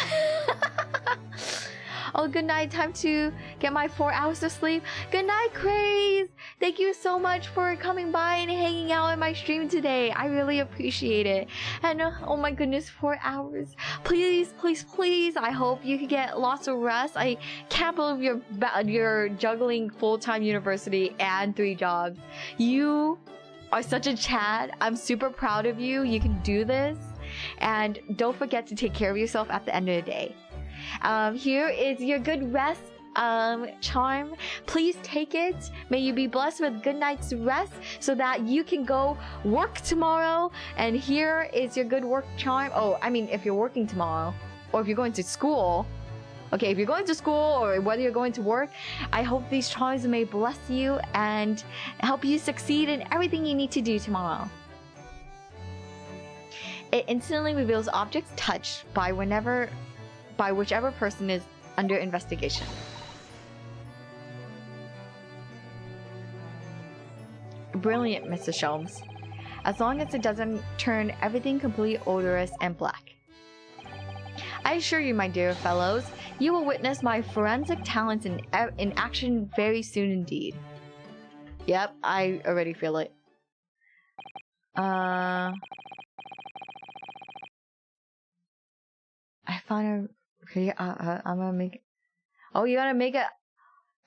Oh, good night. Time to get my 4 hours of sleep. Good night, Craze. Thank you so much for coming by and hanging out in my stream today. I really appreciate it. And oh my goodness, 4 hours. Please, please, please. I hope you can get lots of rest. I can't believe you're juggling full-time university and 3 jobs. You are such a Chad. I'm super proud of you. You can do this. And don't forget to take care of yourself at the end of the day. Here is your good rest charm. Please take it. May you be blessed with good night's rest so that you can go work tomorrow. And here is your good work charm. Oh, I mean, if you're working tomorrow or if you're going to school. Okay, if you're going to school or whether you're going to work, I hope these charms may bless you and help you succeed in everything you need to do tomorrow. It instantly reveals objects touched by whichever person is under investigation. Brilliant, Mrs. Sholmes. As long as it doesn't turn everything completely odorous and black. I assure you, my dear fellows, you will witness my forensic talents in action very soon indeed. Yep, I already feel it. I found a... Okay, I'm gonna make it. Oh, you gotta make it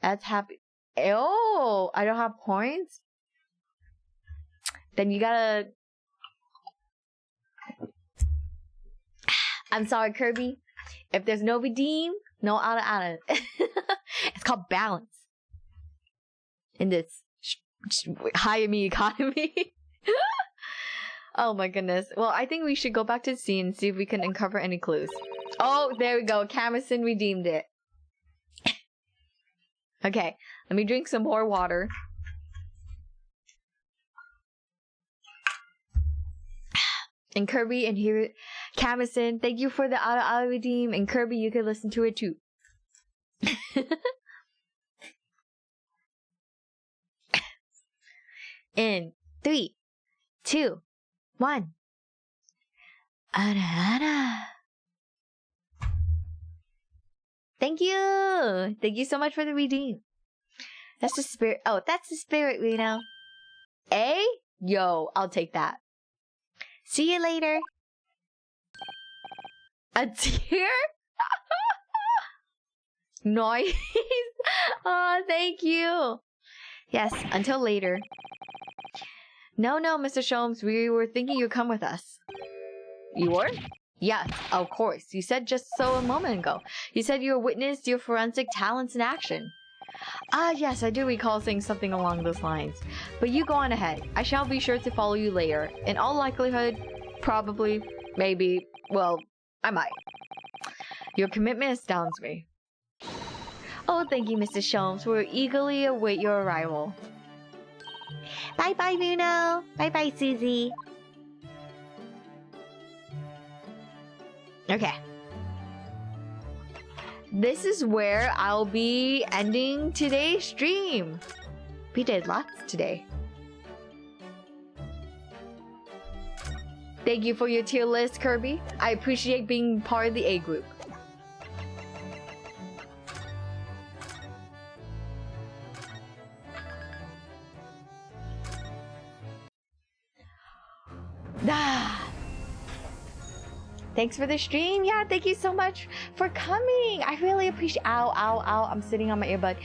as happy. Oh, I don't have points? Then you gotta I'm sorry, Kirby. If there's no redeem, no ana. It's called balance in this Hayami economy. Oh my goodness. Well, I think we should go back to the scene and see if we can uncover any clues. Oh, there we go. Camison redeemed it. Okay, let me drink some more water. And Kirby and here, Camison, thank you for the auto redeem. And Kirby, you can listen to it too. In 3, 2, 1. Ara. Thank you. Thank you so much for the redeem. That's the spirit. Oh, that's the spirit, Reno. Eh? Yo, I'll take that. See you later. A tear? Noise. Oh, thank you. Yes, until later. No, Mr. Sholmes, we were thinking you'd come with us. You were? Yes, of course. You said just so a moment ago. You said you witnessed your forensic talents in action. Ah, yes, I do recall saying something along those lines. But you go on ahead. I shall be sure to follow you later. In all likelihood, probably, maybe, well, I might. Your commitment astounds me. Oh, thank you, Mr. Sholmes. We'll eagerly await your arrival. Bye-bye, Bruno. Bye-bye, Susie. Okay. This is where I'll be ending today's stream. We did lots today. Thank you for your tier list, Kirby. I appreciate being part of the A group. Thanks for the stream. Yeah, thank you so much for coming. I really appreciate. Ow. I'm sitting on my earbud.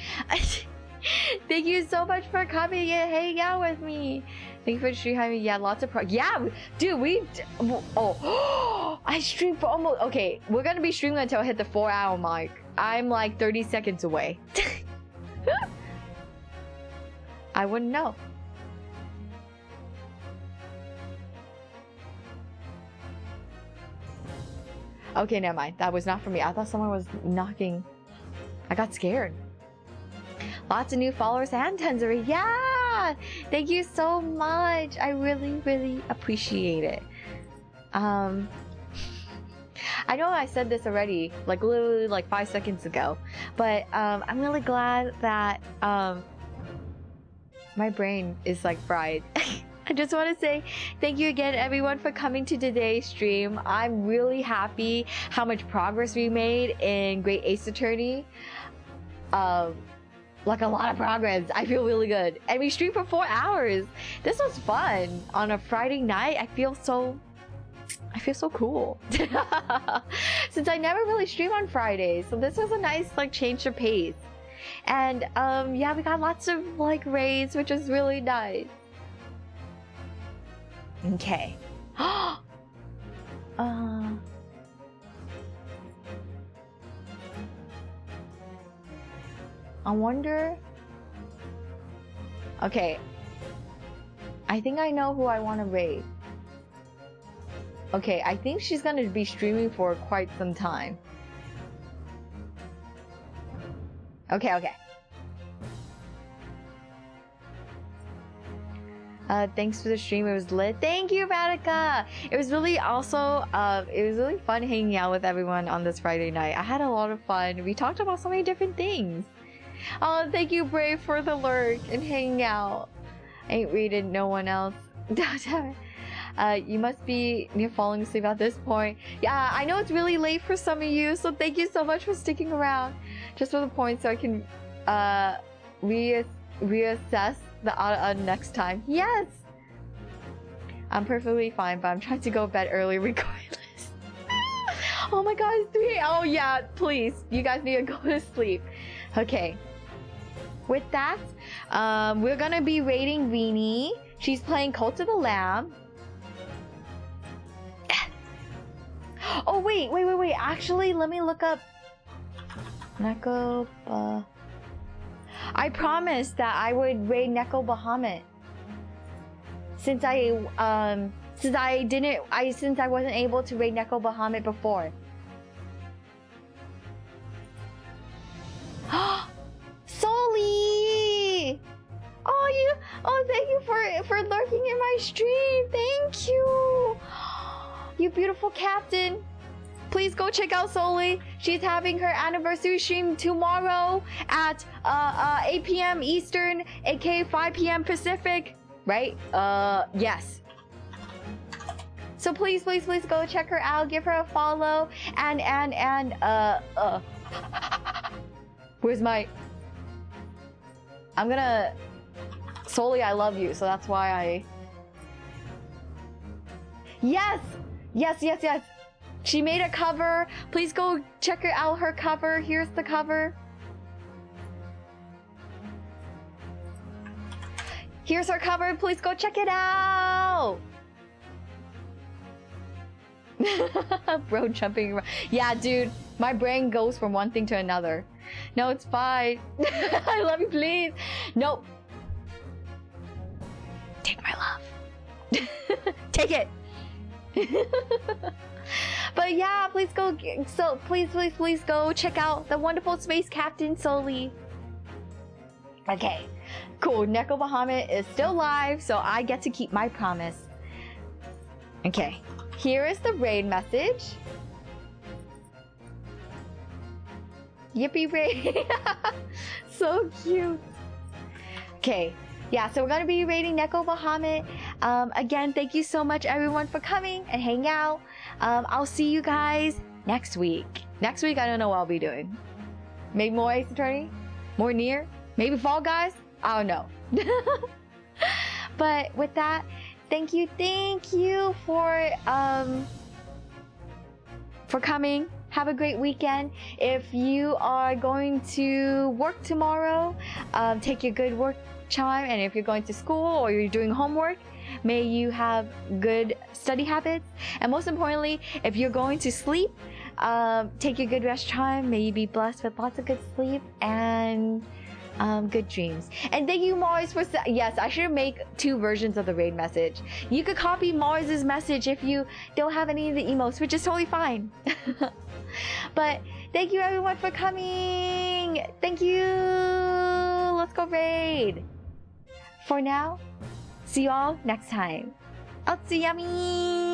Thank you so much for coming and hanging out with me. Thank you for the stream, Jaime. Yeah, lots of yeah, dude. Oh, I streamed for almost. Okay, we're gonna be streaming until I hit the 4-hour mark. I'm like 30 seconds away. I wouldn't know. Okay, never mind. That was not for me. I thought someone was knocking. I got scared. Lots of new followers and Tenzuri. Yeah! Thank you so much. I really appreciate it. I know I said this already, like literally like 5 seconds ago, but I'm really glad that my brain is like fried. I just want to say thank you again, everyone, for coming to today's stream. I'm really happy how much progress we made in Great Ace Attorney. Like a lot of progress. I feel really good. And we streamed for 4 hours. This was fun. On a Friday night, I feel so cool. Since I never really stream on Fridays. So this was a nice like change of pace. And yeah, we got lots of like raids, which is really nice. Okay. I wonder. Okay. I think I know who I want to raid. Okay, I think she's gonna be streaming for quite some time. Okay. Thanks for the stream. It was lit. Thank you, Radika. It was really also it was really fun hanging out with everyone on this Friday night. I had a lot of fun. We talked about so many different things. Oh, thank you, Brave, for the lurk and hanging out. Ain't reading no one else. You must be near falling asleep at this point. Yeah, I know it's really late for some of you, so thank you so much for sticking around. Just for the point so I can reassess the next time. Yes! I'm perfectly fine, but I'm trying to go to bed early regardless. Oh my god, it's 3 Oh yeah, please. You guys need to go to sleep. Okay. With that, we're gonna be raiding Rini. She's playing Cult of the Lamb. Oh, wait. Actually, let me look up Neko. I promised that I would raid Neko Bahamut. Since I wasn't able to raid Neko Bahamut before. Soli! Oh, thank you for lurking in my stream. Thank you. You beautiful captain. Please go check out Soli. She's having her anniversary stream tomorrow at 8 p.m. Eastern, aka 5 p.m. Pacific. Right? Yes. So please go check her out. Give her a follow. And where's my... I'm gonna... Soli, I love you, so that's why I... Yes! She made a cover. Please go check her out, her cover. Here's the cover. Here's her cover. Please go check it out. Bro jumping around. Yeah, dude. My brain goes from one thing to another. No, it's fine. I love you, please. Nope. Take my love. Take it. But yeah, please go. So please go check out the wonderful space captain Soli. Okay, cool. Neko Bahamut is still live, so I get to keep my promise. Okay, here is the raid message. Yippee raid. So cute. Okay. Yeah, so we're going to be raiding Neko Bahamut. Again, thank you so much, everyone, for coming and hanging out. I'll see you guys next week. Next week, I don't know what I'll be doing. Maybe more Ace Attorney? More Nier? Maybe Fall Guys? I don't know. But with that, thank you for coming. Have a great weekend. If you are going to work tomorrow, take your good work time, and if you're going to school or you're doing homework, may you have good study habits, and most importantly, if you're going to sleep, take your good rest time. May you be blessed with lots of good sleep and good dreams. And thank you, Mars, for yes, I should make 2 versions of the raid message. You could copy Mars's message if you don't have any of the emotes, which is totally fine. But thank you, everyone, for coming. Thank you. Let's go raid. For now, see you all next time. Otsuyami!